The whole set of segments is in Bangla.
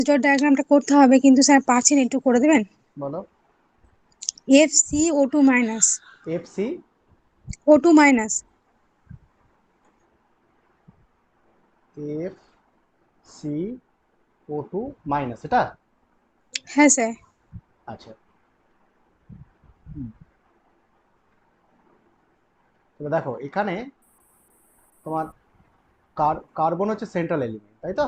ডট ডায়াগ্রামটা করতে হবে, কিন্তু স্যার পারছেন, একটু করে দেবেন? বলো। FCO2 minus, FC O2 minus. F C O two minus, এটা? হ্যাঁ স্যার। আচ্ছা, তবে দেখো এখানে তোমার কার্বন হচ্ছে সেন্ট্রাল এলিমেন্ট, তাই তো?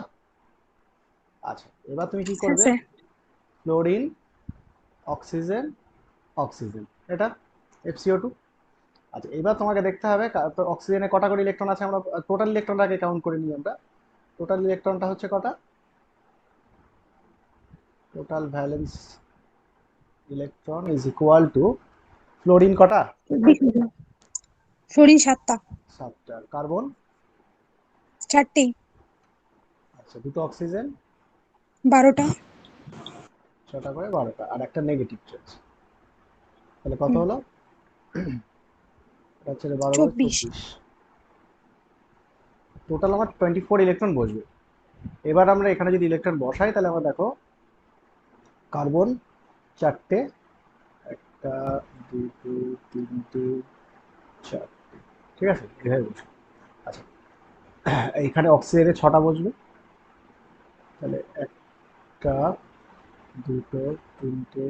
আচ্ছা, এবার তুমি কি হ্যাঁ করবে? স্যার। ফ্লোরিন, অক্সিজেন, অক্সিজেন, এটা FCO2। আচ্ছা, এবার তোমাকে দেখতে হবে অক্সিজেনে কটা করে ইলেকট্রন আছে। আমরা টোটাল ইলেকট্রনটাকে কাউন্ট করে নিই। আমরা টোটাল ইলেকট্রনটা হচ্ছে কটা? Total valence electron is equal to fluorine কটা? ফ্লোরিন 7টা। 7টা। কার্বন? 4টে। আচ্ছা, দুটো অক্সিজেন? 12টা। 6টা করে 12টা, আর একটা নেগেটিভ চার্জ। তাহলে কত হলো? এটা হচ্ছে 12 করে 24। 24। টোটাল আমার 24 ইলেকট্রন বসবে। এবার আমরা এখানে যদি ইলেকট্রন বসাই, তাহলে আমরা দেখো কার্বন 4টে, একটা, দুটো, তিনটে, চারটে, ঠিক আছে, এভাবে বসবে। আচ্ছা, এইখানে অক্সিজেনের 6টা বসবে। তাহলে একটা, দুটো, তিনটে,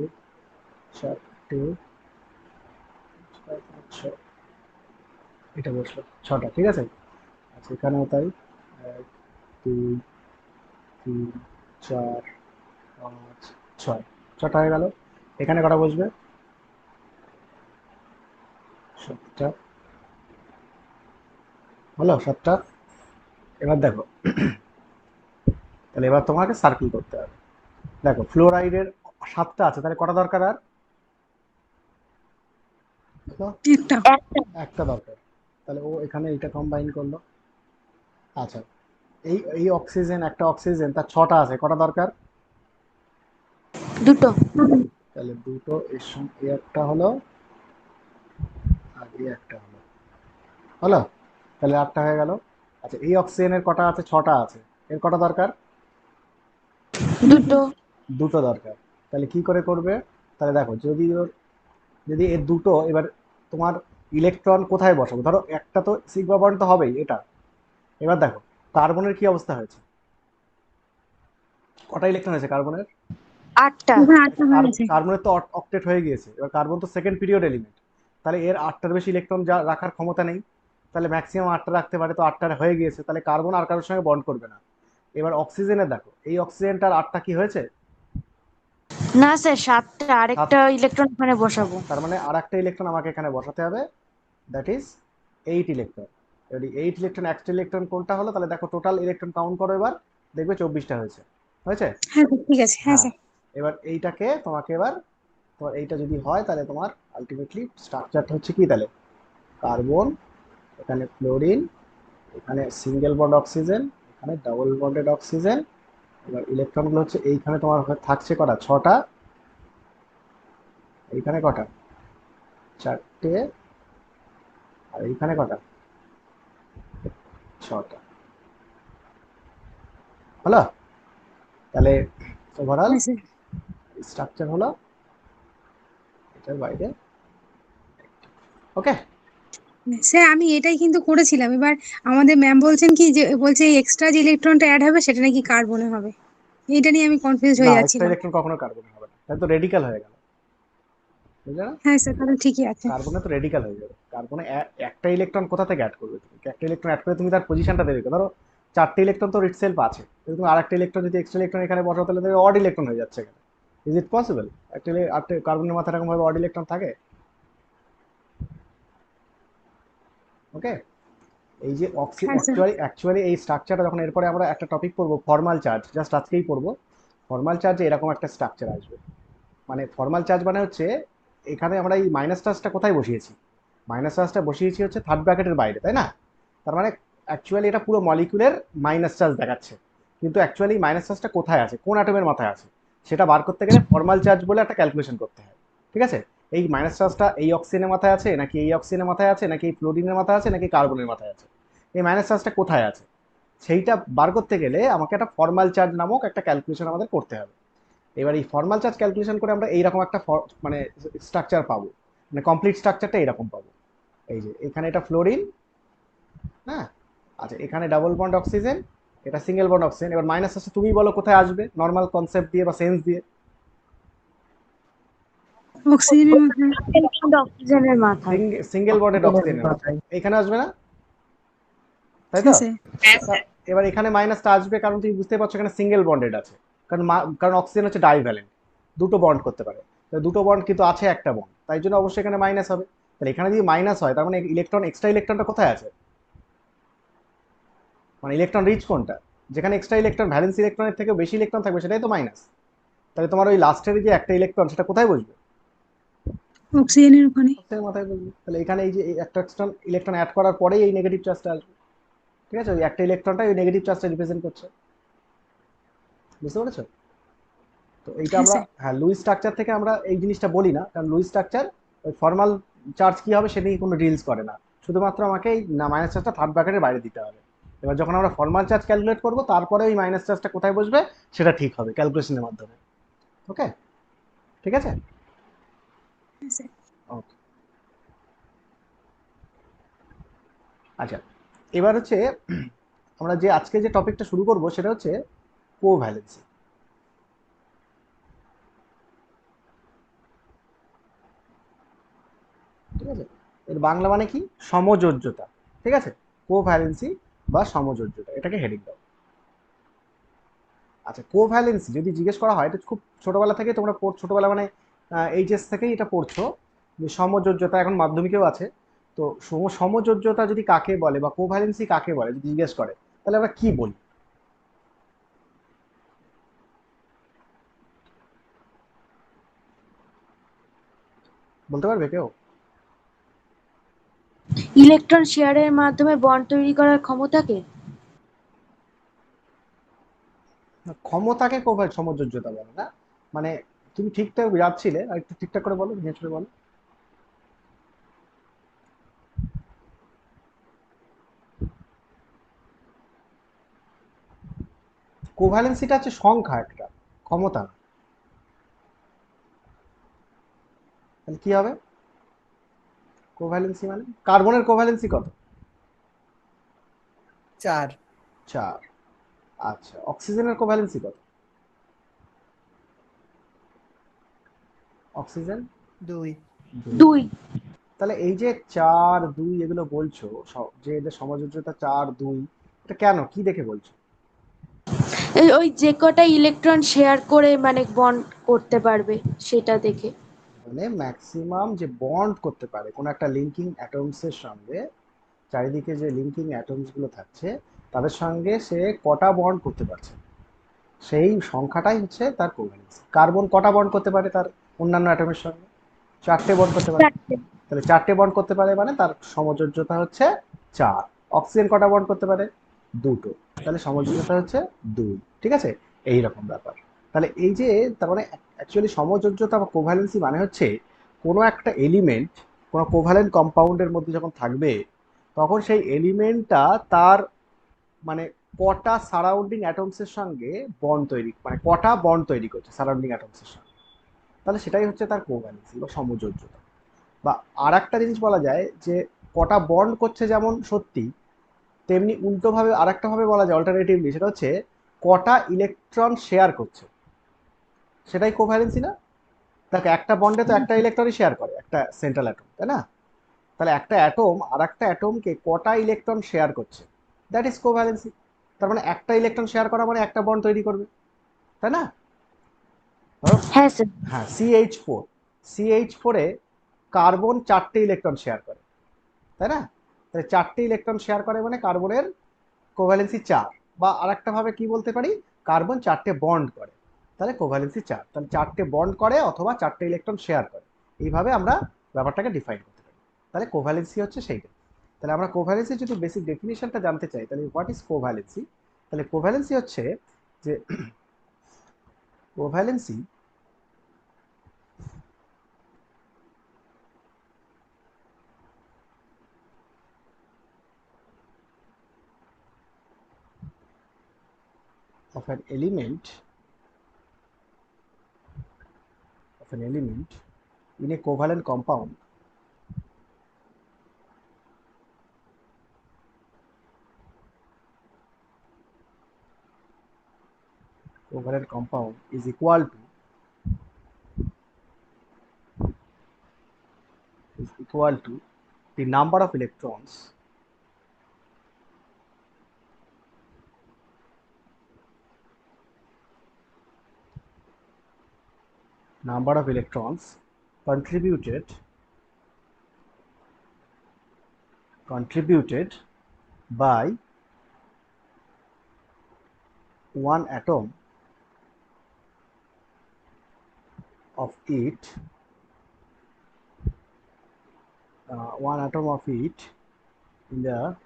চারটে, ছয়, পাঁচ, ছয়, এটা বসলো 6টা, ঠিক আছে। আচ্ছা, এখানেও তাই। এক, দুই, তিন, চার, পাঁচ, ছয়, 6টা হয়ে গেল। এখানে কটা বসবে? 7টা। হলো 7টা। এবার দেখো, তাহলে এবার তোমাকে সার্কেল করতে হবে। দেখো, ফ্লোরাইডের 7টা আছে, তাহলে কটা দরকার আর? দেখো, একটা। একটা দরকার। তাহলে ও এখানে এইটা কম্বাইন করলো। আচ্ছা, এই এই অক্সিজেন, একটা অক্সিজেন তার 6টা আছে, কটা দরকার? দুটো। তাহলে দুটো, এর সঙ্গে এই একটা হলো, আর এই একটা হলো। হলো, তাহলে 8টা হয়ে গেল। আচ্ছা, এই অক্সিজেনের কটা আছে? 6টা আছে, এর কটা দরকার? দুটো। দুটো দরকার। তাহলে কি করে করবে? তাহলে দেখো, যদি এর দুটো, এবার তোমার ইলেকট্রন কোথায় বসাবো? ধরো একটা তো সিগমা বন্ড তো হবেই, এটা। এবার দেখো কার্বনের কি অবস্থা হয়েছে, কটা ইলেকট্রন হয়েছে কার্বনের? 8টা। এবার 8টা হয়ে গেছে। কার্বনের তো অক্টেট হয়ে গিয়েছে। এবার কার্বন তো সেকেন্ড পিরিয়ড এলিমেন্ট, তাহলে এর 8টার বেশি ইলেকট্রন যা রাখার ক্ষমতা নেই। তাহলে ম্যাক্সিমাম 8টা রাখতে পারে, তো 8টা হয়ে গিয়েছে, তাহলে কার্বন আর কারোর সঙ্গে বন্ড করবে না। এবার অক্সিজেনের দেখো, এই অক্সিজেনটার 8টা কি হয়েছে? না স্যার, 7টা, সাত। আরেকটা ইলেকট্রন ওখানে বসাবো। তার মানে আর একটা ইলেকট্রন আমাকে এখানে বসাতে হবে, দ্যাট ইজ 8 ইলেকট্রন। এবার 8 ইলেকট্রন, একটা ইলেকট্রন কোনটা হলো? তাহলে দেখো টোটাল ইলেকট্রন কাউন্ট করো, এবার দেখবে 24টা হয়েছে। হয়েছে? হ্যাঁ স্যার, ঠিক আছে। হ্যাঁ হ্যাঁ। স্যার। এবার এইটাকে তোমাকে, এবার তোমার এইটা যদি হয়, তাহলে তোমার আলটিমেটলি স্ট্রাকচারটা হচ্ছে কি তাহলে? কার্বন, এখানে ফ্লোরিন, এখানে সিঙ্গেল বন্ড অক্সিজেন, এখানে ডাবল বন্ডেড অক্সিজেন। এবার ইলেকট্রনগুলো হচ্ছে এইখানে তোমার থাকছে কটা? 6টা। এইখানে কটা? 4টে। আর এইখানে কটা? 6টা। হলো? তাহলে ওভারঅল হ্যাঁ স্যার। স্ট্রাকচার হলো এটার বাইরে। ওকে। স্যার আমি এটাই কিন্তু করেছিলাম। এবার আমাদের ম্যাম বলছেন কি, যে বলছে এক্সট্রা যে ইলেকট্রনটা অ্যাড হবে সেটা নাকি কার্বনে হবে। এটা নিয়ে আমি কনফিউজ না, হয়ে এক্সট্রা যাচ্ছিলাম। ইলেকট্রন কখনো কার্বনে হবে না, তাহলে তো রেডিকাল হয়ে গেল, বুঝলে না? হ্যাঁ স্যার, তাহলে ঠিকই আছে। কার্বনে তো রেডিকাল হয়ে যাবে। কার্বনে একটা ইলেকট্রন কোথা থেকে অ্যাড করবে? তুমি একটা ইলেকট্রন অ্যাড করে তুমি তার পজিশনটা দেবে। ধরো 4টে ইলেকট্রন তো ইটসেলফ আছে, কিন্তু তুমি আরেকটা ইলেকট্রন যদি এক্সট্রা ইলেকট্রন এখানে বসাও, তাহলে দেখবে অড ইলেকট্রন হয়ে যাচ্ছে এখানে। Is it possible? একটা আটটা কার্বনের মাথায় এরকম ভাবে অড ইলেকট্রন থাকে? ওকে। এই যে হ্যাঁ স্যার। অ্যাকচুয়ালি এই স্ট্রাকচারটা যখন, এরপরে আমরা একটা টপিক পড়বো ফর্মাল চার্জ, জাস্ট আজকেই পড়বো। ফর্মাল চার্জে এরকম একটা স্ট্রাকচার আসবে। মানে ফর্মাল চার্জ মানে হচ্ছে, এখানে আমরা এই মাইনাস চার্জটা কোথায় বসিয়েছি? মাইনাস চার্জটা বসিয়েছি হচ্ছে থার্ড ব্র্যাকেটের বাইরে, তাই না? তার মানে অ্যাকচুয়ালি এটা পুরো মলিকুলের মাইনাস চার্জ দেখাচ্ছে, কিন্তু অ্যাকচুয়ালি মাইনাস চার্জটা কোথায় আছে, কোন অ্যাটমের মাথায় আছে, সেটা বার করতে গেলে ফর্মাল চার্জ বলে একটা ক্যালকুলেশন করতে হয়। ঠিক আছে? এই মাইনাস চার্জটা এই অক্সিজেনের মাথায় আছে, নাকি এই অক্সিজেনের মাথায় আছে, নাকি এই ফ্লোরিনের মাথায় আছে, নাকি কার্বনের মাথায় আছে? এই মাইনাস চার্জটা কোথায় আছে? সেইটা বার করতে গেলে আমাকে একটা ফর্মাল চার্জ নামক একটা ক্যালকুলেশন আমাদের করতে হবে। এবার এই ফর্মাল চার্জ ক্যালকুলেশন করে আমরা এইরকম একটা মানে স্ট্রাকচার পাবো, মানে কমপ্লিট স্ট্রাকচারটা এরকম পাবো। এই যে এখানে এটা ফ্লোরিন, হ্যাঁ, আচ্ছা এখানে ডাবল বন্ড অক্সিজেন, এটা সিঙ্গেল বন্ড অক্সিজেন। এবার মাইনাস আসছে, তুমি বলো কোথায় আসবে নর্মাল কনসেপ্ট দিয়ে বা সেন্স দিয়ে? অক্সিজেনের মধ্যে। অক্সিজেনের মাথায়। সিঙ্গেল বন্ডেড অক্সিজেনের মাথায় এখানে আসবে না, তাই তো? হ্যাঁ স্যার। এবার এখানে মাইনাসটা আসবে কারণ তুমি বুঝতে পারছো এখানে সিঙ্গেল বন্ডেড আছে, কারণ কারণ অক্সিজেন হচ্ছে ডাইভ্যালেন্ট, দুটো বন্ড করতে পারে। দুটো বন্ড কিন্তু আছে একটা বন্ড, তাই জন্য অবশ্যই এখানে মাইনাস হবে। তাহলে এখানে যদি মাইনাস হয় তার মানে ইলেকট্রন, এক্সট্রা ইলেকট্রনটা কোথায় আছে, মানে ইলেকট্রন রিচ কোনটা? যেখানে এক্সট্রা ইলেকট্রন ভ্যালেন্স ইলেকট্রনের থেকে বেশি ইলেকট্রন থাকবে সেটাই তো মাইনাস। তাহলে তোমার ওই লাস্টের যে একটা ইলেকট্রন সেটা কোথায় বসবে? অক্সিজেনের ওখানে। অক্সিজেনের মাথায় বসবে। তাহলে এখানে এই যে একটা ইলেকট্রন অ্যাড করার পরেই এই নেগেটিভ চার্জটা আসবে। ঠিক আছে, ওই একটা ইলেকট্রনটা ওই নেগেটিভ চার্জটা রিপ্রেজেন্ট করছে, বুঝতে পেরেছো? তো এইটা হ্যাঁ আমরা, স্যার। হ্যাঁ, লুইস স্ট্রাকচার থেকে আমরা এই জিনিসটা বলি না, কারণ লুইস স্ট্রাকচার ওই ফর্মাল চার্জ কি হবে সেটা নিয়ে কোনো ডিলস করে না, শুধুমাত্র আমাকে এই না মাইনাস চার্জটা থার্ড ব্র্যাকেটের বাইরে দিতে হবে। এবার যখন আমরা ফর্মাল চার্জ ক্যালকুলেট করব তারপরে ওই মাইনাস চার্জটা কোথায় বসবে সেটা ঠিক হবে ক্যালকুলেশনের মাধ্যমে। ওকে, ঠিক আছে, হ্যাঁ স্যার। ওকে। আচ্ছা, এবার হচ্ছে আমরা যে আজকে যে টপিকটা শুরু করব সেটা হচ্ছে কোভ্যালেন্সি। ঠিক আছে, এর বাংলা মানে কি? সমযোজ্যতা। ঠিক আছে, কোভ্যালেন্সি বা সমযোজ্যতা, এটাকে হেডিং দাও। আচ্ছা, কোভ্যালেন্সি যদি জিজ্ঞেস করা হয়, এটা খুব ছোটবেলা থেকে তোমরা ছোটবেলা মানে এইচএস থেকেই এটা পড়ছো যে সমযোজ্যতা, এখন মাধ্যমিকেও আছে। তো সমযোজ্যতা যদি কাকে বলে বা কোভ্যালেন্সি কাকে বলে যদি জিজ্ঞেস করে, তাহলে আমরা কি বলি? বলতে পারবে কেউ? ইলেকট্রন শেয়ারের মাধ্যমে বন্ড তৈরি করার ক্ষমতাকে। না, ক্ষমতাকে সমযোজ্যতা বলে না, মানে তুমি ঠিকঠাক যাচ্ছিলে, আর একটু ঠিকঠাক করে বলো, জিজ্ঞেস করে বলো। কোভ্যালেন্সিটা হচ্ছে সংখ্যা একটা, ক্ষমতা না। তাহলে কি হবে কোভ্যালেন্সি মানে? কার্বনের কোভ্যালেন্সি কত? 4। 4। আচ্ছা, অক্সিজেনের কোভ্যালেন্সি কত? অক্সিজেন 2। 2। 2। তাহলে এই যে 4 2 এগুলো বলছো, যে এদের সমযোজ্যতা 4 2, এটা কেন, কি দেখে বলছো? ওই যে কটা ইলেকট্রন শেয়ার করে মানে বন্ড করতে পারবে সেটা দেখে। মানে ম্যাক্সিমাম যে বন্ড করতে পারে কোনো একটা লিঙ্কিং অ্যাটমসের সঙ্গে, চারিদিকে যে লিঙ্কিং অ্যাটমস গুলো থাকছে তাদের সঙ্গে সে কটা বন্ড করতে পারছে, সেই সংখ্যাটাই হচ্ছে তার কোভ্যালেন্সি। কার্বন কটা বন্ড করতে পারে তার অন্যান্য অ্যাটমের সঙ্গে? 4টে বন্ড করতে পারে। 4টে। তাহলে 4টে বন্ড করতে পারে মানে তার সমযোজ্যতা হচ্ছে 4। অক্সিজেন কটা বন্ড করতে পারে? 2টো, তাহলে সমযোজ্যতা হচ্ছে 2। ঠিক আছে, এই রকম ব্যাপার। তাহলে এই যে তার মানে অ্যাকচুয়ালি সমযোজ্যতা বা কোভ্যালেন্সি মানে হচ্ছে কোনো একটা এলিমেন্ট কোনো কোভ্যালেন্ট কম্পাউন্ডের মধ্যে যখন থাকবে তখন সেই এলিমেন্টটা তার মানে কটা সারাউন্ডিং অ্যাটমসের সঙ্গে বন্ড তৈরি, মানে কটা বন্ড তৈরি করছে সারাউন্ডিং অ্যাটমসের সঙ্গে, তাহলে সেটাই হচ্ছে তার কোভ্যালেন্সি বা সমযোজ্যতা। বা আর একটা জিনিস বলা যায় যে কটা বন্ড করছে যেমন সত্যি, তেমনি উল্টোভাবে আর একটা ভাবে বলা যায় অল্টারনেটিভলি, সেটা হচ্ছে কটা ইলেকট্রন শেয়ার করছে, সেটাই কোভ্যালেন্সি না? দেখো একটা বন্ডে তো একটা ইলেকট্রনই শেয়ার করে একটা সেন্ট্রাল অ্যাটম, তাই না? তাহলে একটা অ্যাটম আর একটা অ্যাটমকে কটা ইলেকট্রন শেয়ার করছে, দ্যাট ইজ কোভ্যালেন্সি। তার মানে একটা ইলেকট্রন শেয়ার করা মানে একটা বন্ড তৈরি করবে, তাই না? ধরো, হ্যাঁ স্যার। হ্যাঁ, CH4 এ কার্বন 4টে ইলেকট্রন শেয়ার করে, তাই না? তাহলে 4টে ইলেকট্রন শেয়ার করে মানে কার্বনের কোভ্যালেন্সি 4। বা আরেকটা ভাবে কি বলতে পারি, কার্বন 4টে বন্ড করে, তাহলে কোভ্যালেন্সি 4। তাহলে 4টে বন্ড করে অথবা 4টে ইলেকট্রন শেয়ার করে, এইভাবে আমরা ব্যাপারটাকে ডিফাইন করতে পারি। তাহলে কোভ্যালেন্সি হচ্ছে সেইটা। তাহলে আমরা কোভ্যালেন্সি যদি বেসিক ডেফিনেশনটা জানতে চাই, তাহলে হোয়াট ইজ কোভ্যালেন্সি? তাহলে কোভ্যালেন্সি হচ্ছে যে covalency of an element in a covalent compound is equal to the number of electrons contributed by one atom of it in the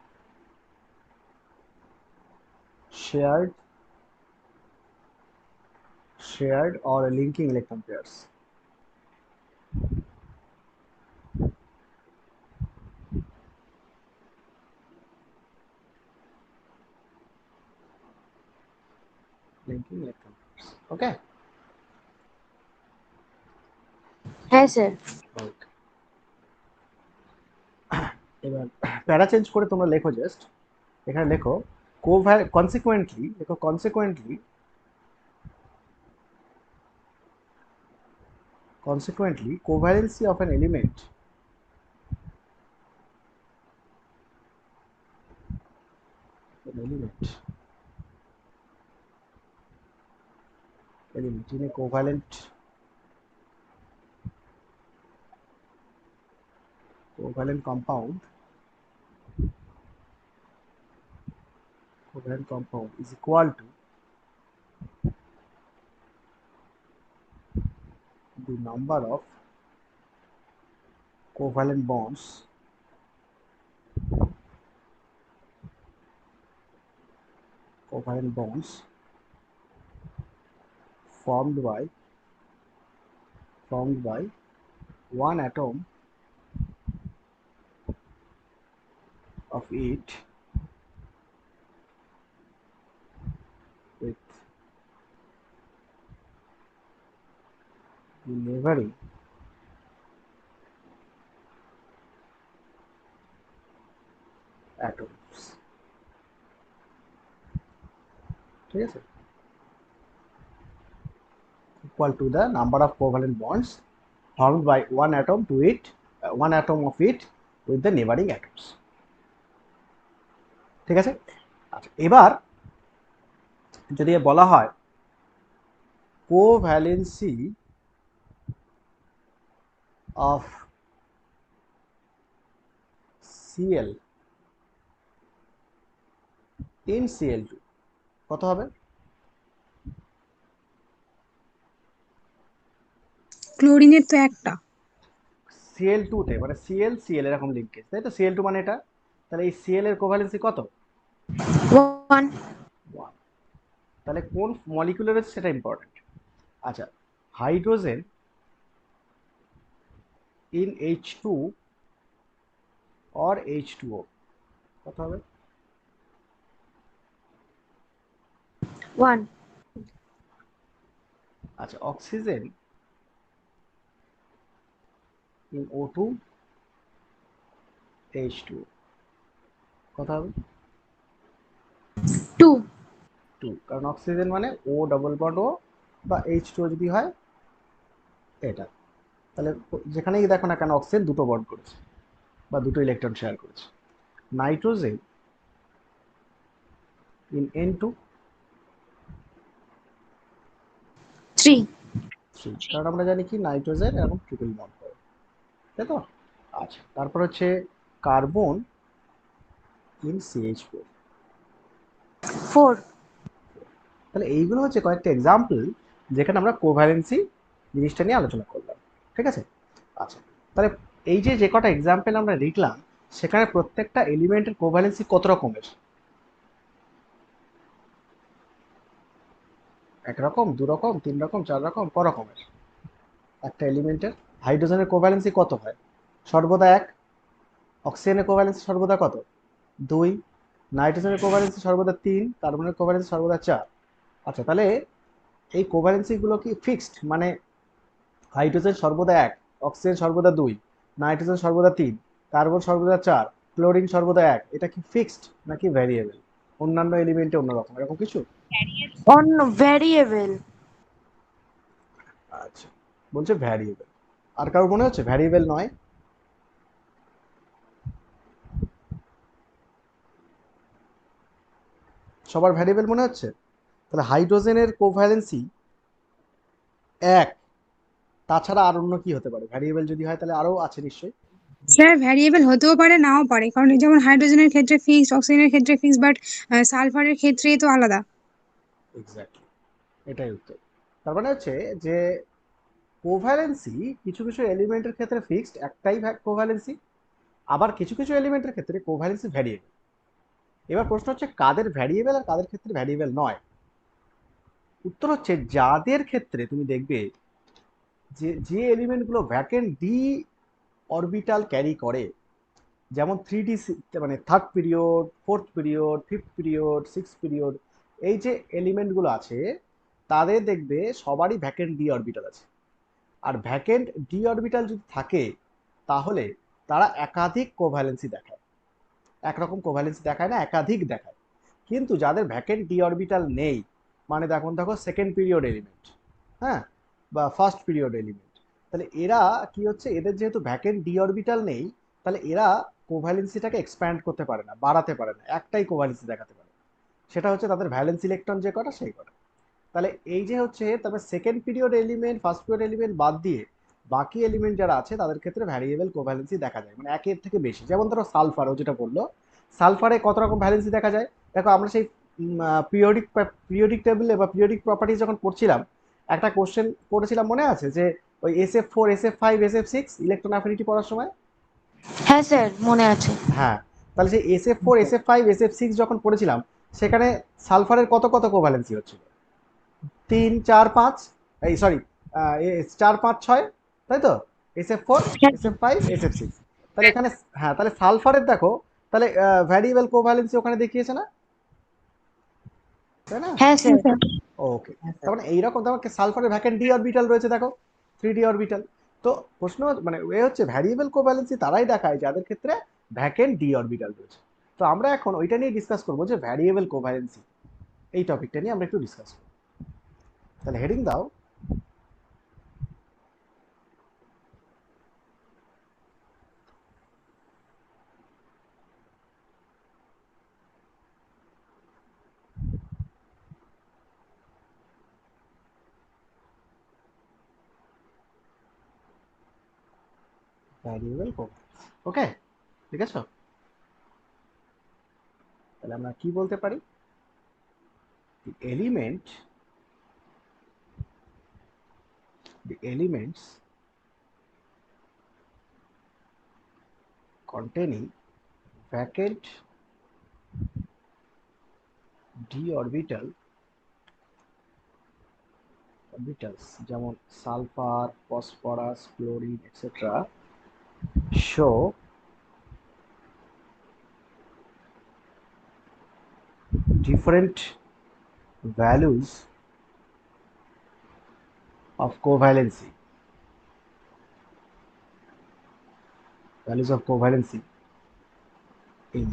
shared or linking electron pairs. Linking electron pairs. Okay. হ্যাঁ স্যার। Okay. এবার প্যারা চেঞ্জ করে তোমরা লেখো, জাস্ট এখানে লেখো consequently covalency of an element in a covalent compound is equal to the number of covalent bonds formed by one atom of it with the neighboring atoms. ঠিক আছে, equal to the number of covalent bonds formed by one atom of it with the neighboring atoms. ঠিক আছে। আচ্ছা, এবার যদি বলা হয় covalency of Cl in Cl2 কত হবে? ক্লোরিনের তো একটা। Cl2 তে মানে Cl এরকম লিঙ্কেজ, তাই তো? Cl2 মানে এটা, তাহলে এই Cl এর কোভ্যালেন্সি কত? 1। তাহলে কোন মলিকিউলে রয়েছে সেটা ইম্পর্টেন্ট। আচ্ছা, hydrogen in H2 or H2O কত হবে? 1। আচ্ছা, অক্সিজেন ইন O2 H2O কত হবে? 2। 2, কারণ অক্সিজেন মানে O ডবল বন্ড O বা H2O যদি হয় এটা, তাহলে যেখানেই দেখো না কেন অক্সিজেন দুটো বন্ড করেছে বা দুটো ইলেকট্রন শেয়ার করেছে। Nitrogen in N2 3। 3, কারণ আমরা জানি কি নাইট্রোজেন এবং ট্রিপল বন্ড করে, তাই তো? আচ্ছা, তারপর হচ্ছে কার্বন ইন CH4 4। তাহলে এইগুলো হচ্ছে কয়েকটা এক্সাম্পল যেখানে আমরা কোভ্যালেন্সি জিনিসটা নিয়ে আলোচনা করলাম। ঠিক আছে। আচ্ছা, তাহলে এই যে কটা এক্সাম্পল আমরা লিখলাম সেখানে প্রত্যেকটা এলিমেন্টের কোভ্যালেন্সি কত রকমের? একরকম, দু রকম, তিন রকম, চার রকম, ক রকমের? একটা এলিমেন্টের হাইড্রোজেনের কোভ্যালেন্সি কত হয়? সর্বদা 1। অক্সিজেনের কোভ্যালেন্সি সর্বদা কত? 2। নাইট্রোজেনের কোভ্যালেন্সি সর্বদা 3। কার্বনের কোভ্যালেন্সি সর্বদা 4। আচ্ছা, তাহলে এই কোভ্যালেন্সি গুলো কি ফিক্সড, মানে হাইড্রোজেন সর্বদা 1, অক্সিজেন সর্বদা 2, নাইট্রোজেন সর্বদা 3, কার্বন সর্বদা 4, ক্লোরিন সর্বদা 1, এটা কি ফিক্সড নাকি ভ্যারিয়েবল, অন্যান্য এলিমেন্টে অন্যরকম, এরকম কিছু? অন্য ভ্যারিয়েবল। আচ্ছা, বলছে ভ্যারিয়েবল। আর কারোর মনে হচ্ছে ভ্যারিয়েবল নয়? সবার ভ্যারিয়েবল মনে হচ্ছে? তাহলে হাইড্রোজেনের কোভ্যালেন্সি 1, তাছাড়া আর অন্য কি হতে পারে? ভ্যারিয়েবল যদি হয় তাহলে আরো আছে নিশ্চয়ই। স্যার ভ্যারিয়েবল হতেও পারে নাও পারে, কারণ এই যেমন হাইড্রোজেনের ক্ষেত্রে ফিক্সড, অক্সিজেনের ক্ষেত্রে ফিক্সড, বাট সালফারের ক্ষেত্রে তো আলাদা। এক্স্যাক্টলি, এটাই উত্তর। তার মানে হচ্ছে যে কোভ্যালেন্সি কিছু কিছু এলিমেন্টের ক্ষেত্রে ফিক্সড, একটাই কোভ্যালেন্সি, আবার কিছু কিছু এলিমেন্টের ক্ষেত্রে কোভ্যালেন্সি ভ্যারিয়েবল। এবার প্রশ্ন হচ্ছে কাদের ভ্যারিয়েবল আর কাদের ক্ষেত্রে ভ্যারিয়েবল নয়। উত্তর হচ্ছে যাদের ক্ষেত্রে তুমি দেখবে যে যে এলিমেন্টগুলো ভ্যাকেন্ট ডি অরবিটাল ক্যারি করে, যেমন 3D, মানে third period, fourth period, fifth period, six period, এই যে এলিমেন্টগুলো আছে তাদের দেখবে সবারই ভ্যাকেন্ট ডি অরবিটাল আছে। আর ভ্যাকেন্ট ডি অরবিটাল যদি থাকে তাহলে তারা একাধিক কোভ্যালেন্সি দেখায়, একরকম কোভ্যালেন্সি দেখায় না, একাধিক দেখায়। কিন্তু যাদের ভ্যাকেন্ট ডি অরবিটাল নেই, মানে দেখো সেকেন্ড পিরিয়ড এলিমেন্ট, হ্যাঁ, বা ফার্স্ট পিরিয়ড এলিমেন্ট, তাহলে এরা কি হচ্ছে, এদের যেহেতু ভ্যাকেন্ট ডি অরবিটাল নেই, তাহলে এরা কোভ্যালেন্সিটাকে এক্সপ্যান্ড করতে পারে না, বাড়াতে পারে না, একটাই কোভ্যালেন্সি দেখাতে পারে, সেটা হচ্ছে তাদের ভ্যালেন্স ইলেকট্রন যে কটা সেই কটা। তাহলে এই যে হচ্ছে, তবে second period element, first period element বাদ দিয়ে বাকি এলিমেন্ট যারা আছে তাদের ক্ষেত্রে ভ্যারিয়েবল কোভ্যালেন্সি দেখা যায়, মানে একের থেকে বেশি। যেমন ধরো সালফার, ও যেটা বললো, সালফারে কত রকম ভ্যালেন্সি দেখা যায়। দেখো আমরা সেই পিরিয়ডিক পিরিয়ডিক টেবিলে বা পিরিয়ডিক প্রপার্টিজ যখন পড়ছিলাম, একটা কোশ্চেন পড়েছিলাম মনে আছে, যে ওই SF4, SF5, SF6 electron affinity পড়ার সময়। হ্যাঁ স্যার, মনে আছে। হ্যাঁ, তাহলে সেই SF4, SF5, SF6 যখন পড়েছিলাম, সেখানে সালফারের কত কত কোভ্যালেন্সি হচ্ছিল? 3, 4, 5, এই সরি, 4, 5, 6, তাই তো? SF4, SF5, SF6। তাহলে এখানে, হ্যাঁ, তাহলে সালফারের দেখো, তাহলে ভ্যারিয়েবল কোভ্যালেন্সি ওখানে দেখিয়েছে না, তাই না? হ্যাঁ স্যার। ওকে, তার মানে এইরকম তোমাকে সালফারের ভ্যাকেন্ট ডি অরবিটাল রয়েছে দেখো, 3D অরবিটাল। তো প্রশ্ন মানে এ হচ্ছে ভ্যারিয়েবল কোভ্যালেন্সি তারাই দেখায় যাদের ক্ষেত্রে ভ্যাকেন্ট ডি অরবিটাল রয়েছে। তো আমরা এখন ওইটা নিয়ে ডিসকাস করবো, যে ভ্যারিয়েবল কোভ্যালেন্সি, এই টপিকটা নিয়ে আমরা একটু ডিসকাস করবো। তাহলে হেডিং দাও, ভ্যারিয়েবল কোভ্যালেন্সি। ওকে, ঠিক আছে। তাহলে আমরা কি বলতে পারি? Element, the elements containing vacant d orbitals, যেমন sulphur, phosphorus, chlorine etcetera, show different values of covalency, in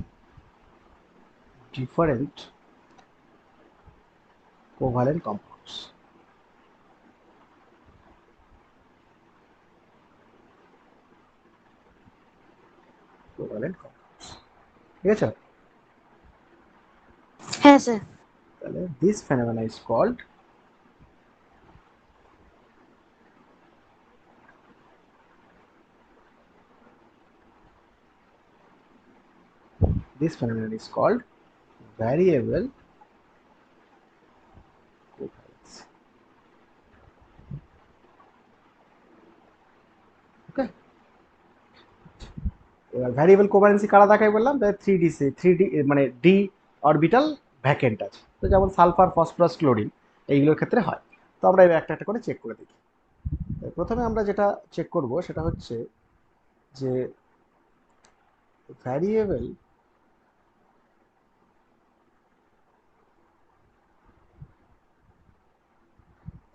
different covalent compounds. ঠিক আছে? হ্যাঁ স্যার। তাহলে this phenomena is called, variable covalency. ওকে, এবার ভ্যারিয়েবল কোভ্যালেন্সি কারা দেখায় বললাম, তাই 3D মানে ডি অরবিটাল ভ্যাকেন্ট আছে, তো যেমন সালফার, ফসফরাস, ক্লোরিন, এইগুলোর ক্ষেত্রে হয়। তো আমরা এবার একটা একটা করে চেক করে দেখি। প্রথমে আমরা যেটা চেক করব সেটা হচ্ছে যে ভ্যারিয়েবল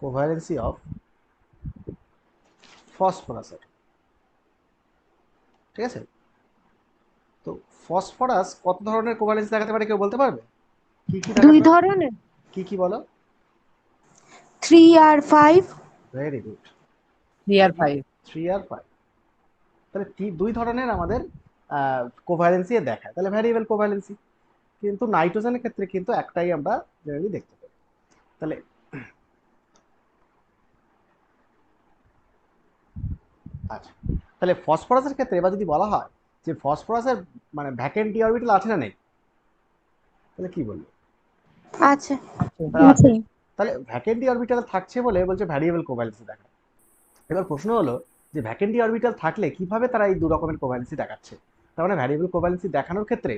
কোভ্যালেন্সি অফ ফসফরাসের, ঠিক আছে? তো ফসফরাস কত ধরনের কোভ্যালেন্সি দেখাতে পারে কেউ বলতে পারবে? কি কি দুই দেখাতে পারে? ধরনের, কি বলো? 3 আর 5। Very good. 3 আর 5। 3 আর 5, তাহলে দুই ধরনের আমাদের কোভ্যালেন্সি দেখায়, তাহলে ভ্যারিয়েবল কোভ্যালেন্সি। কিন্তু নাইট্রোজেনের ক্ষেত্রে কিন্তু একটাই আমরা জেনারেলি দেখতে পাই। তাহলে আচ্ছা, তাহলে ফসফরাসের ক্ষেত্রে এবার যদি বলা হয় যে ফসফরাসের মানে ভ্যাকেন্ট ডি অরবিটাল আছে না নেই, তাহলে কি বলবো? আছে। তাহলে আছে। আছে। তাহলে ভ্যাকেন্ট ডি অরবিটাল থাকছে বলে বলছে ভ্যারিয়েবল কোভ্যালেন্সি দেখা। এবার প্রশ্ন হলো যে ভ্যাকেন্ট ডি অরবিটাল থাকলে কিভাবে তারা এই দু রকমের কোভ্যালেন্সি দেখাচ্ছে? তার মানে ভ্যারিয়েবল কোভ্যালেন্সি দেখানোর ক্ষেত্রে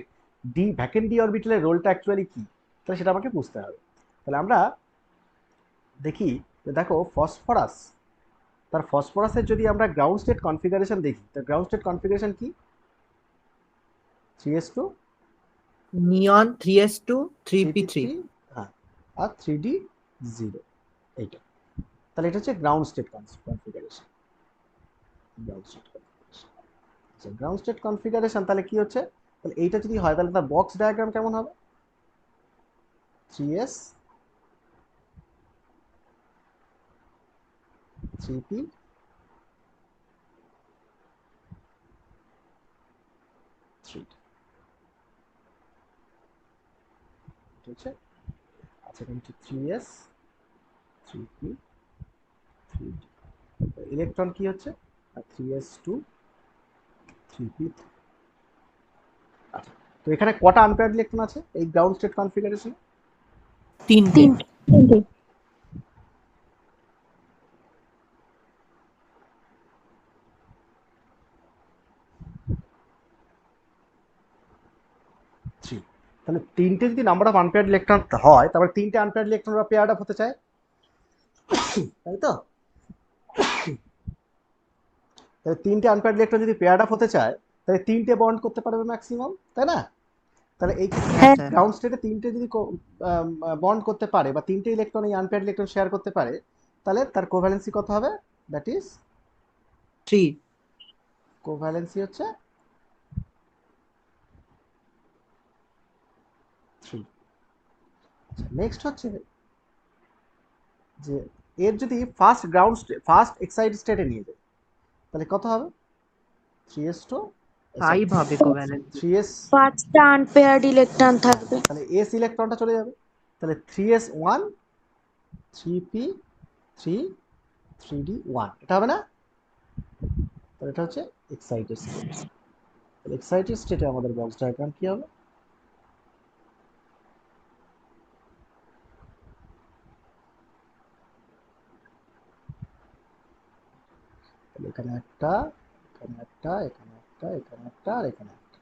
ভ্যাকেন্ট ডি অরবিটালের রোলটা অ্যাকচুয়ালি কি, তাহলে সেটা আমাকে বুঝতে হবে। তাহলে আমরা দেখি যে দেখো ফসফরাস, তার ফসফরাসের যদি আমরা গ্রাউন্ড স্টেট কনফিগারেশন দেখি, তো গ্রাউন্ড স্টেট কনফিগারেশন কি? 3s2 নিয়ন 3s2 3p3। হ্যাঁ, আর 3d0, এইটা। তাহলে এটা হচ্ছে ground state configuration. Ground state configuration, আচ্ছা গ্রাউন্ড স্টেট কনফিগারেশন তাহলে কি হচ্ছে? তাহলে এইটা যদি হয় তাহলে তার বক্স ডায়াগ্রাম কেমন হবে? 3s 3p 3d, ঠিক আছে? আচ্ছা এটা হচ্ছে 3s 3p 3d। ইলেকট্রন কি হচ্ছে? 3s2 3p। আচ্ছা, তো এখানে কটা আনপেয়ার্ড ইলেকট্রন আছে এই গ্রাউন্ড স্টেট কনফিগারেশন? 3টে। 3টে। থ্রি। তাহলে তিনটে যদি নাম্বার অফ আনপেয়ার্ড ইলেকট্রন হয়, তারপরে তিনটে আনপেয়ার্ড ইলেকট্রন ওরা পেয়ার্ড আপ হতে চায়, তাই তো? তাহলে তিনটে আনপেয়ার্ড ইলেকট্রন যদি পেয়ার্ড আপ হতে চায় তাহলে তিনটে বন্ড করতে পারবে ম্যাক্সিমাম, তাই না? তাহলে এই হ্যাঁ স্যার। গ্রাউন্ড স্টেটে তিনটে যদি বন্ড করতে পারে বা তিনটে ইলেকট্রন এই আনপেয়ার্ড ইলেকট্রন শেয়ার করতে পারে, তাহলে তার কোভ্যালেন্সি কত হবে? That is 3। কোভ্যালেন্সি হচ্ছে 3। আচ্ছা নেক্সট হচ্ছে যে এর যদি ফার্স্ট এক্সাইড স্টেটে নিয়ে যায় তাহলে কত হবে? 3s2 5 হবে কোভ্যালেন্সি। 3s, 5টা আনপেয়ার্ড ইলেকট্রন থাকবে। তাহলে s ইলেকট্রনটা চলে যাবে, তাহলে 3s1 3p3 3d1, এটা হবে না? তাহলে এটা হচ্ছে এক্সাইটেড স্টেট। তাহলে এক্সাইটেড স্টেটে আমাদের বক্স ডায়াগ্রাম কি হবে? তাহলে এখানে একটা, এখানে একটা, এখানে একটা, এখানে একটা, আর এখানে একটা।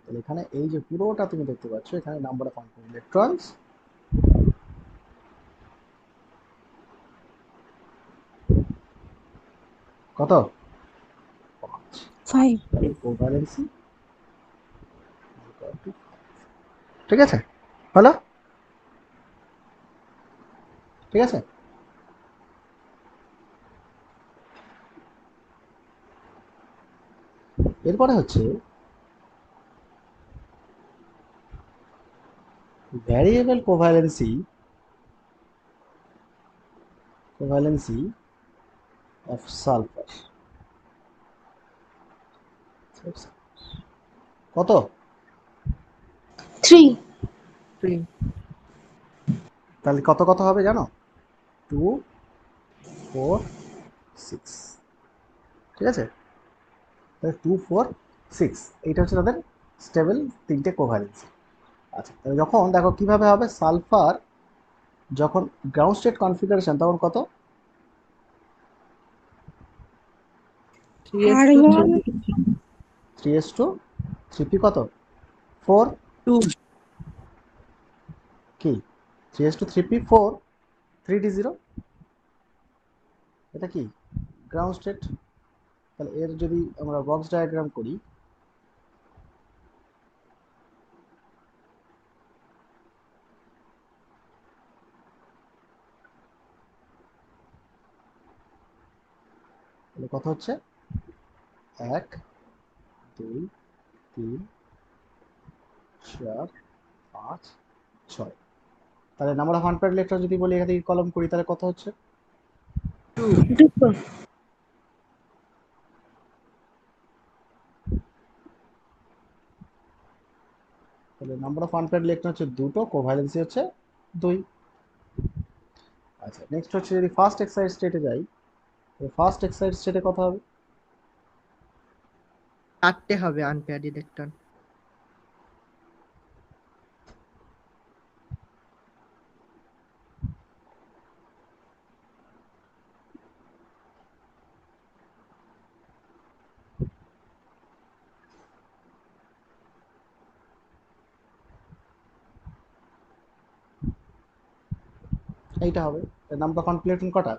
তাহলে এখানে এই যে পুরোটা তুমি দেখতে পাচ্ছ, এখানে নাম্বার অফ আনপেয়ার্ড ইলেকট্রনস কত? 5। তাহলে কোভ্যালেন্সি, ঠিক আছে? হলো? ঠিক আছে? এরপরে হচ্ছে ভ্যারিয়েবল কোভ্যালেন্সি অফ সালফার কত? 3। 3। তাহলে কত কত হবে জানো? 2 4 6, ঠিক আছে? তাহলে 2 4 6 এইটা হচ্ছে তাদের স্টেবল তিনটে কোভ্যালেন্সি। আচ্ছা তাহলে যখন দেখো কিভাবে হবে সালফার যখন গ্রাউন্ড স্টেট কনফিগারেশন তখন কত? 3s2 R1 3s2 3p কত? 4, 2। কি 3s2 3p 4 3d0, এটা কি গ্রাউন্ড স্টেট। তাহলে এর যদি আমরা বক্স ডায়াগ্রাম করি, তাহলে কত হচ্ছে 1 2 3 4 5 6। তাহলে নাম্বার অফ আনপেয়ার্ড ইলেকট্রন যদি বলি এখান থেকে কলম করি তাহলে কত হচ্ছে 2 দুটো। তাহলে নাম্বার অফ আনপেয়ার্ড ইলেকট্রন হচ্ছে দুটো, কোভ্যালেন্সি হচ্ছে 2। আচ্ছা নেক্সট হচ্ছে যদি ফার্স্ট এক্সাইড স্টেটে যাই, ফার্স্ট এক্সাইড স্টেটে কত হবে 4টে হবে আনপেয়ার্ড ইলেকট্রন। এইটা হবে। নাম্বার অফ আনপেয়ার্ড ইলেকট্রন কটা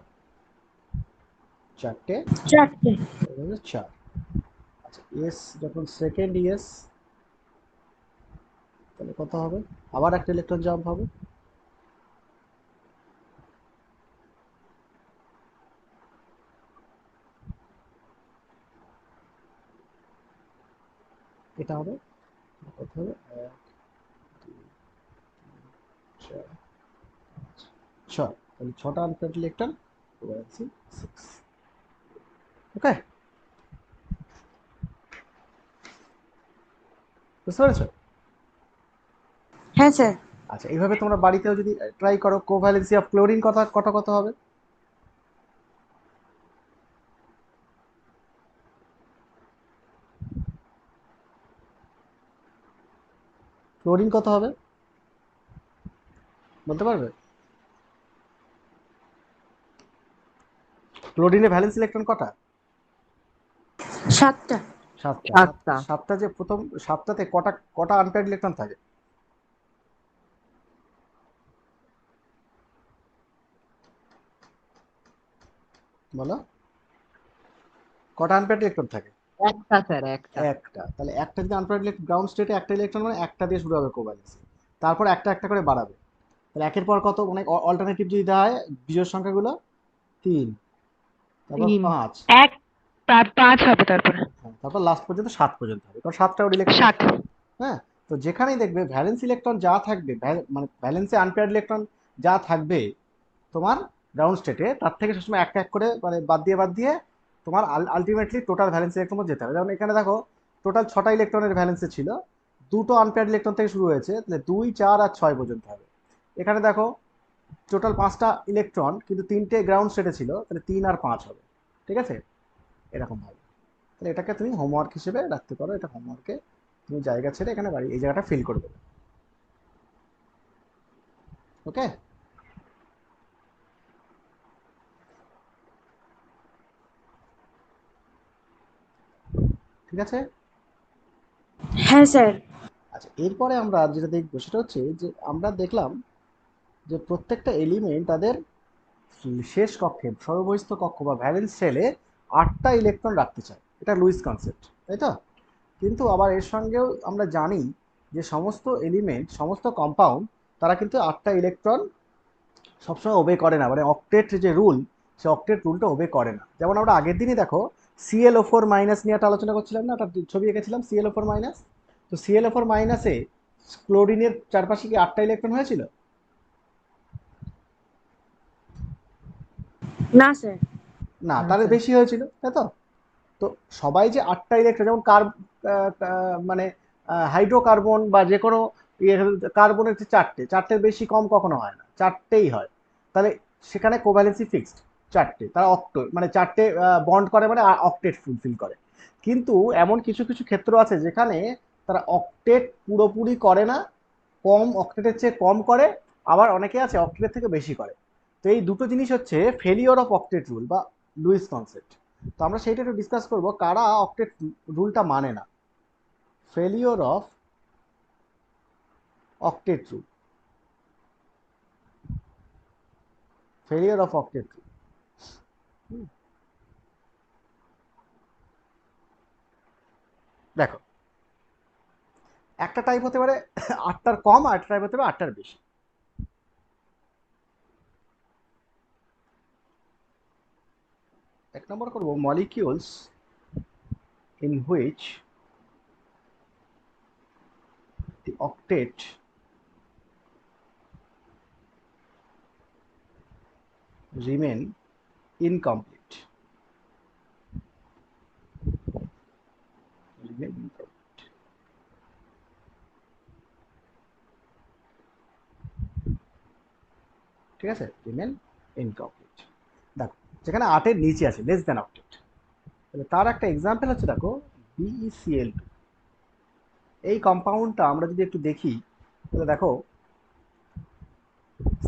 4টে, 4টে। 4। আচ্ছা এস যখন সেকেন্ড এস তাহলে কত হবে, আবার একটা ইলেকট্রন জাম্প হবে। এটা হবে কত হবে 1 2 3 4 6। তাহলে 6টা আনপেয়ার্ড ইলেকট্রন, কোভ্যালেন্সি 6। ওকে, বুঝতে পেরেছো? হ্যাঁ স্যার। আচ্ছা এইভাবে তোমরা বাড়িতেও যদি ট্রাই করো, কোভ্যালেন্সি অফ ক্লোরিন কত হবে ক্লোরিন কত হবে বলতে পারবে? ক্লোরিনের ভ্যালেন্স ইলেকট্রন কটা 7টা। 7টা। 7টা। 7টা যে প্রথম 7টাতে কটা কটা আনপেয়ার্ড ইলেকট্রন থাকে বলো, কটা আনপেয়ার্ড ইলেকট্রন থাকে? একটা স্যার, একটা। একটা। তাহলে একটা যদি আনপেয়ার্ড ইলেকট্রন গ্রাউন্ড স্টেটে একটা ইলেকট্রন মানে একটা দিয়ে শুরু হবে কোভ্যালেন্সি, তারপর একটা একটা করে বাড়াবে। তাহলে একের পর কত, মানে অল্টারনেটিভ যদি দেওয়া হয় বিজোড় সংখ্যাগুলো 3, তারপর 3 5, 1 5 হবে তারপরে তারপর লাস্ট পর্যন্ত 7 পর্যন্ত হবে, কারণ 7টা ওর ইলেকট্রন। 7। হ্যাঁ, তো যেখানেই দেখবে ভ্যালেন্স ইলেকট্রন যা থাকবে, মানে ভ্যালেন্সে আনপেয়ার্ড ইলেকট্রন যা থাকবে তোমার গ্রাউন্ড স্টেটে, তার থেকে সবসময় এক এক করে মানে বাদ দিয়ে তোমার আলটিমেটলি টোটাল ভ্যালেন্স ইলেকট্রন যেতে হবে। যেমন এখানে দেখো টোটাল 6টা ইলেকট্রনের ভ্যালেন্সে ছিল, দুটো আনপেয়ার্ড ইলেকট্রন থেকে শুরু হয়েছে, তাহলে 2 4 আর 6 পর্যন্ত হবে। এখানে দেখো টোটাল 5টা ইলেকট্রন কিন্তু 3টে গ্রাউন্ড স্টেটে ছিল, তাহলে 3 আর 5 হবে। ঠিক আছে, এরকম হবে। তাহলে এটাকে তুমি হোমওয়ার্ক হিসেবে রাখতে পারো, এটা হোমওয়ার্কে তুমি জায়গা ছেড়ে এখানে বাড়ি এই জায়গাটা ফিল করে দেবে। ওকে, ঠিক আছে। হ্যাঁ স্যার। আচ্ছা এরপরে আমরা যেটা দেখবো সেটা হচ্ছে যে আমরা দেখলাম যে প্রত্যেকটা এলিমেন্ট তাদের শেষ কক্ষে সর্ববহিস্থ কক্ষ বা ভ্যালেন্স শেলে 8টা ইলেকট্রন রাখতে চায়, এটা লুইস কনসেপ্ট, তাই তো? কিন্তু আবার এর সঙ্গেও আমরা জানি যে সমস্ত এলিমেন্ট সমস্ত কম্পাউন্ড তারা কিন্তু 8টা ইলেকট্রন সবসময় ওবে করে না, মানে অক্টেট যে রুল সে অক্টেট রুলটা ওবে করে না। যেমন আমরা আগের দিনই দেখো ClO4- নিয়ে একটা আলোচনা করছিলাম না, একটা ছবি এঁকেছিলাম ClO4-। তো ClO4- ক্লোরিনের চারপাশে কি 8টা ইলেকট্রন হয়েছিল? না স্যার। না, না তার স্যার। বেশি হয়েছিল, তাই তো? তো সবাই যে 8টা ইলেকট্রন, যেমন মানে হাইড্রোকার্বন বা যে কোনো কার্বনের যে 4টে বেশি কম কখনো হয় না, 4টেই হয়। তাহলে সেখানে কোভ্যালেন্সি ফিক্সড 4টে, তারা মানে 4টে বন্ড করে মানে অক্টেট ফুলফিল করে। কিন্তু এমন কিছু কিছু ক্ষেত্র আছে যেখানে তারা অক্টেট পুরোপুরি করে না, কম অক্টেটের চেয়ে কম করে, আবার অনেকে আছে অক্টেটের থেকে বেশি করে। তো এই দুটো জিনিস হচ্ছে ফেলিওর অফ অক্টেট রুল বা লুইস কনসেপ্ট। তো আমরা সেইটা একটু ডিসকাস করবো, কারা অক্টেট রুলটা মানে না। Failure of octet rule, failure of octet rule. দেখো একটা টাইপ হতে পারে 8টার কম, আর একটা টাইপ হতে পারে 8টার বেশি। এক নম্বর করব molecules in which the octet remain incomplete. Remain incomplete. ঠিক আছে, রিমেন ইনকমপ্লিট। দেখো যেখানে 8 এর নিচে আছে লেস দ্যান অক্টেট, তাহলে তার একটা এক্সাম্পল হচ্ছে দেখো BeCl2। এই কম্পাউন্ডটা আমরা যদি একটু দেখি তাহলে দেখো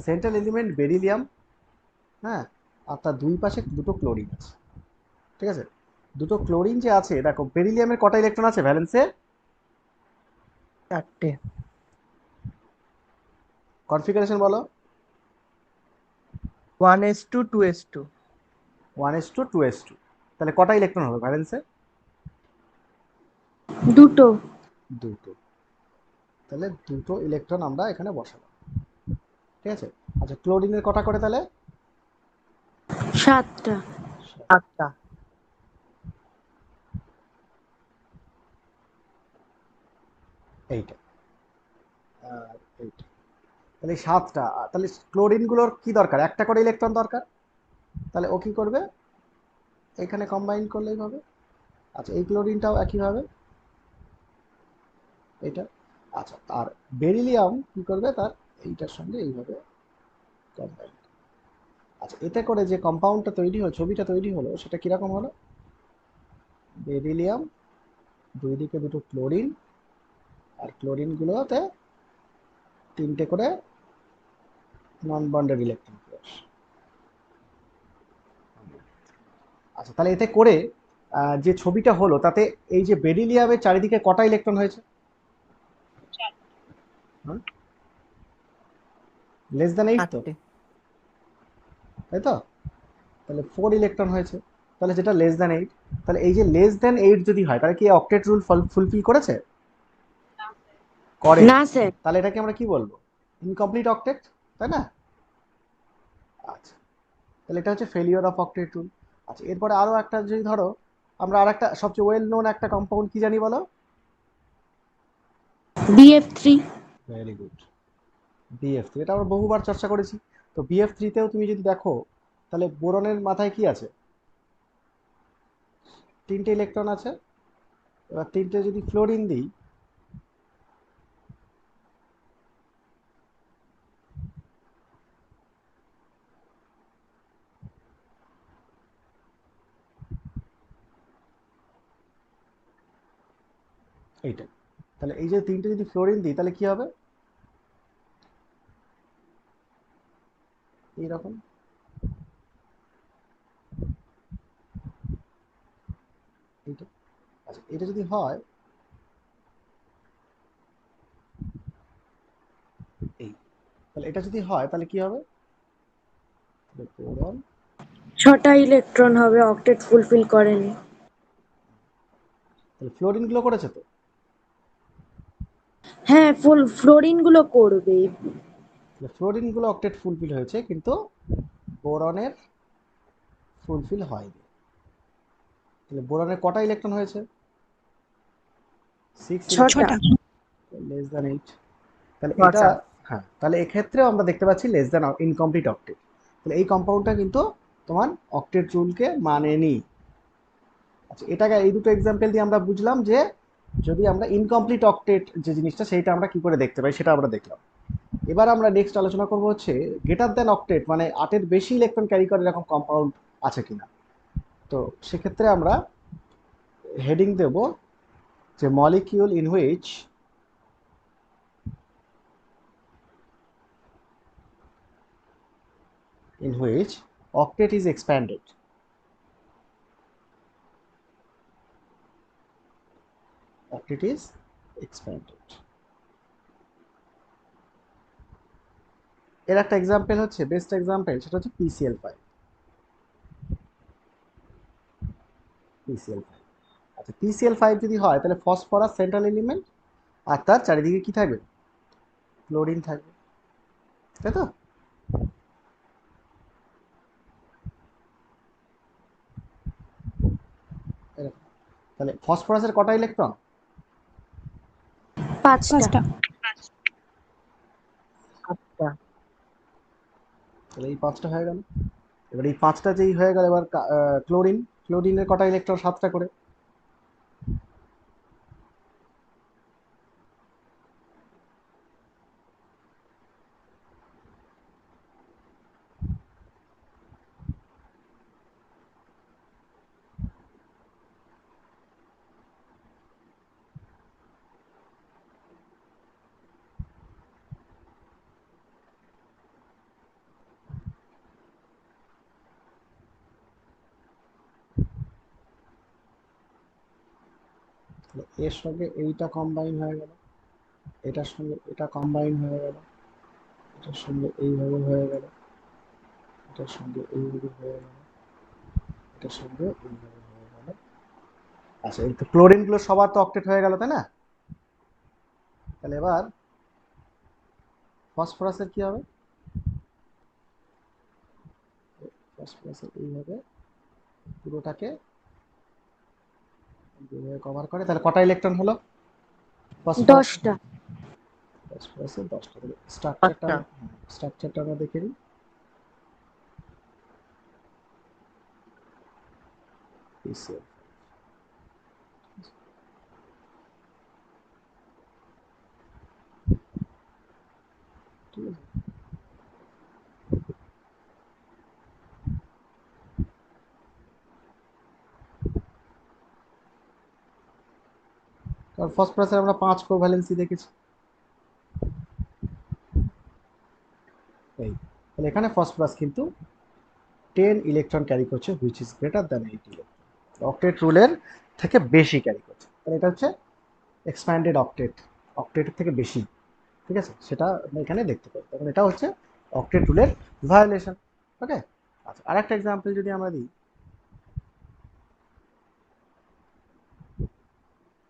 সেন্ট্রাল এলিমেন্ট বেরিলিয়াম, হ্যাঁ, আর তার দুই পাশে দুটো ক্লোরিন আছে। ঠিক আছে, দুটো ক্লোরিন যে আছে, দেখো বেরিলিয়ামের কটা ইলেকট্রন আছে ভ্যালেন্সে? 4টে। কনফিগারেশন বলো। 1s2 2s2। 1s2 2s2, তাহলে কটা ইলেকট্রন হবে ভ্যালেন্সে? দুটো। দুটো। তাহলে দুটো ইলেকট্রন আমরা এখানে বসালাম। ঠিক আছে, আচ্ছা ক্লোরিনের কটা করে তাহলে? 7টা। 7টা। এইটা আর এইটা, তাহলে 7টা। তাহলে ক্লোরিনগুলোর কি দরকার? একটা করে ইলেকট্রন দরকার। তাহলে ও কি করবে? এখানে কম্বাইন করলেই হবে। আচ্ছা এই ক্লোরিনটাও একইভাবে এটা। আচ্ছা আর বেরিলিয়াম কি করবে? তার এইটার সঙ্গে এইভাবে কম্বাইন। আচ্ছা এতে করে যে কম্পাউন্ডটা তৈরি হলো, ছবিটা তৈরি হলো, সেটা কিরকম হলো? বেরিলিয়াম, দুই দিকে দুটো ক্লোরিন, আর ক্লোরিনগুলোতে 3টে করে নন বন্ডেড ইলেকট্রন। আচ্ছা তাহলে এতে করে যে ছবিটা হলো তাতে এই যে বেরিলিয়ামের চারিদিকে কটা ইলেকট্রন হয়েছে? লেস দ্যান 8 তো, 8টে। তাই তো? তাহলে 4 ইলেকট্রন হয়েছে। তাহলে যেটা লেস দ্যান 8, তাহলে এই যে লেস দ্যান 8 যদি হয় তাহলে কি অক্টেট রুল ফুলফিল করেছে? করে। না স্যার। তাহলে এটাকে আমরা কি বলবো? ইনকমপ্লিট অক্টেট, তাই না? আচ্ছা তাহলে এটা হচ্ছে ফেলিওর অফ অক্টেট রুল। আচ্ছা এরপরে আরো একটা যদি ধরো, আমরা আর একটা সবচেয়ে ওয়েল নোন একটা কম্পাউন্ড কি জানি বলো? BF3। Very good, BF3। এটা আমরা বহুবার চর্চা করেছি। তো BF3তেও তুমি যদি দেখো তাহলে বোরনের মাথায় কি আছে? 3টে ইলেকট্রন আছে। এবার 3টে যদি ফ্লোরিন দিই, এইটা, তাহলে এই যে 3টে যদি ফ্লোরিন দিই তাহলে কি হবে? এইরকম। এইটা। আচ্ছা এটা যদি হয়, এই, তাহলে এটা যদি হয় তাহলে কি হবে? বোরন। 6টা ইলেকট্রন হবে, অক্টেট ফুলফিল করেনি। তাহলে ফ্লোরিন গুলো করেছে তো। হ্যাঁ, ফ্লোরিন গুলো করবে। ফ্লোরিন গুলো অক্টেট ফুলফিল হয়েছে কিন্তু বোরনের ফুলফিল হয়নি। তাহলে বোরনের কটা ইলেকট্রন হয়েছে? 6 ইলেকট্রন, 6টা। Less than 8। তাহলে এটা, 6টা। হ্যাঁ, তাহলে এক্ষেত্রেও আমরা দেখতে পাচ্ছি লেস দ্যান ইনকমপ্লিট অক্টেট। তাহলে এই কম্পাউন্ডটা কিন্তু তোমার অক্টেট রুলকে মানেনি। আচ্ছা এটাকে এই দুটো এক্সাম্পল দিয়ে আমরা বুঝলাম যে যদি আমরা ইনকমপ্লিট অক্টেট যে জিনিসটা সেইটা আমরা কি করে দেখতে পাই সেটা আমরা দেখলাম। এবার আমরা নেক্সট আলোচনা করবো হচ্ছে গ্রেটার দ্যান অক্টেট, মানে 8-এর বেশি ইলেকট্রন ক্যারি করে এরকম কম্পাউন্ড আছে কিনা। তো সেক্ষেত্রে আমরা হেডিং দেব যে molecule in which octet is expanded. Octet is expanded. এর একটা এক্সাম্পল হচ্ছে, বেস্ট এক্সাম্পল, সেটা হচ্ছে PCl5। PCl5, আচ্ছা PCl5 যদি হয় তাহলে ফসফরাস সেন্ট্রাল এলিমেন্ট, আর তার চারিদিকে কি থাকবে? ক্লোরিন থাকবে, তাই তো? তাহলে ফসফরাসের কটা ইলেকট্রন? 5টা। 5টা। আটটা। তাহলে এই 5টা হয়ে গেল। এবার এই 5টা যেই হয়ে গেল, এবার ক্লোরিনের কটা ইলেকট্রন? 7টা করে। তাহলে এর সঙ্গে এইটা কম্বাইন হয়ে গেল, এটার সঙ্গে এটা কম্বাইন হয়ে গেল, এটার সঙ্গে এইভাবে হয়ে গেল, এটার সঙ্গে এইভাবে হয়ে গেল, এটার সঙ্গে এইভাবে হয়ে গেল। আচ্ছা, এই তো ক্লোরিন গুলো সবার তো অক্টেট হয়ে গেল, তাই না? তাহলে এবার ফসফরাসের কি হবে? ফসফরাসের এইভাবে পুরোটাকে কভার করে। তাহলে কটা ইলেকট্রন হলো ফসফরাস? 10টা। ফসফরাসের 10টা। তাহলে স্ট্রাকচারটা আটটা। আমরা দেখে নিই। PCl, ঠিক আছে। কারণ ফসফরাসের আমরা 5 কোভ্যালেন্সি দেখেছি। এই তাহলে এখানে ফসফরাস কিন্তু 10 ইলেকট্রন ক্যারি করছে, which is greater than 8 electron. Octet রুলের থেকে বেশি ক্যারি করছে। তাহলে এটা হচ্ছে এক্সপ্যান্ডেড অক্টেট, অক্টেটের থেকে বেশি, ঠিক আছে? সেটা আমরা এখানে দেখতে পাই। তখন এটা হচ্ছে অক্টেট রুলের ভায়োলেশন। ওকে। আচ্ছা, আরেকটা এক্সাম্পল যদি আমরা দিই,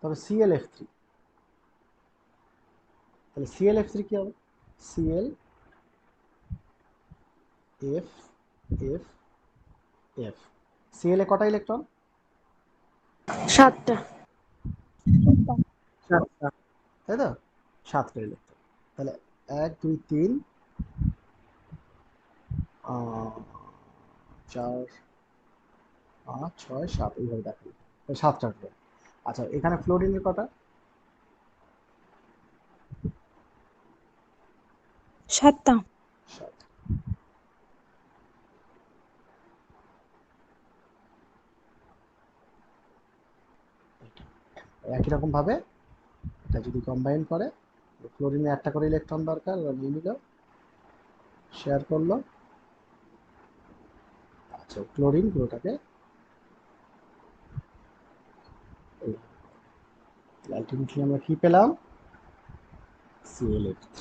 তবে ClF3। তাহলে ClF3 কি হবে? Cl F F F। Cl এ কটা ইলেকট্রন? 7টা। সাতটা। তাই তো, 7টা ইলেকট্রন। তাহলে 1 2 3 4 5 6 7, এইভাবে দেখাই। 7টা করে। আচ্ছা, এখানে ফ্লোরিনের কটা? 7টা। 7। একই রকম ভাবে এটা যদি কম্বাইন করে, ক্লোরিনে একটা করে ইলেকট্রন দরকার, ওরা নিয়ে নিল, শেয়ার করলো। আচ্ছা, ক্লোরিন পুরোটাকে আলটিমেটলি আমরা কি পেলাম? ClF3।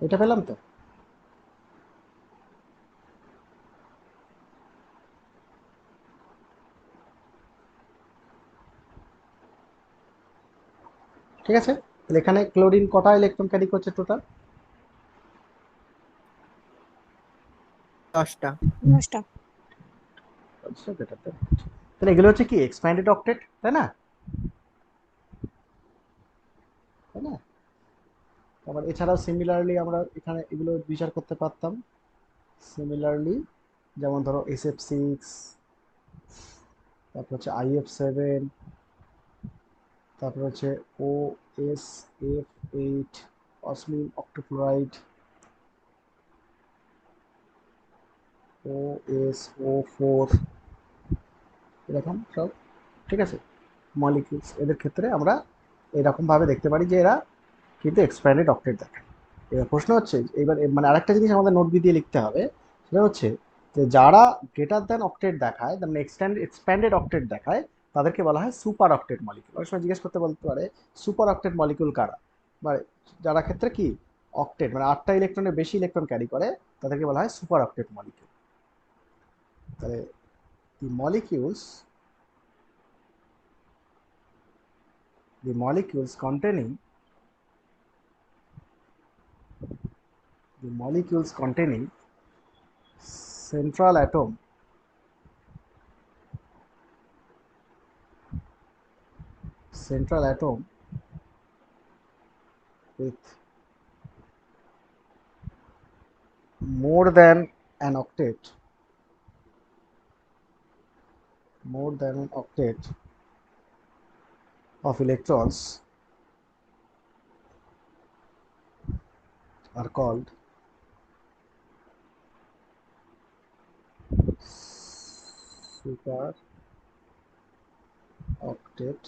এটা পেলাম তো। ঠিক আছে। তাহলে এখানে ক্লোরিন কটা ইলেকট্রন ক্যারি করছে টোটাল? 10টা। 10টা। তাহলে এগুলো হচ্ছে কি এক্সপ্যান্ডেড অক্টেট, তাই না? তাই না? আবার এছাড়াও সিমিলারলি আমরা এখানে এগুলো বিচার করতে পারতাম। সিমিলারলি যেমন ধরো SF6, তারপর হচ্ছে IF7, তারপর হচ্ছে OSF8, অসমিন অক্টোক্লোরাইড, OSO4, এরকম সব, ঠিক আছে, মলিকিউলস। এদের ক্ষেত্রে আমরা এরকমভাবে দেখতে পারি যে এরা কিন্তু এক্সপ্যান্ডেড অক্টেট দেখায়। এবার প্রশ্ন হচ্ছে, এবার মানে আরেকটা জিনিস আমাদের নোট দিয়ে লিখতে হবে, সেটা হচ্ছে যে যারা গ্রেটার দ্যান অক্টেট দেখায়, মানে এক্সপ্যান্ডেড অক্টেট দেখায়, তাদেরকে বলা হয় সুপার অক্টেট মলিকিউল। অনেক সময় জিজ্ঞেস করতে বলতে পারে সুপার অক্টেট মলিকিউল কারা, মানে যারা ক্ষেত্রে কি অক্টেট মানে 8টা ইলেকট্রনের বেশি ইলেকট্রন ক্যারি করে, তাদেরকে বলা হয় সুপার অক্টেট মলিকিউল। তাহলে the molecules containing central atom with more than an octet of electrons are called super octet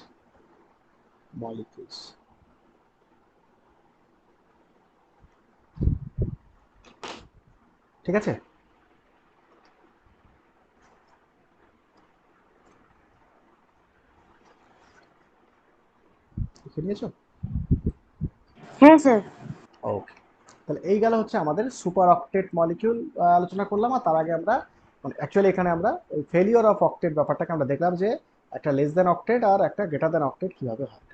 molecules. ঠিক আছে? লিখে নিয়েছো? হ্যাঁ স্যার। ওকে, তাহলে এই গেল হচ্ছে আমাদের সুপার অক্টেট মলিকিউল আলোচনা করলাম। আর তার আগে আমরা মানে অ্যাকচুয়ালি এখানে আমরা ওই ফেলিওর অফ অক্টেট ব্যাপারটাকে আমরা দেখলাম যে একটা লেস দেন অক্টেট আর একটা গ্রেটার দেন অক্টেট কীভাবে হয়।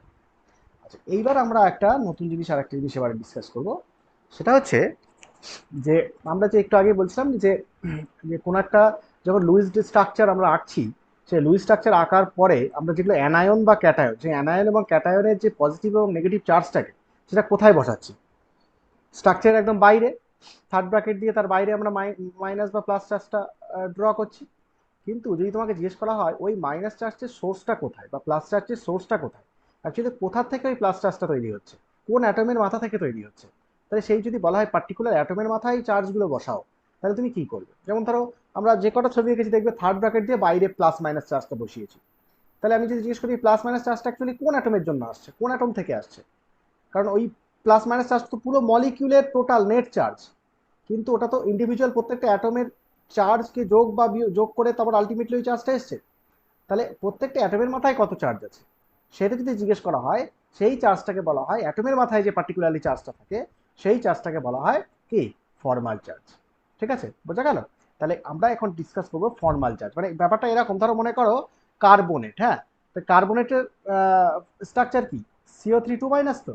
আচ্ছা, এইবার আমরা একটা নতুন জিনিস আর একটা জিনিস এবারে ডিসকাস করব। সেটা হচ্ছে যে আমরা যে একটু আগে বলছিলাম যে কোনো একটা যখন লুইস স্ট্রাকচার আমরা আঁকছি, সেই লুইস স্ট্রাকচার আঁকার পরে আমরা যেগুলো অ্যানায়ন বা ক্যাটায়ন, সেই অ্যানায়ন এবং ক্যাটায়নের যে পজিটিভ এবং নেগেটিভ চার্জটাকে সেটা কোথায় বসাচ্ছি? স্ট্রাকচারের একদম বাইরে, থার্ড ব্র্যাকেট দিয়ে তার বাইরে আমরা মাইনাস বা প্লাস চার্জটা ড্র করছি। কিন্তু যদি তোমাকে জিজ্ঞেস করা হয় ওই মাইনাস চার্জের সোর্সটা কোথায় বা প্লাস চার্জের সোর্সটা কোথায়, অ্যাকচুয়ালি কোথা থেকে ওই প্লাস চার্জটা তৈরি হচ্ছে, কোন অ্যাটমের মাথা থেকে তৈরি হচ্ছে, তাহলে সেই যদি বলা হয় পার্টিকুলার অ্যাটমের মাথায় চার্জগুলো বসাও, তাহলে তুমি কি করবে? যেমন ধরো আমরা যে কটা ছবি এঁকেছি দেখবে থার্ড ব্র্যাকেট দিয়ে বাইরে প্লাস মাইনাস চার্জটা বসিয়েছি। তাহলে আমি যদি জিজ্ঞেস করি প্লাস মাইনাস চার্জটা অ্যাকচুয়ালি কোন অ্যাটমের জন্য আসছে, কোন অ্যাটম থেকে আসছে, কারণ ওই প্লাস মাইনাস চার্জ তো পুরো মলিকিউলের টোটাল নেট চার্জ, কিন্তু ওটা তো ইন্ডিভিজুয়াল প্রত্যেকটা অ্যাটমের চার্জকে যোগ বা যোগ করে তারপর আলটিমেটলি ওই চার্জটা এসছে। তাহলে প্রত্যেকটা অ্যাটমের মাথায় কত চার্জ আছে সেটা যদি জিজ্ঞেস করা হয়, সেই চার্জটাকে বলা হয়, অ্যাটমের মাথায় যে পার্টিকুলারলি চার্জটা থাকে সেই চার্জটাকে বলা হয় কি? Formal charge. ঠিক আছে, বোঝা গেল? তাহলে আমরা এখন ডিসকাস করবো ফর্মাল চার্জ। মানে ব্যাপারটা এরকম, ধরো মনে করো কার্বনেট, হ্যাঁ, তো কার্বনেটের স্ট্রাকচার কি? CO3 2- তো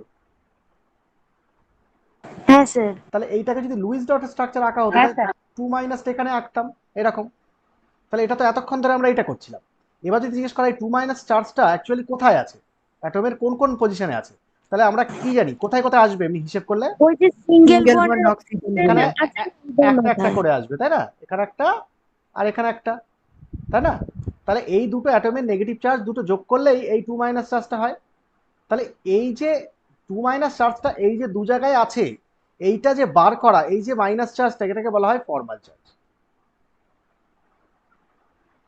হ্যাঁ স্যার। তাহলে এইটাকে যদি লুইস ডট স্ট্রাকচার আঁকা হতো, হ্যাঁ স্যার। 2- এখানে আঁকতাম এরকম। তাহলে এটা তো এতক্ষণ ধরে আমরা এটা করছিলাম। এবার যদি জিজ্ঞেস করা এই 2- চার্জটা অ্যাকচুয়ালি কোথায় আছে, অ্যাটমের কোন কোন পজিশনে আছে, তাহলে আমরা কি জানি কোথায় কোথায় আসবে? এমনি হিসেব করলে ওই যে single single bond bond oxygen এখানে আছে একটা একটা করে আসবে, তাই না? এখানে একটা আর এখানে একটা, তাই না? তাহলে এই দুটো অ্যাটমের নেগেটিভ চার্জ দুটো যোগ করলেই এই 2- চার্জটা হয়। তাহলে এই যে 2- চার্জটা এই যে দু জায়গায় আছে, এইটা যে বার করা, এই যে মাইনাস চার্জটা, এটাকে বলা হয় ফর্মাল চার্জ।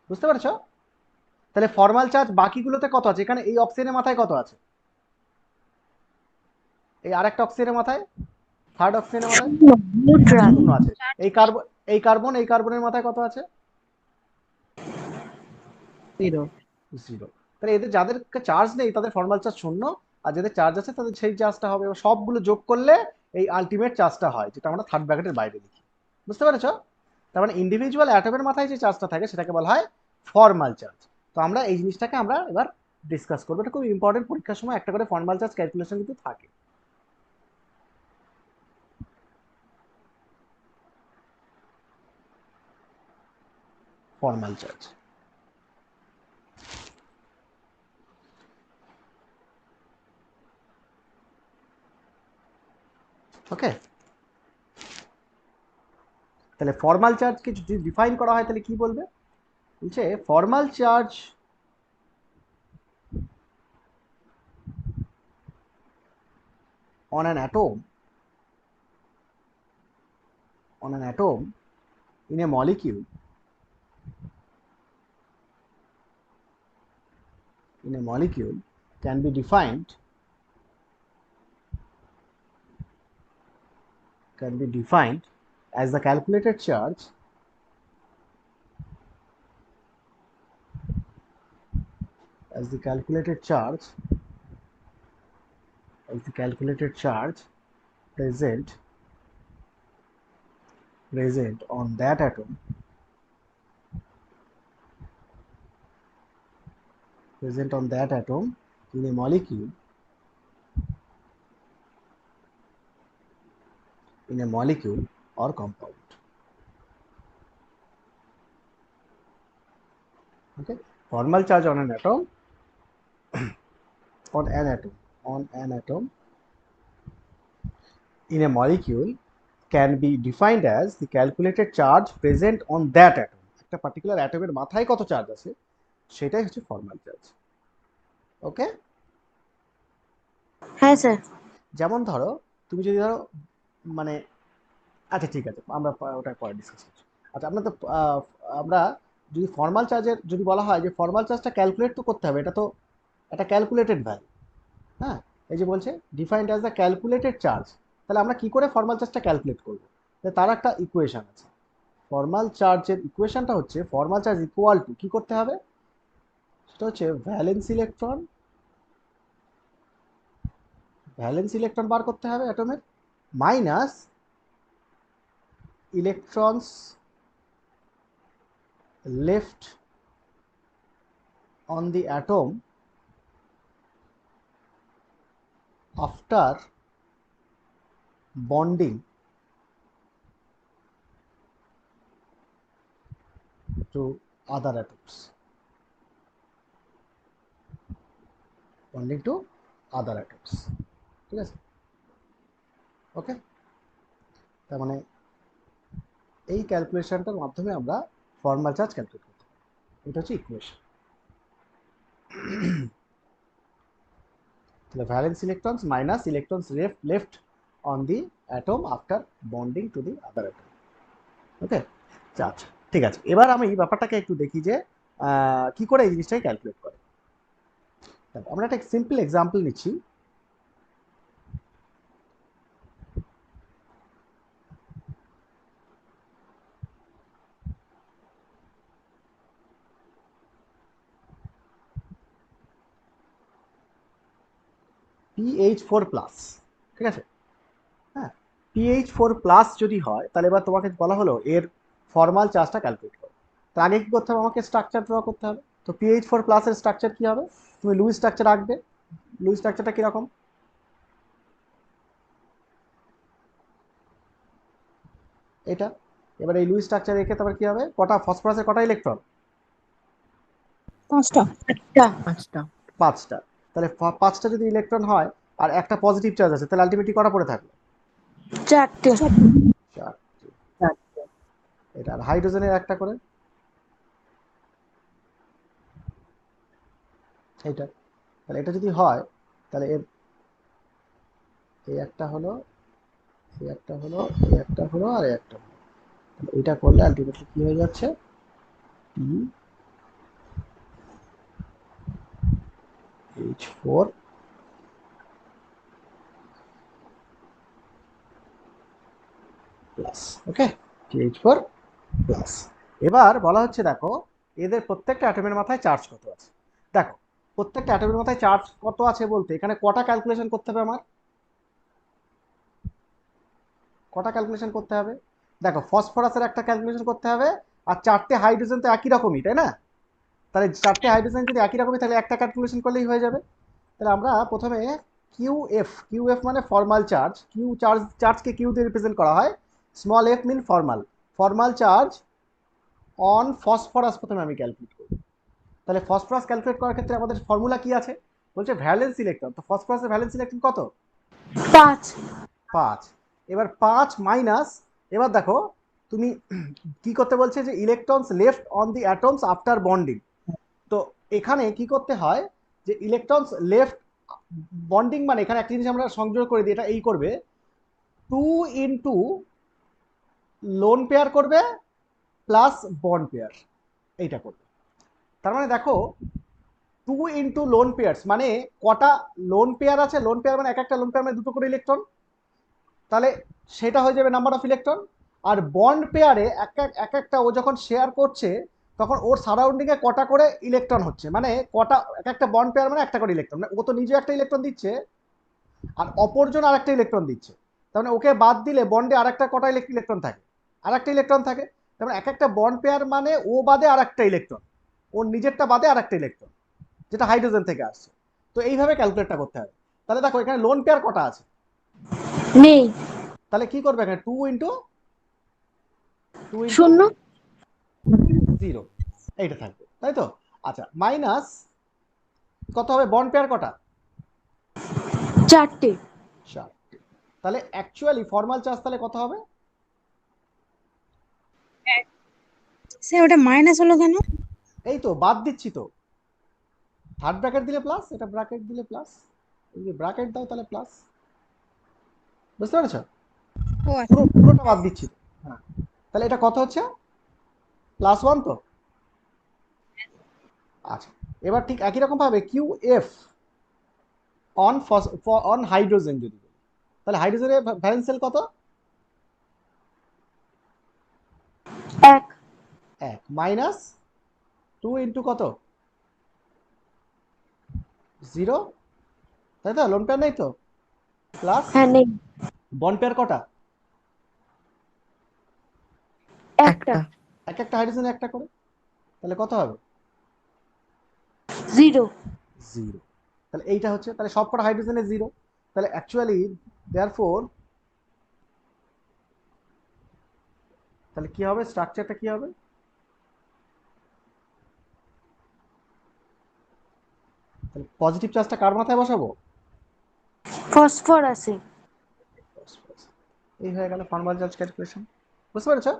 বুঝতে পারছো? তাহলে ফর্মাল চার্জ বাকিগুলোতে কত আছে? এখানে এই অক্সিজেনের মাথায় কত আছে? এই আরেকটা অক্সিজেনের মাথায়, থার্ড অক্সিজেনের মাথায় নিউট্রাল। শূন্য আছে। এই কার্বনের মাথায় কত আছে? জিরো। 0। তাহলে এদের যাদের চার্জ নেই তাদের ফর্মাল চার্জ 0, আর যাদের চার্জ আছে তাদের সেই চার্জটা হবে। সবগুলো যোগ করলে এই আলটিমেট চার্জটা হয়, যেটা আমরা থার্ড ব্র্যাকেটের বাইরে লিখি। বুঝতে পেরেছো? তার মানে ইন্ডিভিজুয়াল অ্যাটমের মাথায় যে চার্জটা থাকে সেটাকে বলা হয় ফর্মাল চার্জ। তো আমরা এই জিনিসটাকে আমরা এবার ডিসকাস করবো। এটা খুব ইম্পর্টেন্ট, পরীক্ষার সময় একটা করে ফর্মাল চার্জ ক্যালকুলেশন কিন্তু থাকে। ফর্মাল চার্জ, ওকে। তাহলে ফর্মাল চার্জকে যদি ডিফাইন করা হয় তাহলে কি বলবে? বলছে formal charge on an atom in a molecule can be defined as the calculated charge present on that atom present on that atom in a molecule or compound. Okay, formal charge on an atom in a molecule can be defined as the calculated charge present on that atom. একটা পার্টিকুলার অ্যাটমের মাথায় কত চার্জ আছে সেটাই হচ্ছে ফর্মাল চার্জ। ওকে, হ্যাঁ স্যার। যেমন ধরো তুমি যদি ধরো মানে আচ্ছা ঠিক আছে, আমরা ওটা পরে ডিসকাস করছি। আচ্ছা আমরা যদি ফর্মাল চার্জের যদি বলা হয় যে ফর্মাল চার্জটা ক্যালকুলেট তো করতে হবে, এটা তো একটা ক্যালকুলেটেড ভ্যালু। হ্যাঁ, এই যে বলছে defined as the calculated charge, তাহলে আমরা কি করে ফর্মাল চার্জটা ক্যালকুলেট করবো? তার একটা ইকুয়েশন আছে। ফর্মাল চার্জের ইকুয়েশনটা হচ্ছে ফর্মাল চার্জ ইকুয়াল টু কি করতে হবে, সেটা হচ্ছে ভ্যালেন্স ইলেকট্রন বার করতে হবে অ্যাটমের, minus electrons left on the atom after bonding to other atoms. ঠিক আছে, ওকে। তার মানে এই ক্যালকুলেশনটার মাধ্যমে আমরা ফর্মাল চার্জ ক্যালকুলেট করতে পারি। এটা হচ্ছে ইকুয়েশন। তাহলে valence electrons minus electrons left on the atom after bonding to the other atom. ওকে, আচ্ছা ঠিক আছে। এবার আমি এই ব্যাপারটাকে একটু দেখি যে কি করে এই জিনিসটাকে ক্যালকুলেট করে। আমরা একটা সিম্পল এক্সাম্পল নিচ্ছি। PH4+, ঠিক আছে। হ্যাঁ, PH4+ যদি হয় তাহলে এবার তোমাকে বলা হলো এর ফর্মাল চার্জটা ক্যালকুলেট করো। তো আগে কি করতে হবে, আমাকে স্ট্রাকচার ড্র করতে হবে। তো PH4+ এর স্ট্রাকচার কি হবে, তুমি লুইস স্ট্রাকচার আঁকবে। লুইস স্ট্রাকচারটা কিরকম, এটা। এবার এই লুইস স্ট্রাকচার রেখে তারপর কি হবে, কটা ফসফরাসের কটা ইলেকট্রন, 5টা। 5টা। তাহলে 5টা যদি ইলেকট্রন হয় আর একটা পজিটিভ চার্জ আছে, তাহলে আলটিমেটলি কটা পড়ে থাকলো, 4টে। এটা আর হাইড্রোজেনের একটা করে, এইটা। তাহলে এটা যদি হয় তাহলে এর এই একটা হলো, এই একটা হলো, এই একটা হলো, আর এই একটা হলো। এটা করলে আলটিমেটলি কি হয়ে যাচ্ছে, PH4 প্লাস। ওকে, PH4 প্লাস। এবার বলা হচ্ছে দেখো এদের প্রত্যেকটা অ্যাটমের মাথায় চার্জ কত আছে। দেখো প্রত্যেকটা অ্যাটমের মাথায় চার্জ কত আছে বলতে এখানে কটা ক্যালকুলেশন করতে হবে, আমার কটা ক্যালকুলেশন করতে হবে। দেখো ফসফরাসের একটা ক্যালকুলেশন করতে হবে, আর 4টে হাইড্রোজেন তো একই রকমই, তাই না? তাহলে 4টে হাইড্রোজেন যদি একই রকমই তাহলে একটা ক্যালকুলেশন করলেই হয়ে যাবে। তাহলে আমরা প্রথমে কিউএফ মানে ফর্মাল চার্জ, চার্জকে কিউ দিয়ে রিপ্রেজেন্ট করা হয়, small F mean formal charge on phosphorus প্রথমে আমি ক্যালকুলেট করব। তাহলে ফসফরাস ক্যালকুলেট করার ক্ষেত্রে আমাদের ফর্মুলা কি আছে, বলছে ভ্যালেন্স ইলেকট্রন। তো ফসফরাসের ভ্যালেন্স ইলেকট্রন কত, 5। এবার 5 মাইনাস, এবার দেখো তুমি কি করতে বলছে যে electrons left on the atoms after bonding. তো এখানে কি করতে হয় যে ইলেকট্রনস লেফট বন্ডিং মানে এখানে একটা জিনিস আমরা সংযোগ করে দিই, এটা এই করবে 2 ইন্টু লোন পেয়ার করবে প্লাস বন্ড পেয়ার, এইটা করবে। তার মানে দেখো 2 ইন্টু লোন পেয়ার্স মানে কটা লোন পেয়ার আছে, লোন পেয়ার মানে এক একটা লোন পেয়ার মানে দুটো করে ইলেকট্রন, তাহলে সেটা হয়ে যাবে নাম্বার অফ ইলেকট্রন। আর বন্ড পেয়ারে এক একটা ও যখন শেয়ার করছে তখন ওর সারাউন্ডিংয়ে কটা করে ইলেকট্রন হচ্ছে, মানে কটা এক একটা বন্ড পেয়ার মানে একটা করে ইলেকট্রন, মানে ও তো নিজে একটা ইলেকট্রন দিচ্ছে আর অপরজন আর একটা ইলেকট্রন দিচ্ছে। তার মানে ওকে বাদ দিলে বন্ডে আর একটা কটা ইলেকট্রন থাকে, আর একটা ইলেকট্রন থাকে। তার মানে এক একটা বন্ড পেয়ার মানে ও বাদে আর একটা ইলেকট্রন, ওর নিজেরটা বাদে আর একটা ইলেকট্রন, যেটা হাইড্রোজেন থেকে আসছে। তো এইভাবে ক্যালকুলেটটা করতে হবে। তাহলে দেখো এখানে লোন পেয়ার কটা আছে, নেই। তাহলে কি করবে এখানে 2 ইন্টু শূন্য। 0 এইটা থাকবে, তাই তো? আচ্ছা, মাইনাস কত হবে, বন্ড পেয়ার কটা? 4টে। 4টে। তাহলে অ্যাকচুয়ালি ফর্মাল চার্জ তাহলে কত হবে? স্যার ওটা মাইনাস হলো কেন? এই তো বাদ দিচ্ছি তো, থার্ড ব্র্যাকেট দিলে প্লাস, এটা ব্র্যাকেট দিলে প্লাস, যদি ব্র্যাকেট দাও তাহলে প্লাস, বুঝতে পেরেছো? ও আচ্ছা। পুরোটা বাদ দিচ্ছি তো। হ্যাঁ, তাহলে এটা কত হচ্ছে, +1 তো। আচ্ছা, এবার ঠিক একই রকম ভাবে Q F on on hydrogen যদি বলি, তাহলে হাইড্রোজেনের ভ্যালেন্স শেল কত? 1। 1 মাইনাস 2 ইন্টু কত, 0, তাই তো? লোন পেয়ার নেই তো, প্লাস হ্যাঁ নেই। বন্ড পেয়ার কটা? একটা। এক একটা হাইড্রোজেন একটা করে, তাহলে কত হবে? 0। 0। তাহলে এইটা হচ্ছে, তাহলে সবকটা হাইড্রোজেনের 0। তাহলে অ্যাকচুয়ালি দেয়ারফোর তাহলে কি হবে, স্ট্রাকচারটা কি হবে? তাহলে পজিটিভ চার্জটা কার মাথায় বসাবো? ফসফরাসে। এই হয়ে গেল ফর্মাল চার্জ ক্যালকুলেশন, বুঝতে পেরেছো?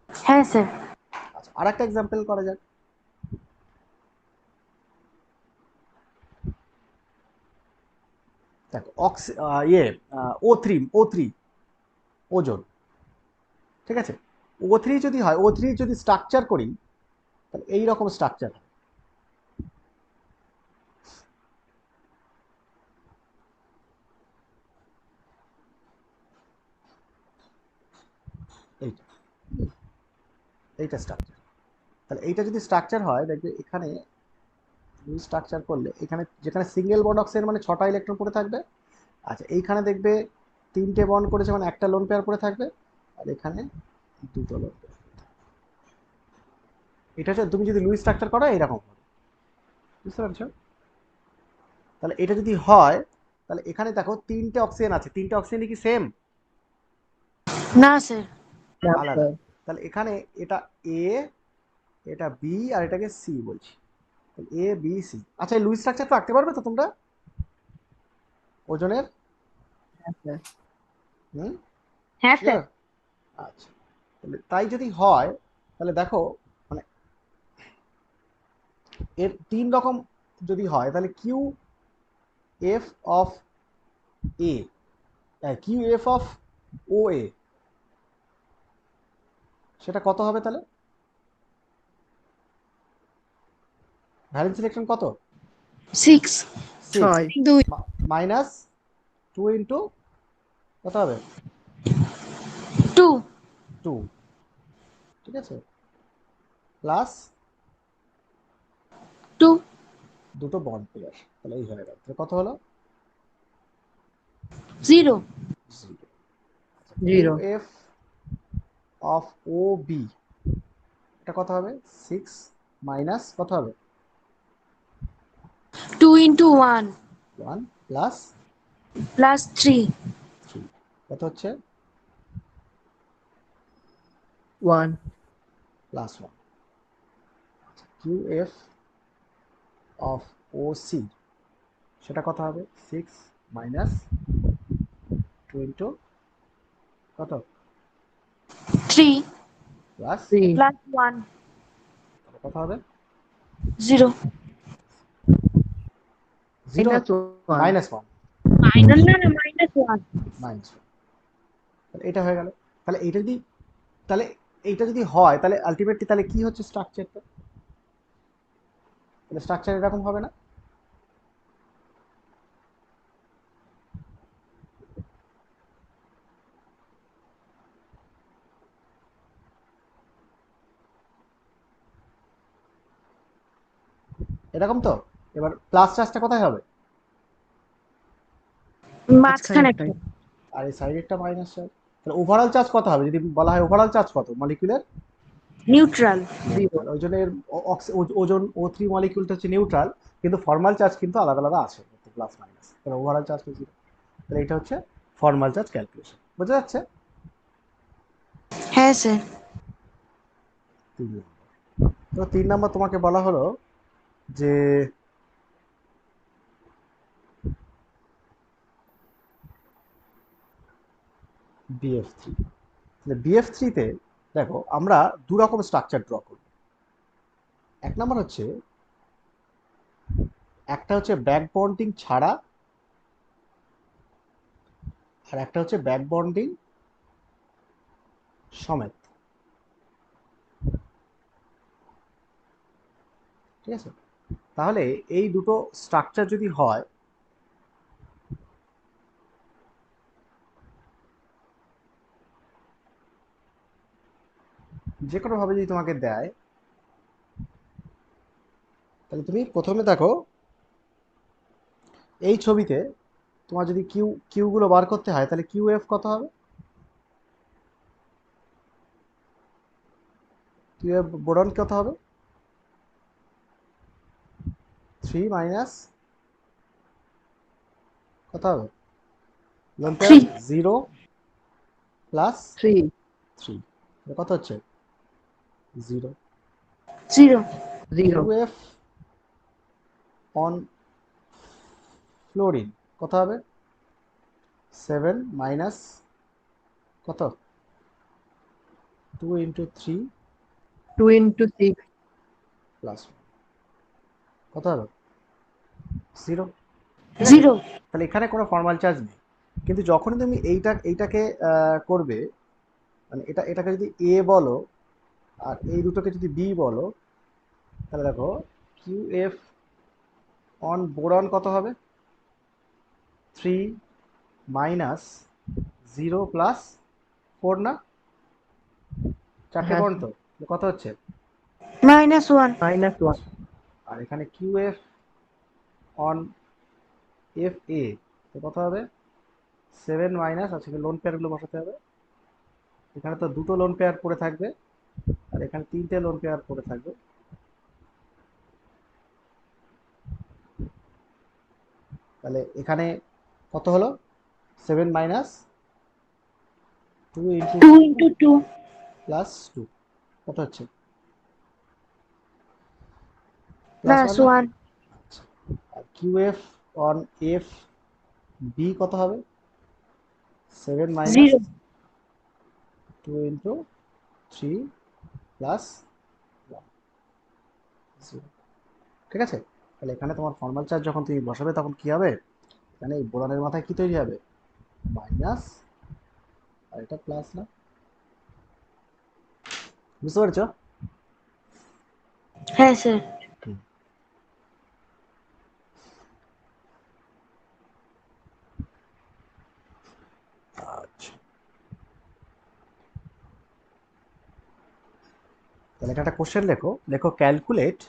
হ্যাঁ স্যার। আচ্ছা, আরেকটা এক্সাম্পল করা যাক। দেখো O3 ওজোন, ঠিক আছে? O3 যদি হয়, O3 যদি স্ট্রাকচার করি তাহলে এইরকম স্ট্রাকচার, এইটা এইটা স্ট্রাকচার। তাহলে এইটা যদি স্ট্রাকচার হয়, দেখবে এখানে স্ট্রাকচার করলে এখানে যেখানে সিঙ্গেল বন্ড অক্সাইড মানে 6টা ইলেকট্রন পড়ে থাকবে। আচ্ছা, এইখানে দেখবে 3টে বন্ড করেছে মানে একটা লোন পেয়ার পড়ে থাকবে, আর এখানে 2টো লোন পেয়ার। এটা হচ্ছে তুমি যদি লুই স্ট্রাকচার করো এরকম হবে, বুঝতে পারছো? তাহলে এটা যদি হয়, তাহলে এখানে দেখো 3টে অক্সিজেন আছে, 3টে অক্সিজেন কি সেম? না স্যার। না আলাদা। স্যার। তাহলে এখানে এটা এ, এটা বি, আর এটাকে সি বলছি, এ বি সি। আচ্ছা, এই লুই স্ট্রাকচারটা আঁকতে পারবে তো তোমরা ওজনের? হ্যাঁ স্যার। হুম, হ্যাঁ স্যার। শিওর? আচ্ছা, তাহলে তাই যদি হয় তাহলে দেখো, মানে এর 3 রকম যদি হয়, তাহলে Q F of A, Q F of O A, সেটা কত হবে তাহলে? ভ্যালেন্স ইলেকট্রন কত? 6। 6 6। 2। মাইনাস 2 ইন্টু কত হবে, 2। 2, ঠিক আছে, প্লাস 2। দুটো বন্ড পেয়ার, তাহলে এই হয়ে গেল। তাহলে কত হলো? 0। 0। Q 0। F of O B, এটা কত হবে? 6 মাইনাস কত হবে, 2 into 1 1 প্লাস plus 3। 3, কত হচ্ছে? 1। +1। Q F of O C, সেটা কত হবে? 6 মাইনাস 2 ইন্টু কত, 3 প্লাস 3। plus 1। কত হবে? 0। 0, -1। -1, মাইনাস না, -1। -1। তাহলে এটা হয়ে গেল। তাহলে এইটা যদি, তাহলে এইটা যদি হয় তাহলে আলটিমেটলি তাহলে কি হচ্ছে স্ট্রাকচারটা? তাহলে স্ট্রাকচার এরকম হবে না? এরকম তো। এবার প্লাস চার্জটা কোথায় হবে? মাঝখানে একটা। মাঝখানেরটাই। আর এই সাইডেরটা মাইনাস চার্জ। তাহলে ওভারঅল চার্জ কত হবে যদি বলা হয় ওভারঅল চার্জ কত মলিকুলার? নিউট্রাল। নিউট্রাল, ওই জন্য এর ওজন O3 মলিকিউলটা হচ্ছে নিউট্রাল, কিন্তু ফর্মাল চার্জ কিন্তু আলাদা আলাদা আছে, প্লাস মাইনাস, তাহলে ওভারঅল চার্জ কি জিরো। তাহলে এটা হচ্ছে ফর্মাল চার্জ ক্যালকুলেশন, বোঝা যাচ্ছে? হ্যাঁ স্যার। 3 নম্বর। তো 3 নম্বর তোমাকে বলা হলো যে BF3। তাহলে BF3-তে দেখো আমরা দু রকম স্ট্রাকচার ড্র করব। এক নম্বর হচ্ছে, একটা হচ্ছে ব্যাক বন্ডিং ছাড়া, আর একটা হচ্ছে ব্যাক বন্ডিং সমেত, ঠিক আছে? তাহলে এই দুটো স্ট্রাকচার যদি হয়, যে কোনো ভাবে যদি তোমাকে দেয়, তাহলে তুমি প্রথমে দেখো এই ছবিতে তোমার যদি কিউগুলো বার করতে হয়, তাহলে QF কত হবে? QF বোরন কত হবে? 3 মাইনাস কত হবে? Lone pair 3। 0 প্লাস 3 3, কত হচ্ছে? 0। 0। 0 QF অন ফ্লোরিন কত হবে? 7 মাইনাস কত? 2 ইন্টু 3 2 into 6 প্লাস কত হবে? 0, ঠিক আছে? 0। তাহলে এখানে কোনো ফর্মাল চার্জ নেই, কিন্তু যখনই তুমি এইটাকে করবে, মানে এটাকে যদি A বলো আর এই দুটোকে যদি B বলো, তাহলে দেখো QF অন বোরন কত হবে? 3 মাইনাস 0 প্লাস 4 না? চারটে হ্যাঁ বন্ড তো, কত হচ্ছে? -1। -1 আর এখানে QF অন FA তো কত হবে? 7 মাইনাস, আচ্ছা লোন পেয়ারগুলো বসাতে হবে, এখানে তো দুটো লোন পেয়ার পড়ে থাকবে আর এখানে তিনটে লোন পেয়ার পড়ে থাকবে, তাহলে এখানে কত হলো? 7 মাইনাস 2 ইন্টু 2 into 2 প্লাস 2 কত হচ্ছে? প্লাস 1 plus না? 1। আচ্ছা, আর QF অন এফ বি কত হবে? 7 মাইনাস 0। 2 ইন্টু 3 প্লাস 0, ঠিক আছে? তাহলে এখানে তোমার ফর্মাল চার্জ যখন তুমি বসাবে তখন কি হবে? এখানে এই বোরনের মাথায় কি তৈরি হবে? মাইনাস, আর এটা প্লাস না? বুঝতে পারছো? হ্যাঁ স্যার। আচ্ছা, তাহলে একটা কোশ্চেন লেখো, calculate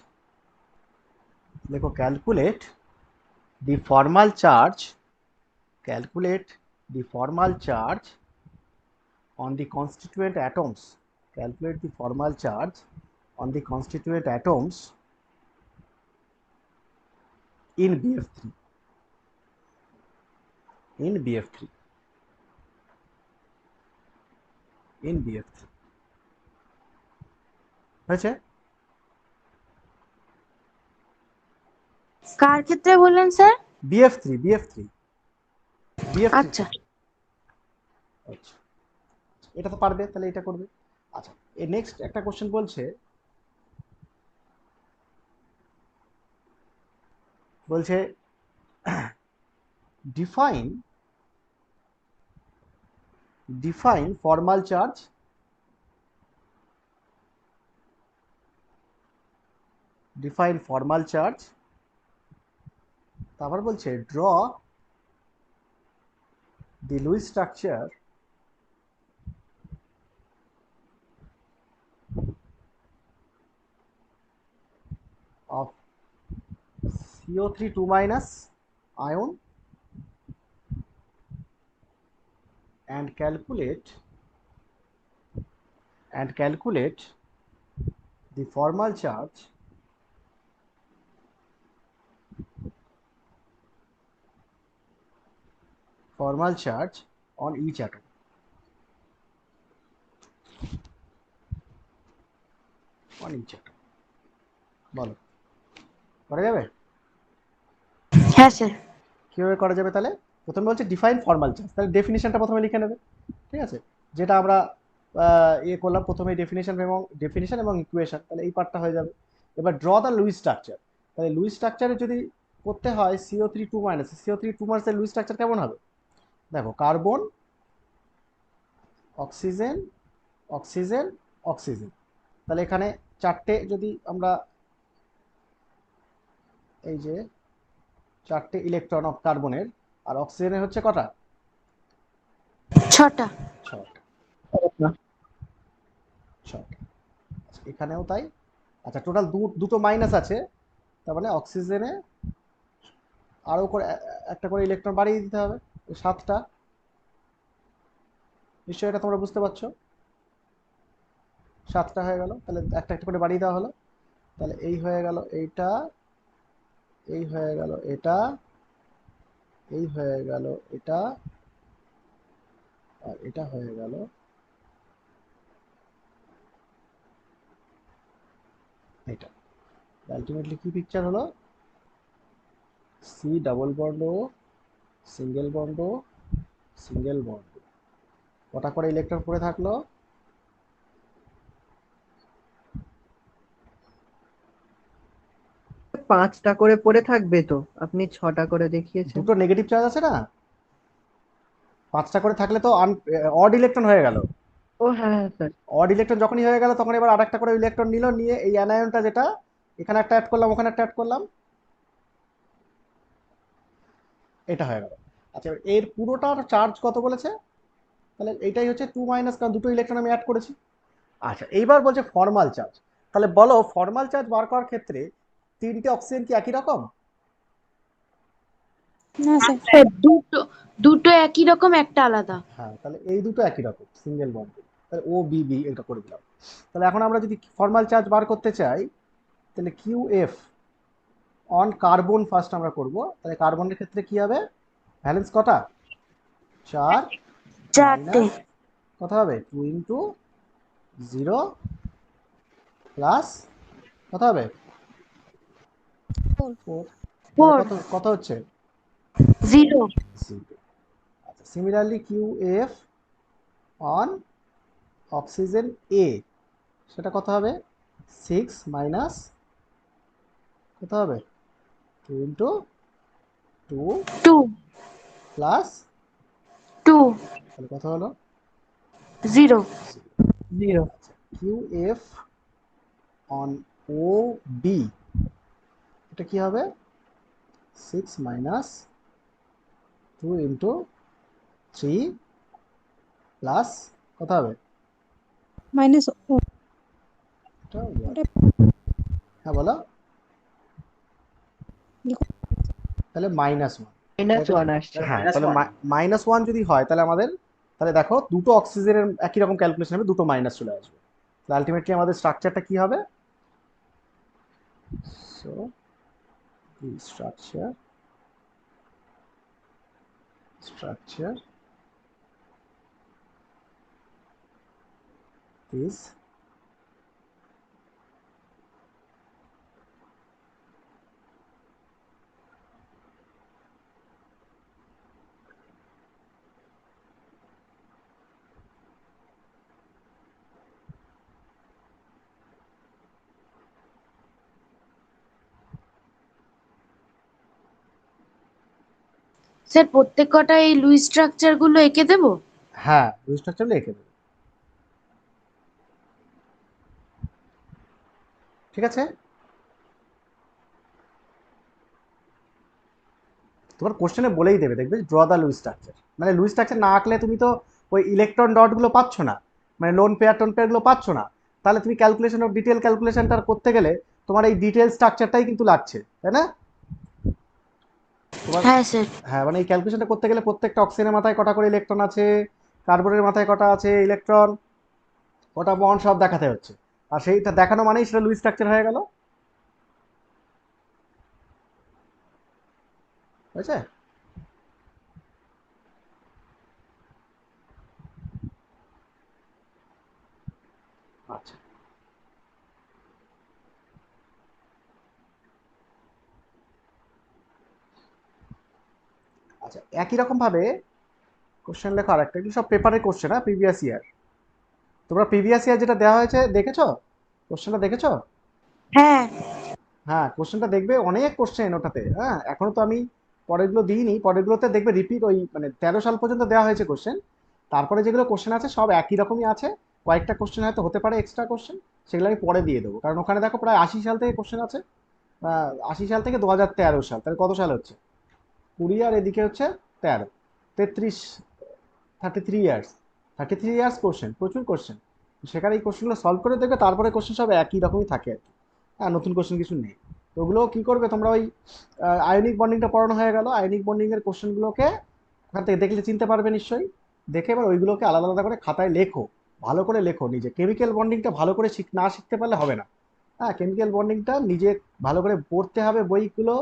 the formal charge calculate the formal charge on the constituent atoms, calculate the formal charge on the constituent atoms in BF3, in BF3, in BF3, হয়েছে? কার ক্ষেত্রে বললেন স্যার? BF3, BF3 আচ্ছা। আচ্ছা, এটা তো পারবে, তাহলে এটা করবে। আচ্ছা, এই নেক্সট একটা কোশ্চেন বলছে define formal charge, তারপর বলছে draw the Lewis structure of CO3 2 minus ion and calculate the formal charge on each atom. On each atom. বলো করা যাবে? হ্যাঁ স্যার। কিভাবে করা যাবে তাহলে? প্রথমে বলছে ডিফাইন ফর্মাল চার্জ, তাহলে ডেফিনিশনটা প্রথমে লিখে নেবে, ঠিক আছে? যেটা আমরা করলাম প্রথমে ডেফিনিশন এবং ইকুয়েশন, তাহলে এই পার্টটা হয়ে যাবে। এবার ড্র দ্য লুইস স্ট্রাকচার, তাহলে লুইস স্ট্রাকচারে যদি করতে হয় CO3 2 মাইনাস, CO3 2 মাইনাসের লুইস স্ট্রাকচার কেমন হবে? দেখো কার্বন, অক্সিজেন, অক্সিজেন, অক্সিজেন, তাহলে এখানে চারটে যদি আমরা এই যে চারটে ইলেকট্রন অফ কার্বনের, আর অক্সিজেনের হচ্ছে কটা? 6টা। 6টা। এখানেও তাই। আচ্ছা টোটাল দুটো মাইনাস আছে, তার মানে অক্সিজেনে আরও করে একটা করে ইলেকট্রন বাড়িয়ে দিতে হবে, 7টা। নিশ্চয়ই এটা তোমরা বুঝতে পারছো। 7টা হয়ে গেল, তাহলে একটা একটা করে বাড়িয়ে দেওয়া হলো, তাহলে এই হয়ে গেল এইটা, এই হয়ে গেল এটা, এই হয়ে গেল এটা, আর এটা হয়ে গেল এটা। আলটিমেটলি কি পিকচার হলো? সি ডাবল বন্ড ও সিঙ্গেল বন্ড ও সিঙ্গেল বন্ড, কটা করে ইলেকট্রন পড়ে থাকলো? 5টা করে পড়ে থাকবে তো, আপনি 6টা করে দেখিয়েছেন। দুটো নেগেটিভ চার্জ আছে না, 5টা করে থাকলে তো অড ইলেকট্রন হয়ে গেল। ও হ্যাঁ হ্যাঁ স্যার। অড ইলেকট্রন যখনই হয়ে গেল তখন এবার আরেকটা করে ইলেকট্রন নিল, নিয়ে এই অ্যানায়নটা যেটা এখানে একটা অ্যাড করলাম, ওখানে একটা অ্যাড করলাম, এটা হয়ে গেল। আচ্ছা এর পুরোটার চার্জ কত বলেছে? তাহলে এইটাই হচ্ছে 2 মাইনাস, কারণ দুটো ইলেকট্রন আমি অ্যাড করেছি। আচ্ছা এইবার বলছে ফর্মাল চার্জ, তাহলে বলো ফর্মাল চার্জ বার করার ক্ষেত্রে তিনটে অক্সিজেন কি একই রকম? না স্যার। স্যার দুটো একই রকম, একটা আলাদা। হ্যাঁ, তাহলে এই দুটো একই রকম সিঙ্গেল বন্ড, তাহলে ও বি বি এটা করে দিলাম। তাহলে এখন আমরা যদি ফর্মাল চার্জ বার করতে চাই, তাহলে QF অন কার্বন ফার্স্ট আমরা করব। তাহলে কার্বনের ক্ষেত্রে কি হবে? ভ্যালেন্স কটা? 4 4টে। মাইনাস কত হবে? 2 ইন্টু 0 প্লাস কত হবে? 4। 4 কত কত হচ্ছে? 0। আচ্ছা similarly QF on oxygen A, সেটা কত হবে? 6 মাইনাস কত হবে? 2 ইন্টু 2 2 প্লাস 2 তাহলে কত হলো? 0। 0। QF অন OB, এটা কি হবে? 6 মাইনাস 2 ইন্টু 3 প্লাস কত হবে? মাইনাস এটা হ্যাঁ বলো, তাহলে -1। -1 আসছে। হ্যাঁ তাহলে -1 যদি হয় তাহলে আমাদের, তাহলে দেখো দুটো অক্সিজেনের একই রকম ক্যালকুলেশন হবে, দুটো মাইনাস চলে আসবে, তাহলে আলটিমেটলি আমাদের স্ট্রাকচারটা কি হবে? So the structure is sir প্রত্যেক কটা এই লুইস স্ট্রাকচার গুলো এঁকে দেবো? হ্যাঁ দুই স্ট্রাকচার লিখে দেবে, ঠিক আছে? তোমার কোশ্চেনে বলেই দেবে, দেখবে ড্র দ্য লুইস স্ট্রাকচার, মানে লুইস স্ট্রাকচার না আঁকলে তুমি তো ওই ইলেকট্রন ডটগুলো পাচ্ছ না, মানে লোন পেয়ার টোন পেয়ারগুলো পাচ্ছ না, তাহলে তুমি ক্যালকুলেশন অফ ডিটেল ক্যালকুলেশনটা করতে গেলে তোমার এই ডিটেল স্ট্রাকচারটাই কিন্তু লাগছে, তাই না? তোমার হ্যাঁ স্যার। হ্যাঁ মানে এই ক্যালকুলেশনটা করতে গেলে প্রত্যেকটা অক্সিজেনের মাথায় কটা করে ইলেকট্রন আছে, কার্বনের মাথায় কটা আছে ইলেকট্রন, কটা বন্ড, সব দেখাতে হচ্ছে। আর সেইটা দেখানো মানেই সেটা লুইস স্ট্রাকচার হয়ে গেল। হয়েছে? আচ্ছা, আচ্ছা, একই রকম ভাবে কোশ্চেন লেখা আর একটা, এগুলো সব পেপারের কোশ্চেন, হ্যাঁ, প্রিভিয়াস ইয়ার। তোমরা প্রিভিয়াস ইয়ার যেটা দেওয়া হয়েছে দেখেছো? কোশ্চেনটা দেখেছো? হ্যাঁ। হ্যাঁ, কোশ্চেনটা দেখবে, অনেক কোশ্চেন ওটাতে। হ্যাঁ, এখনো তো আমি পরেরগুলো দিইনি, পরেরগুলোতে দেখবে রিপিট, ওই মানে 13 সাল পর্যন্ত দেওয়া হয়েছে কোশ্চেন। তারপরে যেগুলো কোশ্চেন আছে সব একই রকমই আছে, কয়েকটা কোশ্চেন হয়তো হতে পারে এক্সট্রা কোশ্চেন, সেগুলো আমি পরে দিয়ে দেবো। কারণ ওখানে দেখো প্রায় 80 সাল থেকে কোশ্চেন আছে, 80 সাল থেকে 2013 সাল, তাহলে কত সাল হচ্ছে? 20, আর এদিকে হচ্ছে 13, 33, 33 ইয়ার্স, 33 ইয়ার্স কোশ্চেন, প্রচুর কোশ্চেন। সেখানে এই কোশ্চেনগুলো সলভ করে দেখবে, তারপরে কোশ্চেন সব একই রকমই থাকে আর কি। হ্যাঁ, নতুন কোশ্চেন কিছু নেই। তো ওগুলো কী করবে তোমরা, ওই আয়নিক বন্ডিংটা পড়ানো হয়ে গেল, আয়নিক বন্ডিংয়ের কোশ্চেনগুলোকে ওখান থেকে দেখলে চিনতে পারবে নিশ্চয়ই। দেখে এবার ওইগুলোকে আলাদা আলাদা করে খাতায় লেখো, ভালো করে লেখো নিজে। কেমিক্যাল বন্ডিংটা ভালো করে না শিখতে পারলে হবে না। হ্যাঁ, কেমিক্যাল বন্ডিংটা নিজে ভালো করে পড়তে হবে বইগুলো।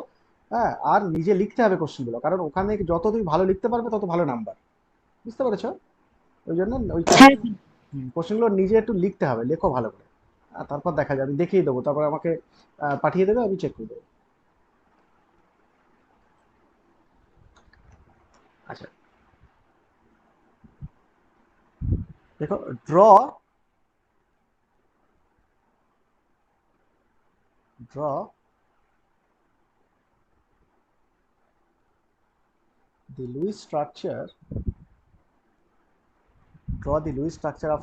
হ্যাঁ, আর নিজে লিখতে হবে কোশ্চেনগুলো, কারণ ওখানে যত তুমি ভালো লিখতে পারবে তত ভালো নাম্বার। বুঝতে পেরেছো? ওই জন্য ওই হ্যাঁ কোশ্চেনগুলো নিজে একটু লিখতে হবে, লেখো ভালো করে। তারপর দেখা যাবে, আমি দেখিয়ে দেবো, তারপর আমাকে পাঠিয়ে দেবে, আমি চেক করে দেবো। আচ্ছা, দেখো, draw draw the Lewis structure draw the Lewis structure of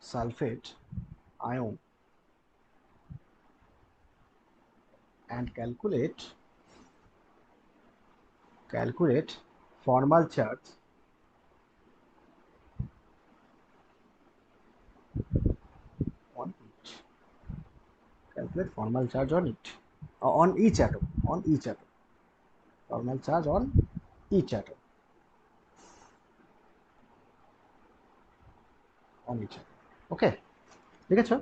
sulfate ion and calculate formal charge on it. Calculate formal charge on it, on each atom, formal charge on each atom, ওকে, ঠিক আছে?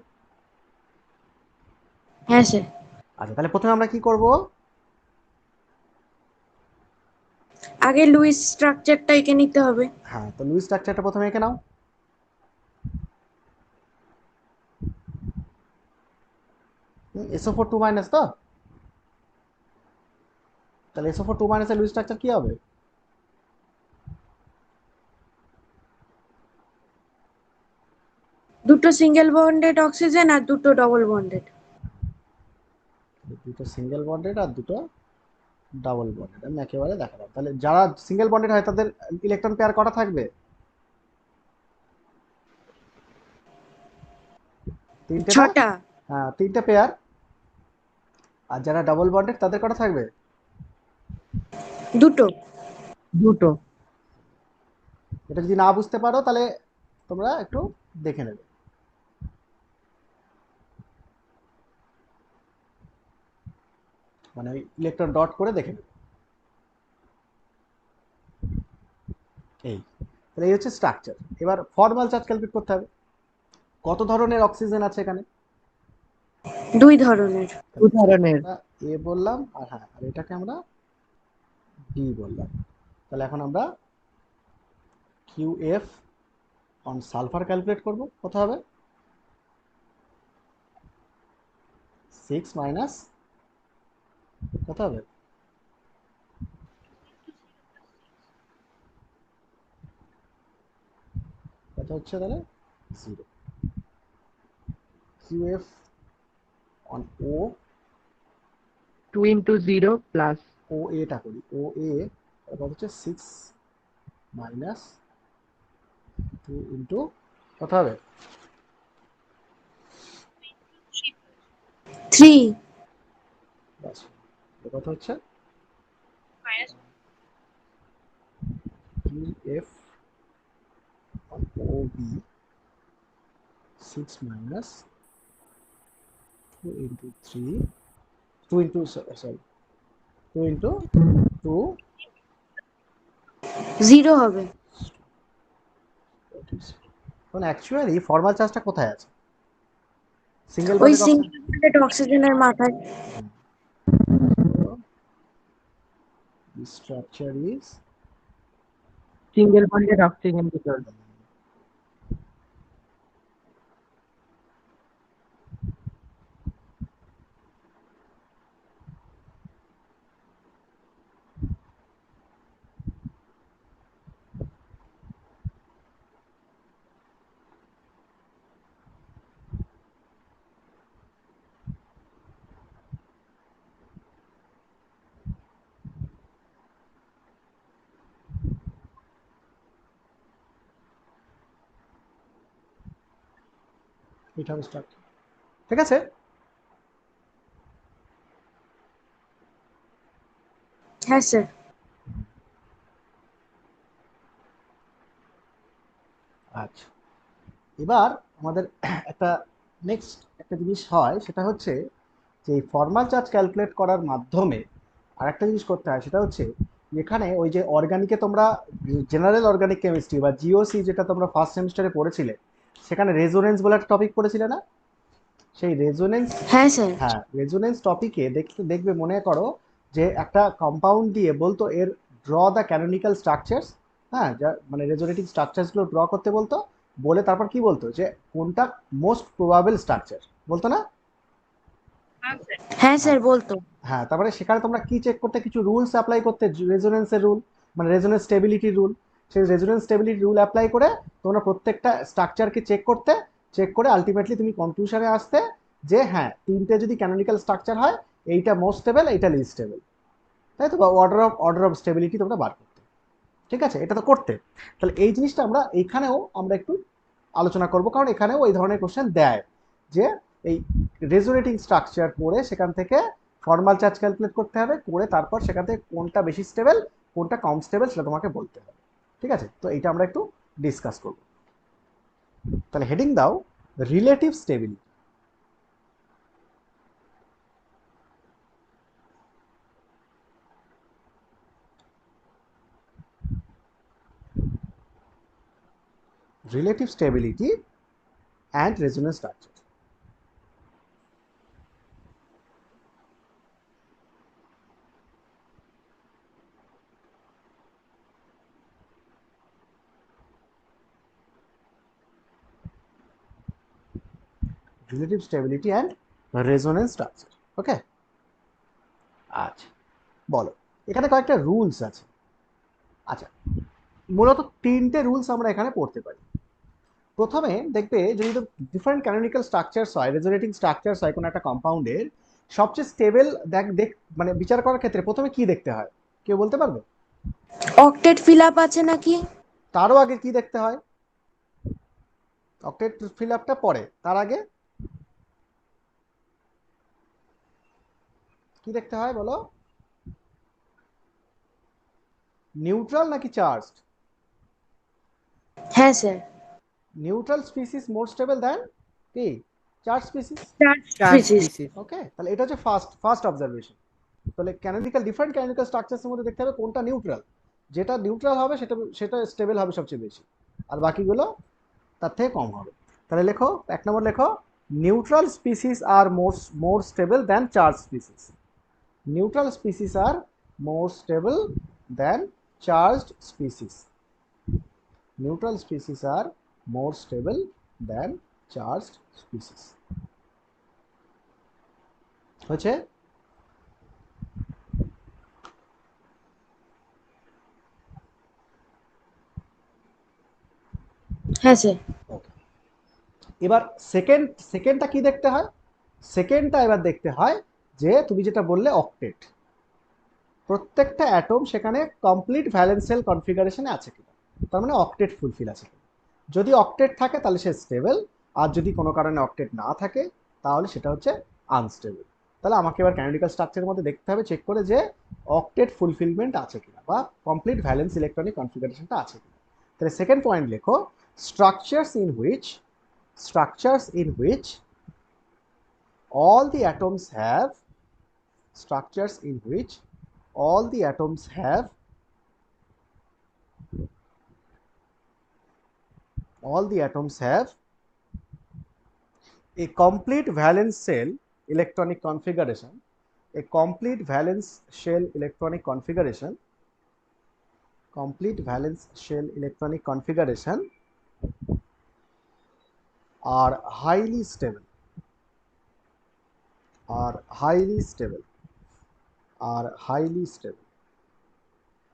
হ্যাঁ স্যার। আচ্ছা, তাহলে প্রথমে আমরা কি করব? আগে লুইস স্ট্রাকচারটা এঁকে নিতে হবে। হ্যাঁ, তো লুইস স্ট্রাকচারটা প্রথমে এঁকে নাও। SO4 2- তো তাহলে SO4 2- এর লুইস স্ট্রাকচার কি হবে? দুটো সিঙ্গেল বন্ডেড অক্সিজেন আর দুটো ডবল বন্ডেড। দুটো সিঙ্গেল বন্ডেড আর দুটো ডাবল বন্ডেড, আমি একেবারে দেখালাম। তাহলে যারা সিঙ্গেল বন্ডেড হয় তাদের ইলেকট্রন পেয়ার কটা থাকবে? 3টে না? 6টা। হ্যাঁ, 3টে পেয়ার। আর যারা ডাবল বন্ডেড তাদের কটা থাকবে? দুটো। দুটো। এটা যদি না বুঝতে পারো তাহলে তোমরা একটু দেখে নেবে, মানে ইলেকট্রন ডট করে দেখে নেবে। এই তাহলে এই হচ্ছে স্ট্রাকচার। এবার ফর্মাল চার্জ ক্যালকুলেট করতে হবে। কত ধরনের অক্সিজেন আছে এখানে? 2 ধরনের। দু ধরনের। এ বললাম, আর হ্যাঁ, আর এটাকে আমরা বি বললাম। তাহলে এখন আমরা QF অন সালফার ক্যালকুলেট করব। কত হবে? 6 মাইনাস কত হবে? কত হচ্ছে তাহলে? 0। QF on O, 2 into 0 plus ও এটা করি, ও এ কত হচ্ছে? 6 মাইনাস 2 ইন্টু কত হবে? 3। বাস, কত হচ্ছে? QF on OB 6 minus 2 into 3, 2 into, sorry, 2 into 2, 0 হবে। তখন অ্যাকচুয়ালি ফর্মাল চার্জটা কোথায় আছে? সিঙ্গেল ওই বন্ডেড অক্সিজেন। সিঙ্গেল বন্ডেড অক্সিজেনের মাথায়। This structure is single bonded oxygen ভিতর। এটা হবে স্ট্রাকচার। ঠিক আছে, হ্যাঁ স্যার। আচ্ছা এবার আমাদের একটা নেক্সট একটা জিনিস হয়, সেটা হচ্ছে যে ফর্মাল চার্জ ক্যালকুলেট করার মাধ্যমে আর একটা জিনিস করতে হয়, সেটা হচ্ছে এখানে ওই যে অর্গানিকে তোমরা জেনারেল অর্গানিক কেমিস্ট্রি বা জিওসি যেটা তোমরা ফার্স্ট সেমিস্টারে পড়েছিলে, সেখানে রেজোনেন্স বলে একটা টপিক পড়েছিলে না? সেই রেজোনেন্স, হ্যাঁ স্যার। হ্যাঁ রেজোনেন্স টপিকে দেখবে মনে করো যে একটা কম্পাউন্ড দিয়ে বলতো এর ড্র দ্য ক্যানোনিক্যাল স্ট্রাকচার্স, হ্যাঁ যা মানে রেজোনেটিং স্ট্রাকচারসগুলো ড্র করতে বলতো, বলে তারপর কি বলতো যে কোনটা মোস্ট প্রবাবল স্ট্রাকচার, বলতো না? হ্যাঁ হ্যাঁ স্যার বলতো। হ্যাঁ, তারপরে সেখানে তোমরা কি চেক করতে, কিছু রুলস অ্যাপ্লাই করতে, রেজোনেন্সের রুল মানে রেজোনেন্স স্টেবিলিটি রুল। সেই রেজোনেন্স স্টেবিলিটি রুল অ্যাপ্লাই করে তোমরা প্রত্যেকটা স্ট্রাকচারকে চেক করতে, চেক করে আলটিমেটলি তুমি কনক্লুশনে আসতে যে হ্যাঁ তিনটে যদি ক্যানোনিক্যাল স্ট্রাকচার হয়, এইটা মোস্ট স্টেবল, এইটা লিস্ট স্টেবল, তাই তো? বা অর্ডার অফ স্টেবিলিটি তোমরা বার করতে। ঠিক আছে, এটা তো করতে। তাহলে এই জিনিসটা আমরা এইখানেও আমরা একটু আলোচনা করব, কারণ এখানেও এই ধরনের কোশ্চেন দেয় যে এই রেজোনেটিং স্ট্রাকচার পড়ে সেখান থেকে ফর্মাল চার্জ ক্যালকুলেট করতে হবে, করে তারপর সেখান থেকে কোনটা বেশি স্টেবল কোনটা কম স্টেবল সেটা তোমাকে বলতে হবে। ঠিক আছে, তো এইটা আমরা একটু ডিসকাস করব। তাহলে হেডিং দাও relative stability. Relative stability and resonance structure. Relative stability and resonance structure. Okay, আচ্ছা বলো, এখানে কয়েকটা রুলস আছে। আচ্ছা, মূলত তিনটে রুলস আমরা এখানে পড়তে পারি। প্রথমে দেখবে যদি ডিফারেন্ট ক্যানোনিক্যাল স্ট্রাকচারস হয়, রেজোনেটিং স্ট্রাকচারস হয় কোনো একটা কম্পাউন্ডের, সবচেয়ে স্টেবল দেখ মানে বিচার করার ক্ষেত্রে প্রথমে কি দেখতে হয়, কেউ বলতে পারবে? অক্টেট ফিল আপ আছে নাকি। তারও আগে কি দেখতে হয়? অক্টেট ফিল আপটা পরে, তার আগে কি দেখতে হয় বলো? নিউট্রাল নাকি চার্জড? হ্যাঁ sir. Neutral species more stable than কি charge species. Charge physics. Species. Okay, তাহলে এটা হচ্ছে ফার্স্ট অবজারভেশন। তাহলে ডিফারেন্ট ক্যানোনিক্যাল স্ট্রাকচারের মধ্যে দেখতে হবে কোনটা নিউট্রাল, যেটা নিউট্রাল হবে সেটা সেটা স্টেবল হবে সবচেয়ে বেশি, আর বাকিগুলো তার থেকে কম হবে। তাহলে লেখো, এক নম্বর লেখো, neutral species are more stable than charge species. Neutral species are more stable than charged species. Neutral species are more stable than charged species. হয়েছে? হ্যাঁ স্যার। ওকে, এবার সেকেন্ডটা কি দেখতে হয়? সেকেন্ডটা এবার দেখতে হয় যে তুমি যেটা বললে অক্টেট, প্রত্যেকটা অ্যাটম সেখানে কমপ্লিট ভ্যালেন্সিয়াল কনফিগারেশনে আছে কিনা, তার মানে অক্টেট ফুলফিল আছে কিনা। যদি অক্টেট থাকে তাহলে সে স্টেবল, আর যদি কোনো কারণে অক্টেট না থাকে তাহলে সেটা হচ্ছে আনস্টেবল। তাহলে আমাকে এবার ক্যানোনিক্যাল স্ট্রাকচারের মধ্যে দেখতে হবে, চেক করে যে অক্টেট ফুলফিলমেন্ট আছে কিনা বা কমপ্লিট ভ্যালেন্স ইলেকট্রনিক কনফিগারেশনটা আছে কিনা। তাহলে সেকেন্ড পয়েন্ট লেখো, structures in which all the atoms have structures in which all the atoms have all the atoms have a complete valence shell electronic configuration, a complete valence shell electronic configuration, complete valence shell electronic configuration are highly stable, are highly stable, are highly stable.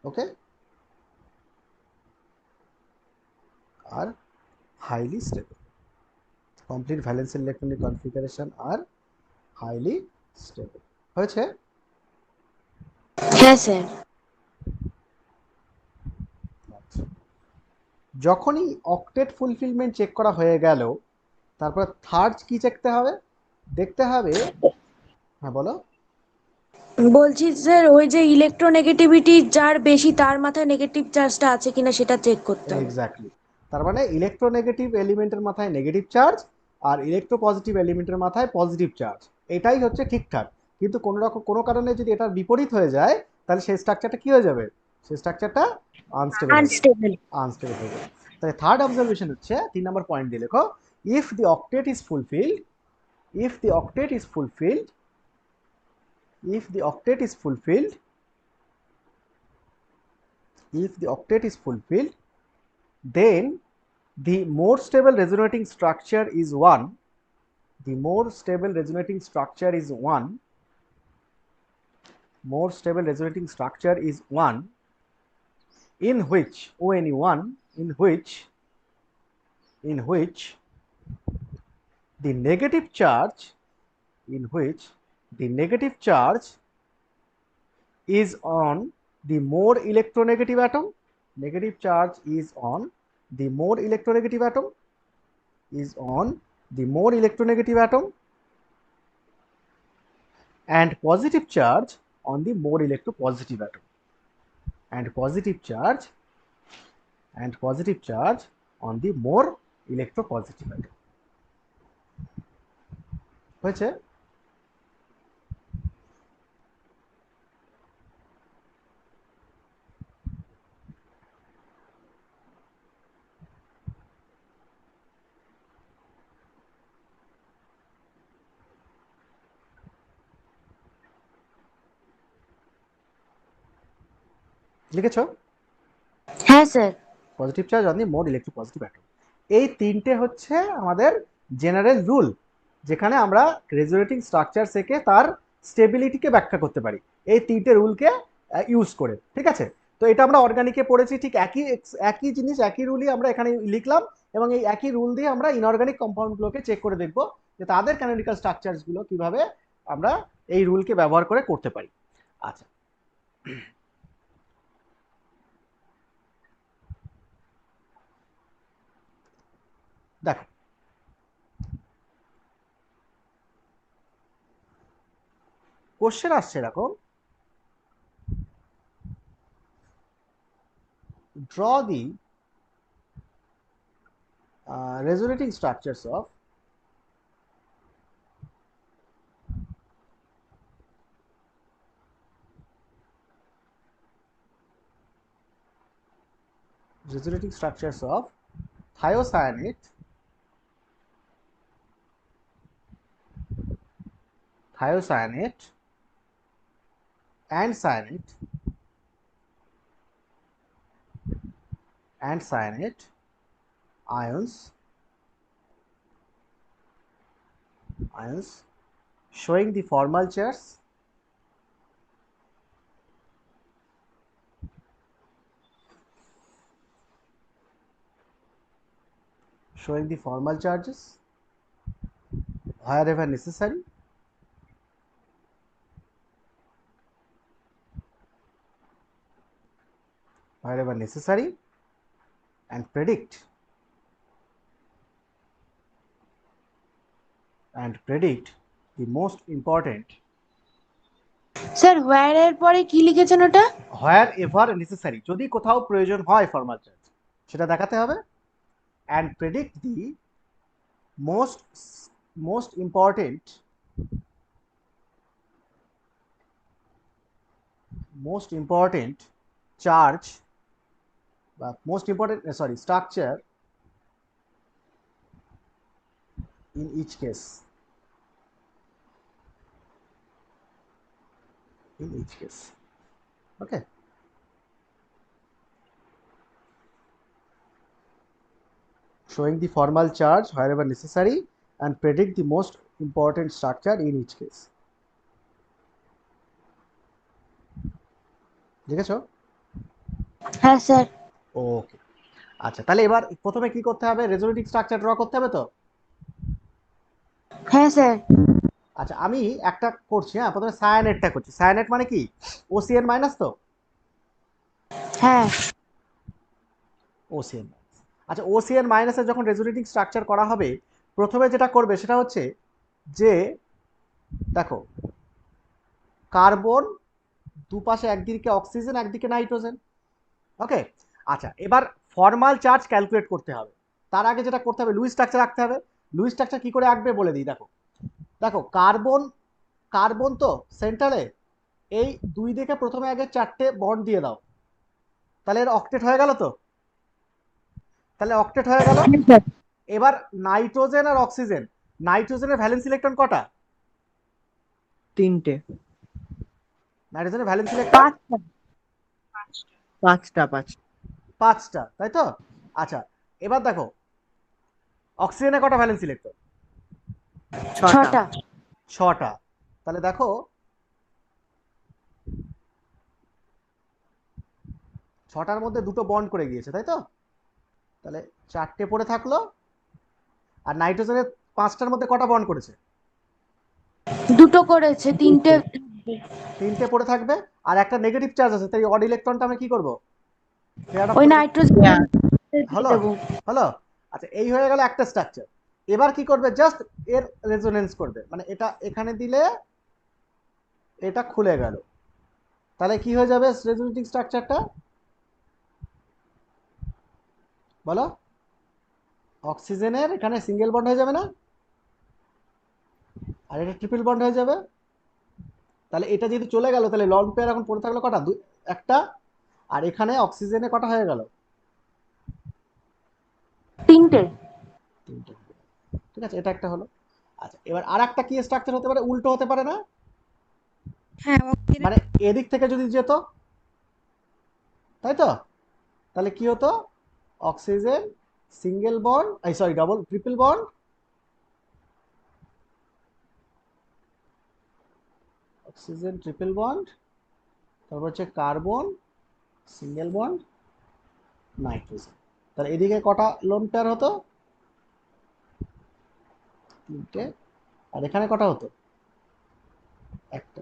Okay, are highly stable. Complete valence shell electronic configuration are highly stable. হয়েছে? হ্যাঁ স্যার। আচ্ছা। যখনই অক্টেট ফুলফিলমেন্ট চেক করা হয়ে গেল, তারপর থার্ড কি দেখতে হবে? দেখতে হবে, হ্যাঁ বলো। বলছি স্যার ওই যে ইলেকট্রোনেগেটিভিটি যার বেশি তার মাথায় নেগেটিভ চার্জটা আছে কিনা সেটা চেক করতে হবে। এক্স্যাক্টলি, তার মানে ইলেকট্রোনেগেটিভ এলিমেন্টের মাথায় নেগেটিভ চার্জ আর ইলেকট্রোপজিটিভ এলিমেন্টের মাথায় পজিটিভ চার্জ, এটাই হচ্ছে ঠিকঠাক। কিন্তু কোনো কারণে যদি এটার বিপরীত হয়ে যায়, তাহলে সেই স্ট্রাকচারটা কি হয়ে যাবে? সেই স্ট্রাকচারটা আনস্টেবল হয়ে যাবে, আনস্টেবল। আনস্টেবল হয়ে যাবে। তাহলে থার্ড অবজারভেশন হচ্ছে 3 নম্বর পয়েন্ট দিয়ে লেখো, if the octet is fulfilled, if the octet is fulfilled, if the octet is fulfilled, if the octet is fulfilled, then the more stable resonating structure is one, the more stable resonating structure is one, more stable resonating structure is one, in which one, in which the negative charge, in which the negative charge is on the more electronegative atom, negative charge is on the more electronegative atom, is on the more electronegative atom, and positive charge on the more electropositive atom, and positive charge on the more electropositive atom. হয়েছে? লিখেছো? হ্যাঁ sir. Positive charge on the more electropositive atom. এই তিনটে হচ্ছে আমাদের জেনারেল রুল, যেখানে আমরা রেজোনেটিং স্ট্রাকচার থেকে তার স্টেবিলিটিকে ব্যাখ্যা করতে পারি এই তিনটে রুলকে ইউজ করে। ঠিক আছে, তো এটা আমরা অর্গানিকে পড়েছি, ঠিক একই জিনিস, একই রুলই আমরা এখানে লিখলাম, এবং এই একই রুল দিয়ে আমরা ইনঅর্গানিক কম্পাউন্ডগুলোকে চেক করে দেখব যে তাদের ক্যানোনিক্যাল স্ট্রাকচারসগুলো কিভাবে আমরা এই রুলকে ব্যবহার করে করতে পারি। আচ্ছা, দেখো কোশ্চেন আসছে এরকম, draw the resonating structures of thiocyanate, and cyanate ions showing the formal charges, wherever necessary, and predict the most important, sir where এর পরে কি লিখেছেন ওটা? wherever necessary, যদি কোথাও প্রয়োজন হয় ফর্মাল চার্জ সেটা দেখাতে হবে, and predict the most important charge বা structure in each case. In each case. Okay. Showing the formal charge wherever necessary and predict the most important structure in each case. দেখেছো? হ্যাঁ স্যার। ওকে, আচ্ছা তাহলে এবার প্রথমে কি করতে হবে, রেজোনেটিং স্ট্রাকচার ড্র করতে হবে তো। হ্যাঁ স্যার। আচ্ছা আমি একটা করছি, হ্যাঁ প্রথমে সায়ানেটটা করছি। সায়ানেট মানে কি, ওসিএন মাইনাস তো। হ্যাঁ ওসিএন মাইনাস। আচ্ছা ওসিএন মাইনাসের যখন রেজোনেটিং স্ট্রাকচার করা হবে, প্রথমে যেটা করবে সেটা হচ্ছে যে দেখো কার্বন দুপাশে, একদিকে অক্সিজেন একদিকে নাইট্রোজেন। ওকে, আচ্ছা এবার ফর্মাল চার্জ ক্যালকুলেট করতে হবে। তার আগে যেটা করতে হবে, লুইস স্ট্রাকচার আঁকতে হবে। লুইস স্ট্রাকচার কি করে আঁকবে বলে দিই। দেখো দেখো কার্বন তো সেন্টারে, এই দুই দিকে প্রথমে আগে 4টে বন্ড দিয়ে দাও, তাহলে এর অক্টেট হয়ে গেল তো। তাহলে অক্টেট হয়ে গেল। এবার নাইট্রোজেন আর অক্সিজেন, নাইট্রোজেনের ভ্যালেন্স ইলেকট্রন কটা? 3টে। নাইট্রোজেনের ভ্যালেন্স ইলেকট্রন 5টা। 5টা, তাই তো। আচ্ছা এবার দেখো অক্সিজেনের কটা ভ্যালেন্স ইলেকট্রন? 6টা। 6টা। তাহলে দেখো ছটার মধ্যে দুটো বন্ড করে গিয়েছে, তাই তো। তাহলে 4টে পড়ে থাকলো। আর নাইট্রোজেনের 5টার মধ্যে কটা বন্ড করেছে? দুটো করেছে, 3টে। 3টে পড়ে থাকবে। আর একটা নেগেটিভ চার্জ আছে, তাই অড ইলেকট্রনটা আমি কি করব? ওই নাইট্রোজেন হলো দেবো। হলো। আচ্ছা এই হয়ে গেল একটা স্ট্রাকচার। এবার কি করবে, জাস্ট এর রেজোনেন্স করবে, মানে এটা এখানে দিলে এটা খুলে গেল। তাহলে কি হয়ে যাবে রেজোনেটিং স্ট্রাকচারটা বলো? অক্সিজেনের এখানে সিঙ্গেল বন্ড হয়ে যাবে না, আর এটা ট্রিপল বন্ড হয়ে যাবে। তাহলে এটা যেহেতু চলে গেল, তাহলে লন পেয়ার এখন পড়ে থাকলো কটা? একটা। আর এখানে অক্সিজেনে কটা হয়ে গেল? 3টে। 3টে। ঠিক আছে, এটা একটা হলো। আচ্ছা এবার আর একটা কি স্ট্রাকচার হতে পারে, উল্টো হতে পারে না? হ্যাঁ মানে এদিক থেকে যদি যেত, তাই তো। তাহলে কি হতো, oxygen single bond, sorry double triple bond, oxygen triple bond, তারপর হচ্ছে কার্বন সিঙ্গেল বন্ড নাইট্রোজেন। তাহলে এদিকে কটা লোন পেয়ার হতো? 3টে। আর এখানে কটা হতো? একটা।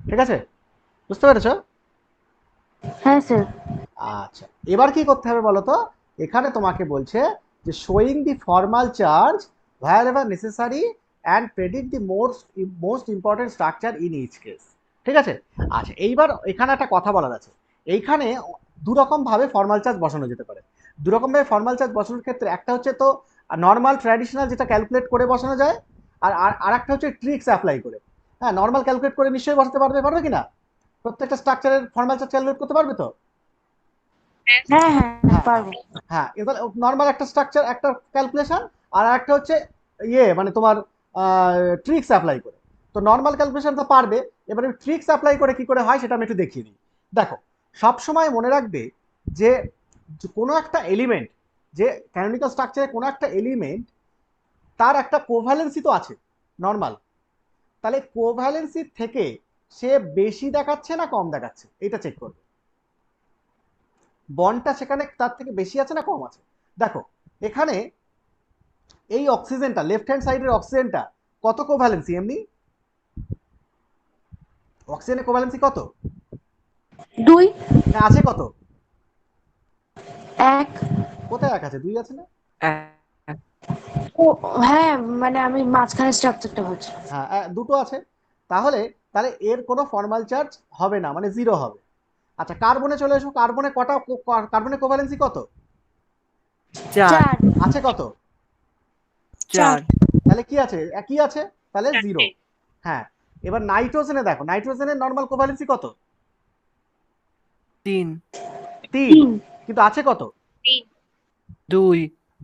ঠিক আছে, বুঝতে পেরেছো? হ্যাঁ স্যার। আচ্ছা এবার কি করতে হবে বলো তো, এখানে তোমাকে বলছে যে showing the formal charge wherever necessary and predict the most important structure in each case। ঠিক আছে। আচ্ছা এইবার এখানে একটা কথা বলার আছে। এইখানে দুরকম ভাবে ফর্মাল চার্জ বসানো যেতে পারে। দুরকম ভাবে ফর্মাল চার্জ বসানোর ক্ষেত্রে একটা হচ্ছে তো নর্মাল ট্র্যাডিশনাল, যেটা ক্যালকুলেট করে বসানো যায়। আর একটা হচ্ছে ট্রিক্স অ্যাপ্লাই করে। হ্যাঁ নর্মাল ক্যালকুলেট করে নিশ্চয়ই বসাতে পারবে কি না? প্রত্যেকটা স্ট্রাকচারের ফর্মাল চার্জ ক্যালকুলেট করতে পারবে তো? হ্যাঁ হ্যাঁ পারবো। হ্যাঁ এবার নর্মাল একটা স্ট্রাকচার, একটা ক্যালকুলেশন, আর একটা হচ্ছে মানে তোমার ট্রিক্স অ্যাপ্লাই করে। তো নর্মাল ক্যালকুলেশন তো পারবে, এবারে ট্রিক্স অ্যাপ্লাই করে কি করে হয় সেটা আমি একটু দেখিয়ে দিই। দেখো সব সময় মনে রাখবে যে কোনো একটা এলিমেন্ট, যে ক্যানোনিক্যাল স্ট্রাকচারে কোনো একটা এলিমেন্ট, তার একটা কোভ্যালেন্সি তো আছে নর্মাল। তাহলে কোভ্যালেন্সি থেকে সে বেশি দেখাচ্ছে না কম দেখাচ্ছে, এটা চেক করবে। বন্ডটা সেখানে তার থেকে বেশি আছে না কম আছে। দেখো এখানে এই অক্সিজেনটা, লেফট হ্যান্ড সাইডের অক্সিজেনটা কত কোভ্যালেন্সি? এমনি অক্সিজেনের কোভ্যালেন্সি কত? 2। না আছে কত? 1। কোথায় 1 আছে? 2 আছে না? ও হ্যাঁ, মানে আমি মাঝখানে স্ট্রাকচারটা ভাবছি। হ্যাঁ দুটো আছে। তাহলে তাহলে এর কোনো ফর্মাল চার্জ হবে না, মানে 0 হবে। আচ্ছা কার্বনে চলে এসো। কার্বনে কটা, কার্বনের কোভ্যালেন্সি কত? 4। আছে কত? 4। তাহলে কি আছে? একই আছে, তাহলে 0। হ্যাঁ এবার নাইট্রোজেনে দেখো, নাইট্রোজেনের নর্মাল কোভ্যালেন্সি কত? 3 3। কিন্তু আছে কত? 2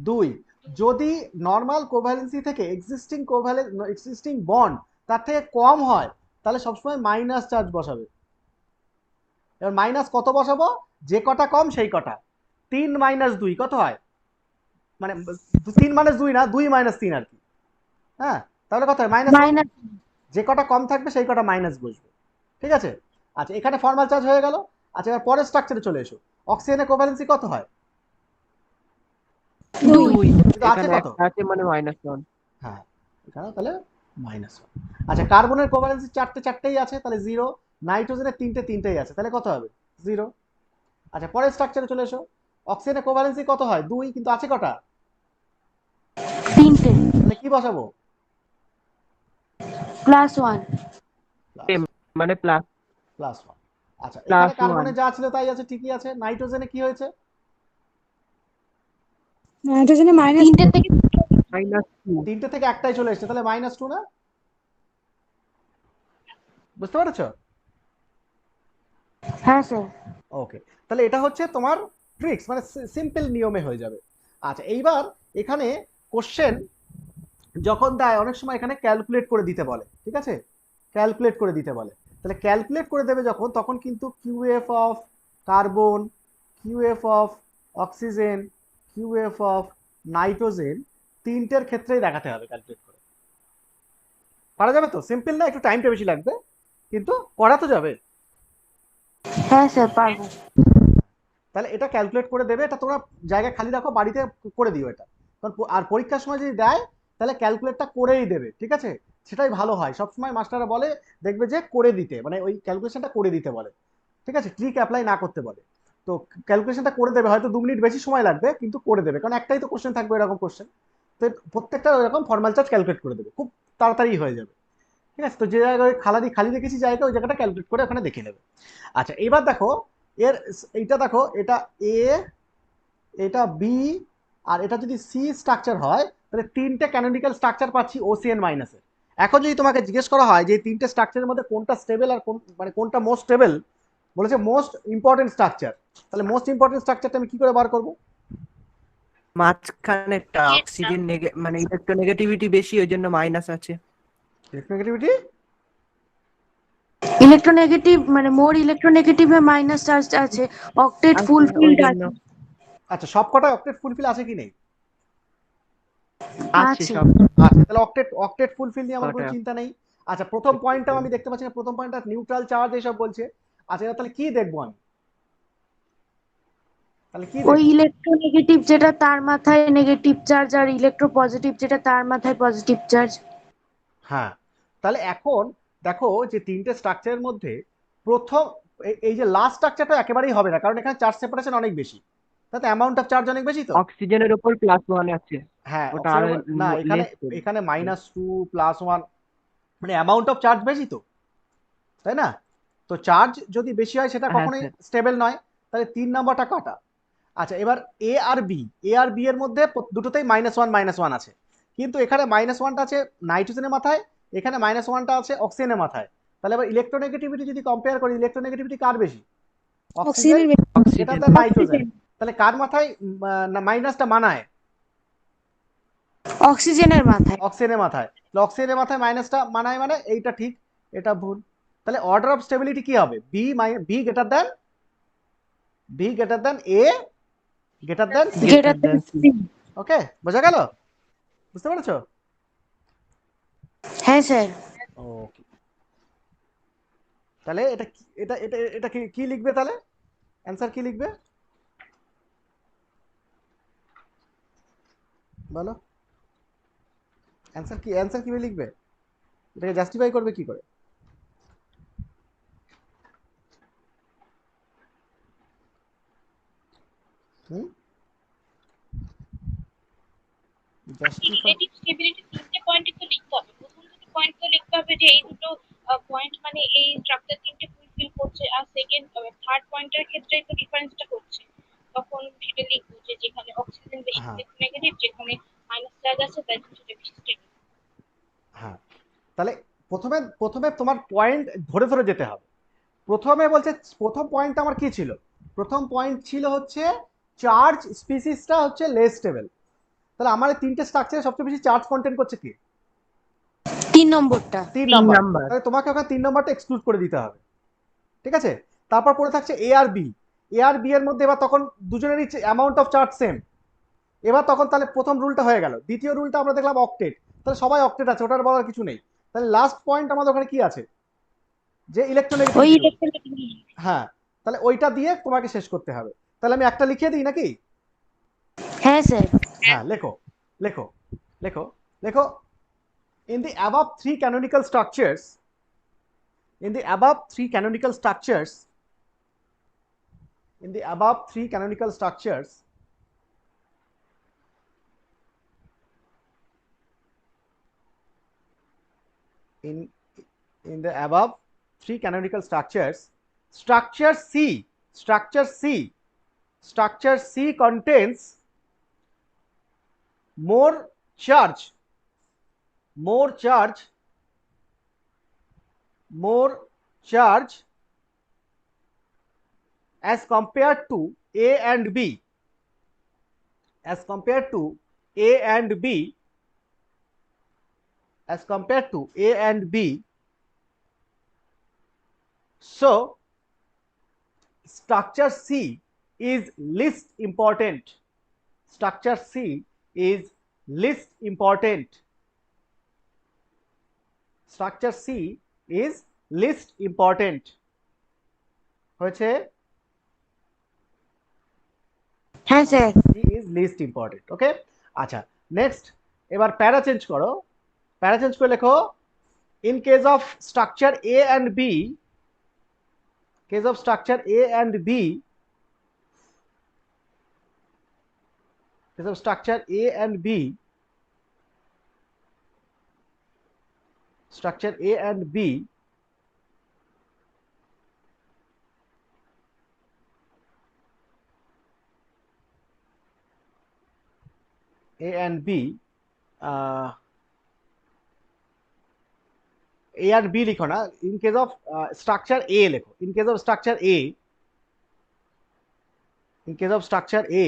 2। যদি নর্মাল কোভ্যালেন্সি থেকে এক্সিস্টিং বন্ড তার থেকে কম হয় তাহলে সবসময় মাইনাস চার্জ বসাবে। এবার মাইনাস কত বসাবো? যে কটা কম সেই কটা। 3 মাইনাস 2 কত হয়? মানে 3 মাইনাস 2 না, 2 মাইনাস 3 আর কি। হ্যাঁ, তাহলে কত হয়? মাইনাস 1। মাইনাস যে কটা কম থাকবে সেই কটা মাইনাস বসবে। ঠিক আছে? আচ্ছা, এখানে ফর্মাল চার্জ হয়ে গেল। আচ্ছা, এবার পরের স্ট্রাকচারে চলে এসো। অক্সিজেনের কোভ্যালেন্সি কত হয়? 2। কিন্তু আছে এখানে কত? একটা আছে মানে -1। হ্যাঁ, এখানে তাহলে -1। আচ্ছা, কার্বনের কোভ্যালেন্সি চারটেই আছে, তাহলে 0। নাইট্রোজেনের তিনটেই আছে, তাহলে কত হবে? 0। আচ্ছা, পরের স্ট্রাকচারে চলে এসো। অক্সিজেনের কোভ্যালেন্সি কত হয়? 2, কিন্তু আছে কটা? 3টে তাহলে কি বসাবো? +1। মানে প্লাস +1। আচ্ছা, এখানে কার্বনে +1। যা ছিল তাই আছে, ঠিকই আছে। নাইট্রোজেনে কি হয়েছে? নাইট্রোজেনে মাইনাস 3টে থেকে -2। তিনটে থেকে একটাই চলে এসেছে, তাহলে -2 না? বুঝতে পেরেছো? হ্যাঁ স্যার। ওকে, তাহলে এটা হচ্ছে তোমার ট্রিক্স, মানে সিম্পল নিয়মে হয়ে যাবে। আচ্ছা, এইবার এখানে কোশ্চেন যখন দেয় অনেক সময় এখানে ক্যালকুলেট করে দিতে বলে, ঠিক আছে? ক্যালকুলেট করে দিতে বলে, তাহলে ক্যালকুলেট করে দেবে যখন, তখন কিন্তু QF of carbon, QF of oxygen, QF of nitrogen তিনটের ক্ষেত্রেই দেখাতে হবে ক্যালকুলেট করে। পারা যাবে তো? সিম্পল না, একটু টাইমটা বেশি লাগবে, কিন্তু করা তো যাবে। হ্যাঁ স্যার পারবো। তাহলে এটা ক্যালকুলেট করে দেবে, এটা তোমরা জায়গা খালি রাখো, বাড়িতে করে দিও এটা। কারণ আর পরীক্ষার সময় যদি দেয় তাহলে ক্যালকুলেটটা করেই দেবে, ঠিক আছে? সেটাই ভালো হয়। সবসময় মাস্টাররা বলে দেখবে যে করে দিতে, মানে ওই ক্যালকুলেশনটা করে দিতে বলে, ঠিক আছে? ট্রিক অ্যাপ্লাই না করতে বলে। তো ক্যালকুলেশনটা করে দেবে, হয়তো 2 মিনিট বেশি সময় লাগবে, কিন্তু করে দেবে, কারণ একটাই তো কোশ্চেন থাকবে এরকম কোশ্চেন। তো প্রত্যেকটা এরকম ফর্মাল চার্জ ক্যালকুলেট করে দেবে, খুব তাড়াতাড়ি হয়ে যাবে। ঠিক আছে? তো যে জায়গায় খালি রেখেছি জায়গা, ওই জায়গাটা ক্যালকুলেট করে ওখানে দেখে নেবে। আচ্ছা, এবার দেখো এর এইটা দেখো, এটা এ, এটা বি, আর এটা যদি সি স্ট্রাকচার হয় তাহলে তিনটে ক্যানোনিক্যাল স্ট্রাকচার পাচ্ছি ওসিএন মাইনাসের। এখন যদি তোমাকে জিজ্ঞেস করা হয় যে এই তিনটে স্ট্রাকচারের মধ্যে কোনটা স্টেবল আর কোন, মানে কোনটা মোস্ট স্টেবল, বলেছে মোস্ট ইম্পর্টেন্ট স্ট্রাকচার, তাহলে মোস্ট ইম্পর্টেন্ট স্ট্রাকচারটা আমি কি করে বার করব? মাঝখানেরটা অক্সিজেন মানে ইলেকট্রোনেগেটিভিটি বেশি, ওই জন্য মাইনাস আছে। ইলেকট্রোনেগেটিভিটি ইলেকট্রোনেগেটিভ মানে মোর ইলেকট্রোনেগেটিভে মাইনাস চার্জ আছে, অক্টেট আছে, ওই ফুলফিলড জন্য আছে। আচ্ছা, সবকটাই অক্টেট ফুলফিল আছে কি নেই? আছে আছে। সব। আচ্ছা, তাহলে অক্টেট ফুলফিল নিয়ে আমার কোনো কটা? চিন্তা নেই। আচ্ছা, প্রথম পয়েন্টটাও আমি দেখতে পাচ্ছি না, প্রথম পয়েন্টটা নিউট্রাল চার্জ এইসব বলছে। আচ্ছা, এবার তাহলে কি দেখবো আমি? তাহলে কি ওই দেখবো? ইলেকট্রোনেগেটিভ যেটা তার মাথায় নেগেটিভ চার্জ, আর ইলেকট্রোপজিটিভ যেটা তার মাথায় পজিটিভ চার্জ। হ্যাঁ, তাহলে এখন দেখো যে তিনটে স্ট্রাকচারের মধ্যে প্রথম এই যে লাস্ট স্ট্রাকচারটা একেবারেই হবে না, কারণ এখানে চার্জ সেপারেশন অনেক বেশি, তাতে অ্যামাউন্ট অফ চার্জ অনেক বেশি তো। অক্সিজেনের উপর +1 আছে, হ্যাঁ, ওটা আরো অক্সিজেন না, এখানে লেস করবে। এখানে -2 +1, মানে অ্যামাউন্ট অফ চার্জ বেশি তো, তাই না? তো চার্জ যদি বেশি হয় সেটা হ্যাঁ কখনোই স্যার। স্টেবল নয়। তাহলে 3 নম্বরটা কাটা। আচ্ছা, এবার এ আর বি এর মধ্যে দুটোতেই -1 আছে, কিন্তু এখানে -1টা আছে নাইট্রোজেনের মাথায়, এখানে -1টা আছে অক্সিজেনের মাথায়। তাহলে এবার ইলেকট্রোনেগেটিভিটি যদি কম্পেয়ার করি, ইলেকট্রোনেগেটিভিটি কার বেশি? অক্সিজেন অক্সিজেনের গ্রেটার অক্সিজেন। Than nitrogen. তাহলে কার মাথায় মাইনাসটা মানায়? অক্সিজেনের মাথায়। অক্সিজেনের মাথায়। অক্সিজেনের মাথায় মাইনাসটা মানায়, মানে এইটা ঠিক, এটা ভুল। তাহলে অর্ডার অফ স্টেবিলিটি কি হবে? B greater than A greater than C. Greater than C. Okay, বোঝা গেল? বুঝতে পেরেছো? হ্যাঁ স্যার। ওকে, তাহলে এটা এটা কি লিখবে? তাহলে অ্যান্সার কি লিখবে বলো? অ্যান্সার কিভাবে লিখবে? এটাকে জাস্টিফাই করবে কি করে? হুম, জাস্টিফাই। রিলেটিভ স্টেবিলিটি তিনটে পয়েন্টে তো লিখতে হবে। প্রথম দুটো পয়েন্ট তো লিখতে হবে যে এই দুটো পয়েন্ট মানে এই স্ট্রাকচার তিনটে ফুলফিল করছে, আর সেকেন্ড থার্ড পয়েন্টের ক্ষেত্রে তো ডিফারেন্সটা করছে। তখন সেটা লিখবো যে যেখানে অক্সিজেন বেশি হ্যাঁ, নেগেটিভ, যেখানে মাইনাস চার্জ আছে তাই জন্য সেটা বেশি স্টেবল। হ্যাঁ, তাহলে প্রথমে প্রথমে তোমার পয়েন্ট ধরে ধরে যেতে হবে। প্রথমে বলছে, প্রথম পয়েন্টটা আমার কি ছিল? প্রথম পয়েন্ট ছিল হচ্ছে চার্জ স্পিসিসটা হচ্ছে লেস স্টেবল। তাহলে আমার এই তিনটে স্ট্রাকচারে সবচেয়ে বেশি চার্জ কন্টেন্ট করছে কি? 3 নম্বরটা। 3 3 নাম্বার। নাম্বার। তাহলে তোমাকে ওখানে 3 নাম্বারটা এক্সক্লুড করে দিতে হবে, ঠিক আছে? তারপর পড়ে থাকছে এ আর বি। এ আর বি এর মধ্যে এবার তখন দুজনেরই অ্যামাউন্ট অফ চার্জ সেম। এবার তখন তাহলে প্রথম রুলটা হয়ে গেল। দ্বিতীয় রুলটা আমরা দেখলাম অক্টেট, তাহলে সবাই অক্টেট আছে, ওটার বলার কিছু নেই। তাহলে লাস্ট পয়েন্ট আমাদের ওখানে কি আছে? যে ওই ইলেকট্রোনেগেটিভিটি রুল। ইলেকট্রনিক। হ্যাঁ, তাহলে ওইটা দিয়ে তোমাকে শেষ করতে হবে। তাহলে আমি একটা লিখিয়ে দিই নাকি? হ্যাঁ স্যার। হ্যাঁ, লেখো লেখো লেখো লেখো। In the above three canonical structures, in the above three canonical structures, in the above three canonical structures, in the above three canonical structures, structure C contains more charge as compared to A and B, as compared to A and B, as compared to A and B. So structure C is least important. Structure C is least important. Structure C is least important. হয়েছে? হ্যাঁ sir. C is least important. Okay? আচ্ছা, নেক্সট এবার প্যারা চেঞ্জ করো। প্যারা চেঞ্জ করে লেখো in case of structure A and B, case of structure A and B, case of structure A and B, structure A and B, A and B, A and B লিখো না, in case of structure A লেখো, in case of structure A, in case of structure A,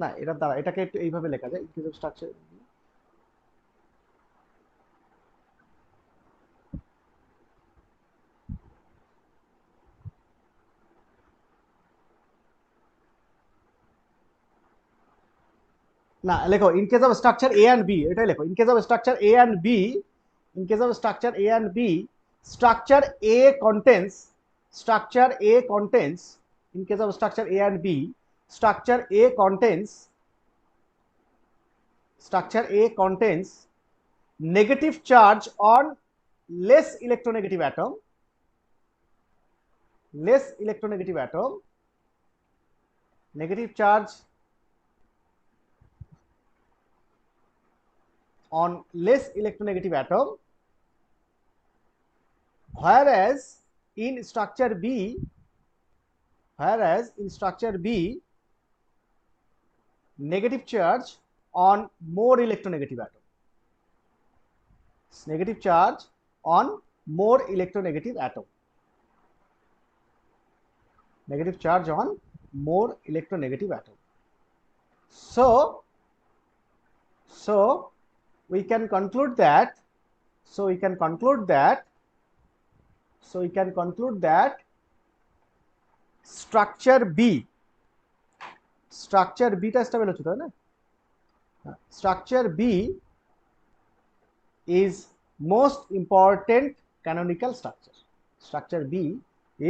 না এটা দ্বারা এটাকে একটু এইভাবে লেখা যায়, in case of structure না, লেখো in case of structure A and B, এটাই লেখো, in case of structure A and B, in case of structure A and B, structure A contains, structure A contains, in case of structure A and B, structure A contains, structure A contains negative charge on less electronegative atom, less electronegative atom, negative charge on less electronegative atom, whereas in structure B, whereas in structure B, negative charge on more electronegative atom, negative charge on more electronegative atom, negative charge on more electronegative atom. So we can conclude that, so we can conclude that structure B, structure B টা স্টেবল হচ্ছে তাই না? structure B is most important canonical structure. Structure B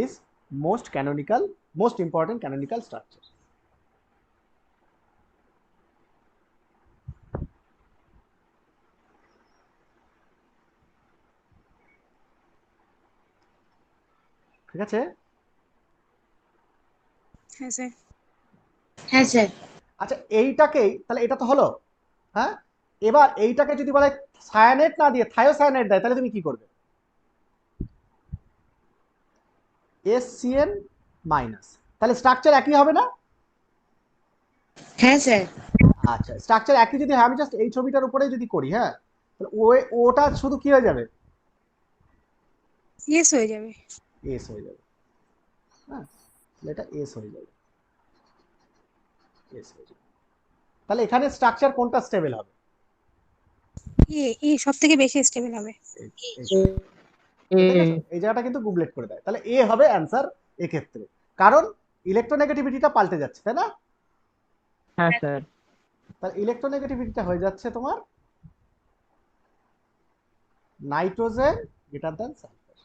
is most important canonical structure. ঠিক আছে? হ্যাঁ স্যার। হ্যাঁ স্যার। আচ্ছা, এইটাকেই তাহলে এটা তো হলো, হ্যাঁ? এবার এইটাকে যদি বলে সায়ানেট না দিয়ে থায়োসায়ানেট দেয়, তাহলে তুমি কি করবে? SCN মাইনাস, তাহলে স্ট্রাকচার একই হবে না? হ্যাঁ স্যার। আচ্ছা, স্ট্রাকচার একই যদি হয়, আমি জাস্ট এই ছবিটার উপরেই যদি করি, হ্যাঁ, তাহলে ওটা শুধু কি হয়ে যাবে? ইয়েস হয়ে যাবে। এস হয়ে যাবে, হ্যাঁ, এটা এস হয়ে যাবে। এস হয়ে যাবে। তাহলে এখানে স্ট্রাকচার কোনটা স্টেবল হবে? এ সব থেকে বেশি স্টেবল হবে। দেখেছো এই জায়গাটা কিন্তু গুবলেট করে দেয়, তাহলে এ হবে অ্যান্সার এক্ষেত্রে, কারণ ইলেকট্রোনেগেটিভিটিটা পাল্টে যাচ্ছে, তাই না? হ্যাঁ স্যার। তাহলে ইলেকট্রোনেগেটিভিটিটা হয়ে যাচ্ছে তোমার নাইট্রোজেন গ্রেটার দ্যান সালফার।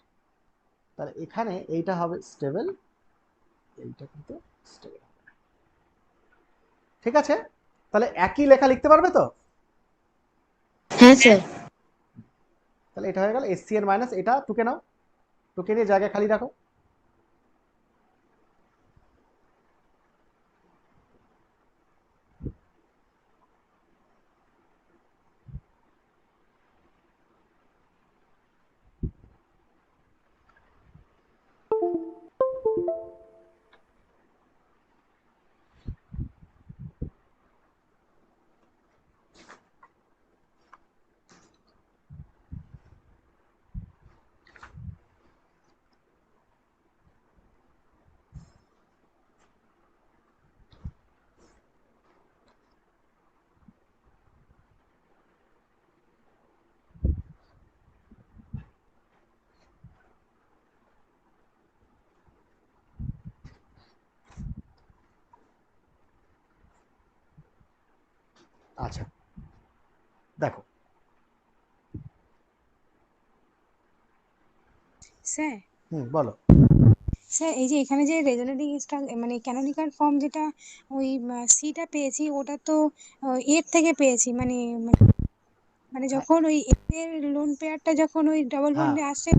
তাহলে এখানে এইটা হবে স্টেবল, এইটা কিন্তু স্টেবল হবে না। ঠিক আছে, তাহলে একই লেখা লিখতে পারবে তো? হ্যাঁ স্যার। তাহলে এটা হয়ে গেল HCl মাইনাস, এটা টুকে নাও, টুকে নিয়ে জায়গা খালি রাখো। আচ্ছা দেখো, স্যার বলো। স্যার এই যে এখানে যে রেজোনেটিং মানে ক্যানোনিকাল ফর্ম যেটা ওই সিটা পেয়েছি, ওটা তো এর থেকে পেয়েছি, মানে মানে যখন ওই এর লোন পেয়ারটা যখন ওই ডাবল হ্যাঁ বন্ডে আসে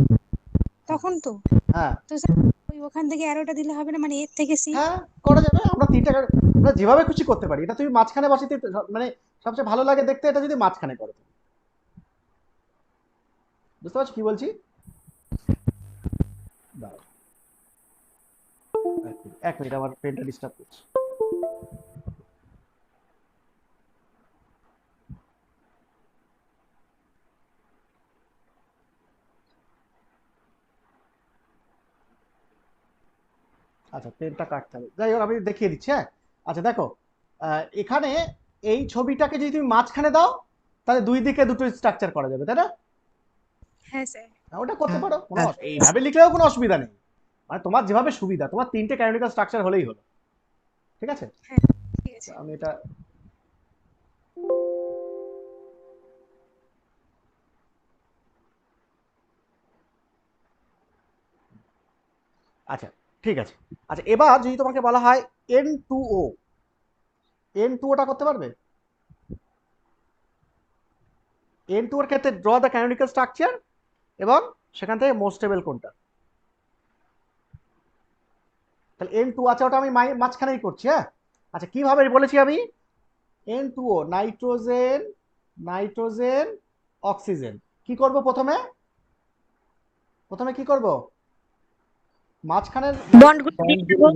তখন তো হ্যাঁ তো স্যার ওই ওখান থেকে অ্যারোটা দিলে হবে না, মানে এর থেকে সি? হ্যাঁ করা যাবে, আমরা তিনটা আমরা যেভাবে খুশি করতে পারি। এটা তুমি মাঝখানে বসাতে মানে সবচেয়ে ভালো লাগে দেখতে, এটা যদি মাঝখানে করো তুমি। বুঝতে পারছো কি বলছি? দাঁড়াও, এক মিনিট আমার পেনটা ডিস্টার্ব করছে। আচ্ছা পেনটা কাটতে হবে, যাই হোক আমি দেখিয়ে দিচ্ছি। হ্যাঁ আচ্ছা দেখো, এখানে এই ছবিটাকে যদি তুমি মাঝখানে দাও তাহলে দুই দিকে দুটো স্ট্রাকচার করা যাবে, তাই না? হ্যাঁ স্যার। ওটা করতে পারো, কোনো এইভাবে লিখলেও কোনো অসুবিধা নেই, মানে তোমার যেভাবে সুবিধা, তোমার তিনটে ক্যানোনিকাল স্ট্রাকচার হলেই হলো। ঠিক আছে, হ্যাঁ ঠিক আছে। আমি এটা আচ্ছা ঠিক আছে। আচ্ছা এবার যদি তোমাকে বলা হয় N2O, N2O করতে পারবে? N2 এর ক্ষেত্রে ড্র দ্য ক্যানোনিকাল স্ট্রাকচার এবং সেখান থেকে মোস্ট স্টেবল কোনটা। তাহলে N2 আছে, ওটা আমি মাঝখানেই করছি। হ্যাঁ আচ্ছা কিভাবে বলেছি আমি? N2O nitrogen, nitrogen, oxygen. কি করব প্রথমে? প্রথমে কি করব? মাঝখানের বন্ডগুলো দিয়ে দেবো।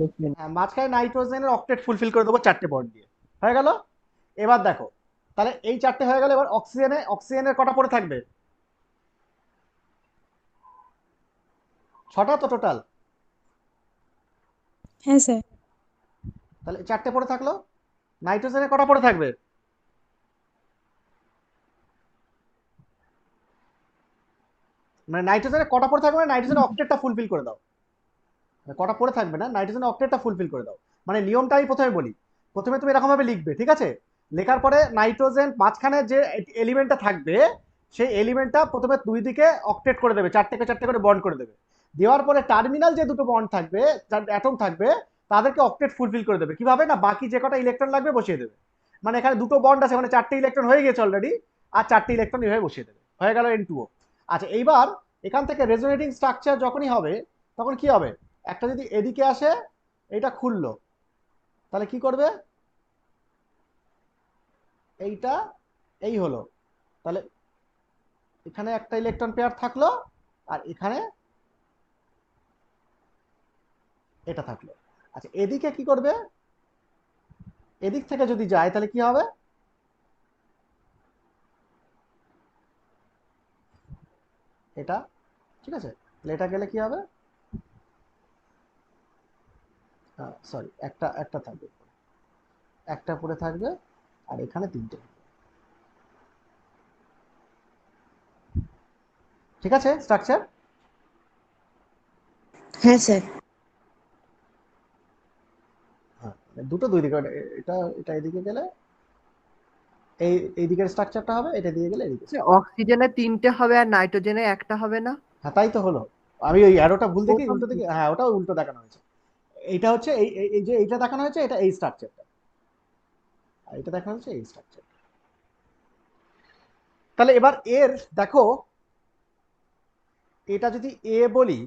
মাঝখানে নাইট্রোজেনের অক্টেট ফুলফিল করে দেবো চারটে বন্ড দিয়ে, হয়ে গেল। এবার দেখো, তাহলে এই চারটে হয়ে গেল, এবার অক্সিজেনের কটা পড়ে থাকবে? 6টা তো টোটাল। হ্যাঁ স্যার। তাহলে চারটে পড়ে থাকলো। নাইট্রোজেনের কটা পড়ে থাকবে? মানে নাইট্রোজেনের কটা পড়ে থাকবে, মানে নাইট্রোজেনের অক্টেটটা ফুলফিল করে দাও। মানে কটা পড়ে থাকবে না, নাইট্রোজেনের অক্টেটটা ফুলফিল করে দাও। মানে নিয়মটা আমি প্রথমে বলি, প্রথমে তুমি এরকম ভাবে লিখবে, ঠিক আছে? লেখার পরে নাইট্রোজেন মাঝখানে যে এলিমেন্টটা থাকবে সেই এলিমেন্টটা প্রথমে দুই দিকে অক্টেট করে দেবে, চারটে চারটে করে বন্ড করে দেবে। দেওয়ার পরে টার্মিনাল যে দুটো বন্ড থাকবে, অ্যাটম থাকবে, তাদেরকে অক্টেট ফুলফিল করে দেবে। কিভাবে না, বাকি যে কটা ইলেকট্রন লাগবে বসিয়ে দেবে। মানে এখানে দুটো বন্ড আছে, মানে চারটে ইলেকট্রন হয়ে গেছে অলরেডি, আর চারটে ইলেকট্রন এইভাবে বসিয়ে দেবে, হয়ে গেল N2O। আচ্ছা এইবার এখান থেকে রেজোনেটিং স্ট্রাকচার যখনই হবে তখন কি হবে? একটা যদি এদিকে আসে, এটা খুললো, তাহলে কি করবে? এইটা এই হলো, তাহলে এখানে একটা ইলেকট্রন পেয়ার থাকলো, আর এখানে এটা থাকলো। আচ্ছা এদিকে কি করবে? এদিক থেকে যদি যায় তাহলে কি হবে? এটা, ঠিক আছে, তাহলে এটা গেলে কি হবে? সরি, একটা একটা থাকবে। একটা পড়ে থাকবে, আর এখানে 3টে। ঠিক আছে স্ট্রাকচার? হ্যাঁ স্যার। হ্যাঁ, দুটো দুই দিকে, এটা এটা এদিকে গেলে এই এই দিকের স্ট্রাকচারটা হবে, এটা দিয়ে গেলে এদিকে। অক্সিজেনে 3টে হবে আর নাইট্রোজেনে একটা হবে না? হ্যাঁ তাই তো হলো, আমি ওই অ্যারোটা ভুল দেখি, প্রথম উল্টো দিকে, হ্যাঁ ওটাও উল্টো দেখানো হয়েছে। এইটা হচ্ছে এই যে এইটা দেখানো হয়েছে, এটা এই স্ট্রাকচারটা, আর এটা দেখানো হচ্ছে এই স্ট্রাকচার। তাহলে এবার এর দেখো, এটা যদি এ বলি,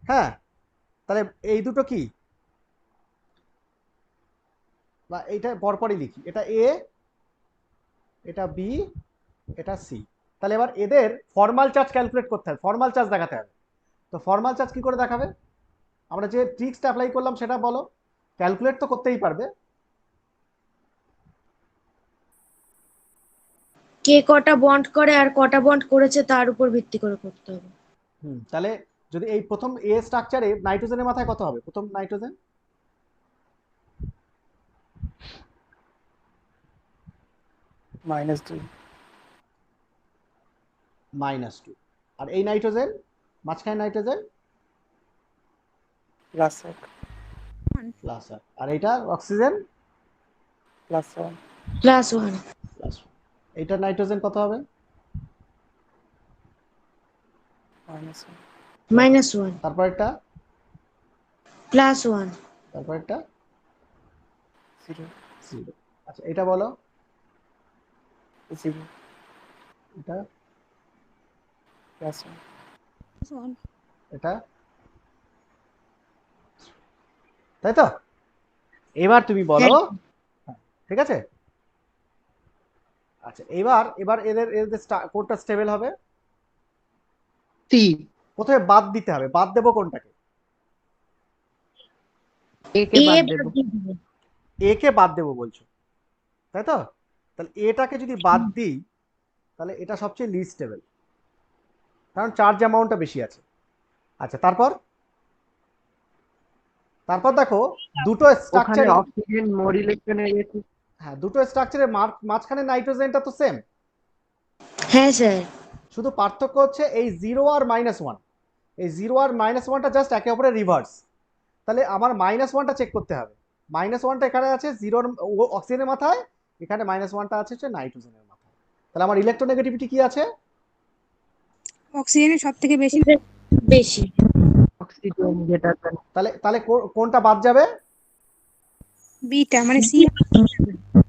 হ্যাঁ, তাহলে এই দুটো কি, বা এইটা পরপরই লিখি, এটা এ, এটা বি, এটা সি। তাহলে এবার এদের ফর্মাল চার্জ ক্যালকুলেট করতে হবে, ফর্মাল চার্জ দেখাতে হবে। তো ফর্মাল চার্জ কি করে দেখাবে? আমরা যে ট্রিক্সটা অ্যাপ্লাই করলাম সেটা বলো, ক্যালকুলেট তো করতেই পারবে। কে কটা বন্ড করে আর কটা বন্ড করেছে তার উপর ভিত্তি করে করতে হবে। তাহলে যদি এই প্রথম এ স্ট্রাকচারে নাইট্রোজেনের মাথায় কত হবে, প্রথম নাইট্রোজেন -2 -2, আর এই নাইট্রোজেন মাঝখানে নাইট্রোজেন +1 +1, আর এইটা অক্সিজেন +1 +1 +1। এইটা নাইট্রোজেন কত হবে? -1 -1 তারপর একটা, +1 তারপর একটা 0 0। আচ্ছা এটা বলো, 0 এটা, +1 এটা, তাই তো? এবার তুমি বলো, হ্যাঁ। হ্যাঁ, ঠিক আছে। আচ্ছা এবার এবার এদের এদের কোনটা স্টেবল হবে? সি। প্রথমে বাদ দিতে হবে, বাদ দেবো কোনটাকে? এ কে এ বাদ বাদ দেবো। দিয়ে দিবে। এ কে বাদ দেবো বলছো, তাই তো? তাহলে এটাকে যদি বাদ দিই, তাহলে এটা সবচেয়ে লিস্ট স্টেবল, কারণ চার্জ অ্যামাউন্টটা বেশি আছে। আচ্ছা তারপর, তারপর দেখো দুটো ওখানে স্ট্রাকচারই, অক্সিজেন মোর ইলেকট্রোনেগেটিভ। হ্যাঁ দুটো স্ট্রাকচারের মাঝখানে নাইট্রোজেনটা তো সেম, হ্যাঁ স্যার। শুধু পার্থক্য হচ্ছে এই 0 আর -1, এই 0 আর -1টা জাস্ট একে অপরের রিভার্স। তাহলে আমার -1টা চেক করতে হবে, -1টা এখানে আছে জিরোর অক্সিজেনের মাথায়, এখানে -1টা আছে হচ্ছে নাইট্রোজেনের মাথায়। তাহলে আমার ইলেকট্রোনেগেটিভিটি কি আছে? অক্সিজেনের সব থেকে বেশি। বেশি। অক্সিজেন যেটা তাহলে তাহলে কোনটা বাদ যাবে? বিটা মানে সি।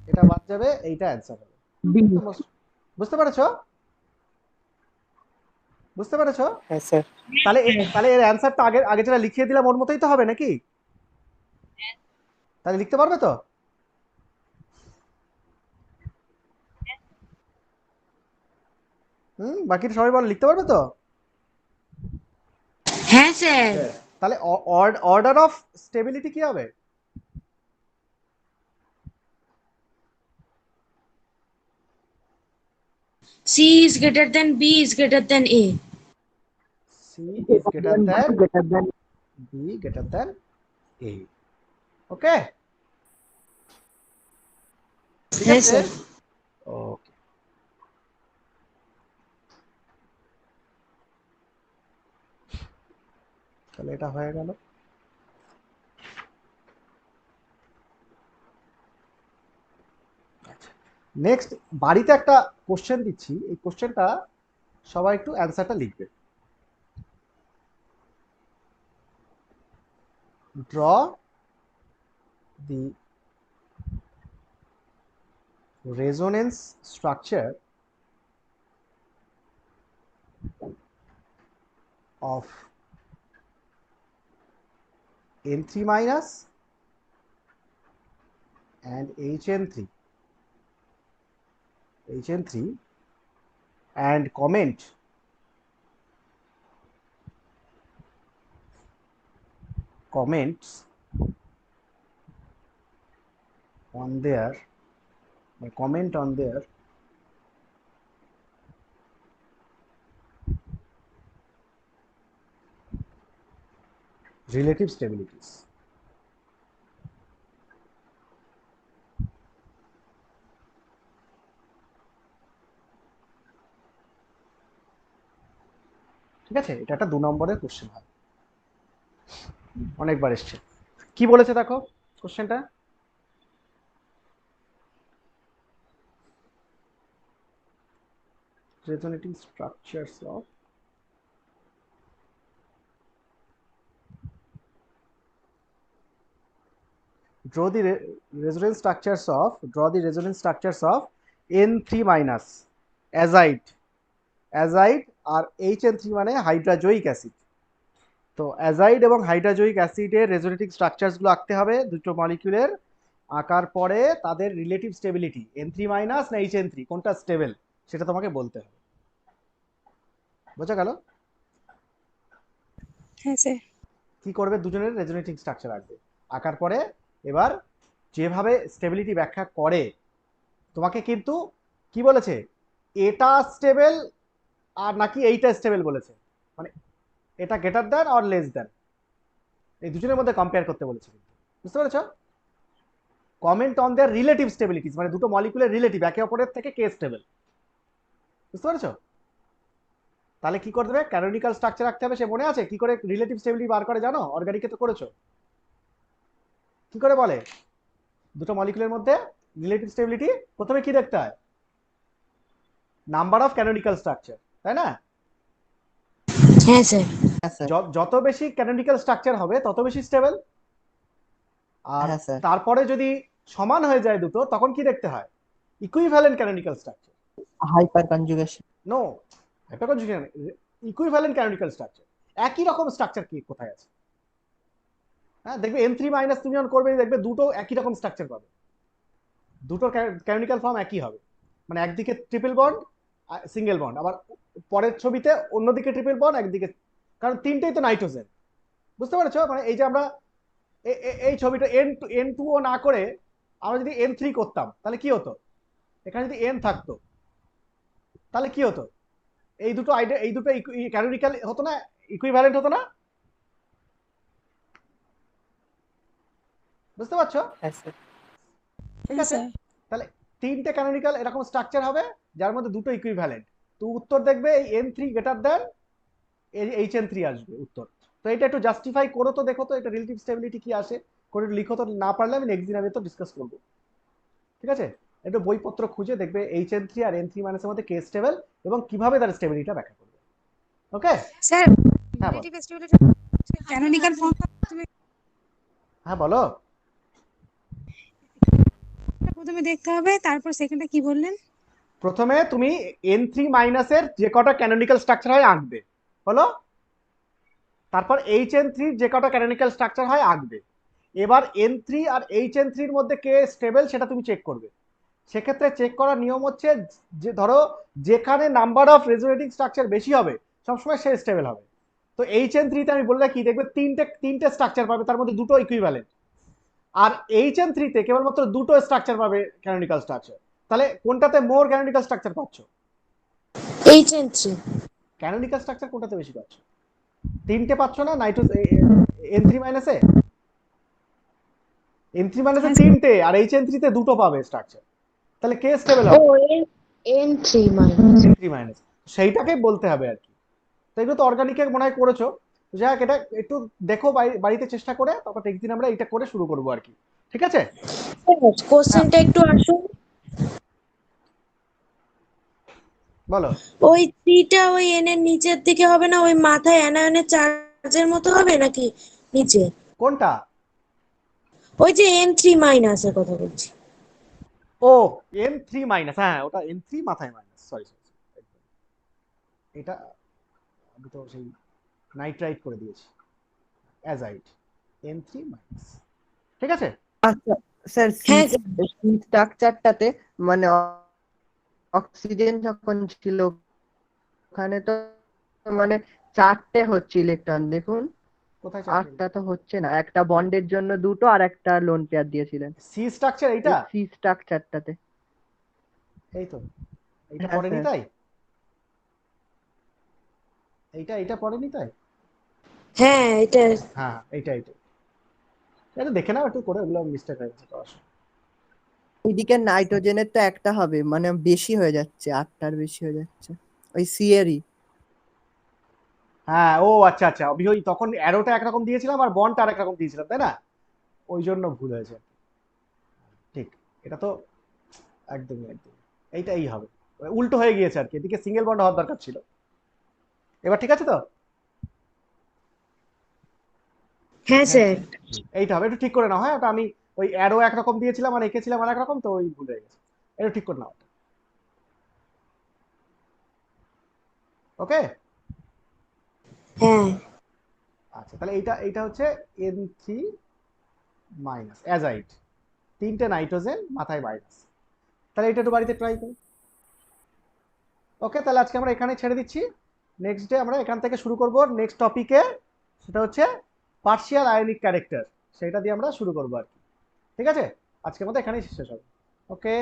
এটা বাদ যাবে, এইটা অ্যান্সার হবে। বি। তোমরা বুঝতে পেরেছো? বুঝতে পেরেছো? হ্যাঁ স্যার তাহলে তাহলে এর অ্যান্সারটা আগে আগে যেটা লিখিয়ে দিলাম ওর মতোই তো হবে নাকি? তাহলে লিখতে পারবে তো? বাকিটা সবাই বলো, লিখতে পারবে তো? হ্যাঁ স্যার। তাহলে অর্ডার অফ স্টেবিলিটি কি হবে? C is greater than B is greater than A. C is greater than B greater than A. ওকে, ঠিক হ্যাঁ আছে? স্যার। ওকে, তাহলে এটা হয়ে গেল। আচ্ছা নেক্সট, বাড়িতে একটা কোশ্চেন দিচ্ছি, এই কোশ্চেনটা সবাই একটু অ্যান্সারটা লিখবে। draw the resonance structure of N3 minus and HN3 and comments on their comment on their relative stabilities. ঠিক আছে, এটা একটা 2 নম্বরের কোশ্চেন হয়, অনেকবার এসছে। কি বলেছে দেখো কোশ্চেনটা, resonating structures of, draw the resonance structures of N3 minus azide আর HN3 মানে হাইড্রাজোয়িক অ্যাসিড। তো অ্যাজাইড এবং হাইড্রাজোয়িক অ্যাসিডের রেজোনেটিং স্ট্রাকচারস গুলো আঁকতে হবে দুটো মলিকিউলের, আঁকার পরে তাদের রিলেটিভ স্টেবিলিটি N3 মাইনাস না HN3 কোনটা স্টেবল সেটা তোমাকে বলতে হবে। বোঝা গেল? হ্যাঁ স্যার। কি করবে, দুজনের রেজোনেটিং স্ট্রাকচার আঁকবে, আঁকার পরে এবার যেভাবে স্টেবিলিটি ব্যাখ্যা করে তোমাকে কিন্তু কি বলেছে, এটা স্টেবল আর নাকি এইটা স্টেবল বলেছে, মানে এটা greater than or less than, এই দুজনের মধ্যে কম্পেয়ার করতে বলেছে। বুঝতে পেরেছ? কমেন্ট অন দেয়ার রিলেটিভ স্টেবিলিটিস, মানে দুটো মলিকুলের রিলেটিভ একে অপরের থেকে কে স্টেবল। বুঝতে পেরেছ? তাহলে কি করতে হবে, ক্যানোনিক্যাল স্ট্রাকচার রাখতে হবে। সে মনে আছে কি করে রিলেটিভ স্টেবিলিটি বার করে, জানো? অর্গানিকে তো করেছো, কি করে বলে দুটো মলিকুলের মধ্যে রিলেটিভ স্টেবিলিটি? প্রথমে কি দেখতে হয়, নাম্বার অফ ক্যানোনিক্যাল স্ট্রাকচার, তাই না? হ্যাঁ স্যার। হ্যাঁ স্যার। যত বেশি ক্যানোনিক্যাল স্ট্রাকচার হবে তত বেশি স্টেবল। আর হ্যাঁ স্যার। তারপরে যদি সমান হয়ে যায় দুটো, তখন কি দেখতে হয়, equivalent canonical structure. Hyperconjugation. No, hyperconjugation, equivalent canonical structure, একই রকম স্ট্রাকচার কি কোথায় আছে। হ্যাঁ, দেখবে N3 মাইনাস তুমি যখন করবে দেখবে দুটো একই রকম স্ট্রাকচার পাবে, দুটো ক্যানোনিক্যাল ফর্ম একই হবে, মানে একদিকে ট্রিপল বন্ড সিঙ্গেল বন্ড, আবার পরের ছবিতে অন্যদিকে ট্রিপল বন্ড একদিকে, কারণ তিনটেই তো নাইট্রোজেন। বুঝতে পারছো? মানে এই যে আমরা এই ছবিটা N2O না করে আমরা যদি N3 করতাম তাহলে কি হতো, এখানে যদি N থাকতো তাহলে কি হতো, এই দুটো আইডিয়া, এই দুটো ক্যানোনিক্যাল হতো না, ইকুইভ্যালেন্ট হতো না। বুঝতে পারছো? হ্যাঁ স্যার। ঠিক হ্যাঁ আছে, স্যার। তাহলে তিনটে ক্যানোনিক্যাল এরকম স্ট্রাকচার হবে যার মধ্যে দুটো ইকুইভ্যালেন্ট, তো উত্তর দেখবে এই N3 গ্রেটার দ্যান HN3 আসবে উত্তর। তো এটা একটু জাস্টিফাই করো তো, দেখো তো এটা রিলেটিভ স্টেবিলিটি কি আসে, করে লিখো তো, না পারলে আমি নেক্সট দিন আমি তো ডিসকাস করবো। ঠিক আছে, একটু বইপত্র খুঁজে দেখবে HN3 আর N3 মাইনাসের মধ্যে কে স্টেবল এবং কিভাবে তার স্টেবিলিটিটা ব্যাখ্যা করবে। ওকে স্যার হ্যাঁ বল, রিলেটিভ স্টেবিলিটি ক্যানোনিক্যাল ফর্ম হ্যাঁ বলো। প্রথমে দেখতে হবে, তারপর সেকেন্ডটা কি বললেন? প্রথমে তুমি N3 মাইনাসের যে কটা ক্যানোনিক্যাল স্ট্রাকচার হয় আঁকবে, হলো? তারপর HN3 যে কটা ক্যানোনিক্যাল স্ট্রাকচার হয় আঁকবে। এবার N3 আর HN3 এর মধ্যে কে স্টেবল সেটা তুমি চেক করবে। সেক্ষেত্রে চেক করার নিয়ম হচ্ছে যে ধরো যেখানে নাম্বার অফ রেজোনেটিং স্ট্রাকচার বেশি হবে সবসময় সে স্টেবল হবে। তো HN3 তে আমি বললে কি দেখবে তিনটে স্ট্রাকচার পাবে, তার মধ্যে দুটো ইকুইভ্যালেন্ট, আর HN3 তে কেবলমাত্র দুটো স্ট্রাকচার পাবে ক্যানোনিক্যাল স্ট্রাকচার। তাহলে কোনটাতে মোর ক্যানোনিক্যাল স্ট্রাকচার পাচ্ছ? HN3। ক্যানোনিক্যাল স্ট্রাকচার কোনটাতে বেশি পাচ্ছ? তিনটে পাচ্ছ না N3 মাইনাসে? N3 মাইনাসে তিনটে আর HN3 তে দুটো পাবে স্ট্রাকচার, তাহলে কে স্টেবল ও হবে? N3 minus. N3 মাইনাস, সেইটাকেই বলতে হবে আর কি। তো এগুলো তো অর্গানিকে মনে হয় করেছো, যাই হোক এটা একটু দেখো বাড়িতে চেষ্টা করে, তারপর নেক্সট দিন আমরা এটা করে শুরু করবো আর কি। ঠিক আছে, কোশ্চেনটা একটু আসুন। বলো। ওই থ্রিটা ওই এন এর নিচের দিকে হবে না, ওই মাথায় অ্যানায়নের চার্জের মতো হবে নাকি নিচে? কোনটা? ওই যে N3 মাইনাসের কথা বলছি। ও N3 মাইনাস, হ্যাঁ ওটা N3 মাথায় মাইনাস, সরি সরি, এটা আমি তো সেই নাইট্রাইট করে দিয়েছি, অ্যাজাইড N3 মাইনাস। ঠিক আছে, আচ্ছা স্যার, হ্যাঁ সি স্ট্রাকচারটাতে মানে অক্সিজেন যখন ছিল ওখানে তো মানে 4টে হচ্ছে ইলেকট্রন, দেখুন কোথায় 8টা তো হচ্ছে না, একটা বন্ডের জন্য দুটো আর একটা লোন পেয়ার দিয়েছিলেন সি স্ট্রাকচার এইটা? সি স্ট্রাকচারটাতে। এই তো এইটা হ্যাঁ পড়েনি স্যার। তাই, এইটা পড়েনি তাই, হ্যাঁ এটা হ্যাঁ এইটা এটা দেখে নাও একটু করে, ওগুলো মিস্টেক হয়ে গেছে তো আসলে। এদিকে নাইট্রোজেনের তো একটা হবে, মানে বেশি হয়ে যাচ্ছে, 8টার বেশি হয়ে যাচ্ছে ওই সি এরই। হ্যাঁ, ও আচ্ছা আচ্ছা, আমি ওই তখন অ্যারোটা একরকম দিয়েছিলাম আর বন্ডটা আরেক রকম দিয়েছিলাম, তাই না? ওই জন্য ভুল হয়েছে। ঠিক, এটা তো একদমই একদম এইটাই হবে, উল্টো হয়ে গিয়েছে আর কি, এদিকে সিঙ্গেল বন্ড হওয়ার দরকার ছিল। এবার ঠিক আছে তো? হ্যাঁ হ্যাঁ, স্যার। এইটা হবে, একটু ঠিক করে নাও। হ্যাঁ, ওটা আমি ওই অ্যারো একরকম দিয়েছিলাম আর এঁকেছিলাম আর একরকম, তো ওই ভুল হয়ে গেছে, একটু ঠিক করে নাও। ওকে। হ্যাঁ আচ্ছা, তাহলে এইটা এইটা হচ্ছে N3 মাইনাস অ্যাজাইড, 3টে নাইট্রোজেন মাথায় মাইনাস। তাহলে এটা একটু বাড়িতে ট্রাই করো। ওকে, তাহলে আজকে আমরা এখানে ছেড়ে দিচ্ছি। নেক্সট ডে আমরা এখান থেকে শুরু করব নেক্সট টপিকে, সেটা হচ্ছে পার্শিয়াল আয়নিক ক্যারেক্টার, সেটা দিয়ে আমরা শুরু করবো আর কি। ঠিক আছে, আজকের মতো এখানেই শেষ হবে। ওকে।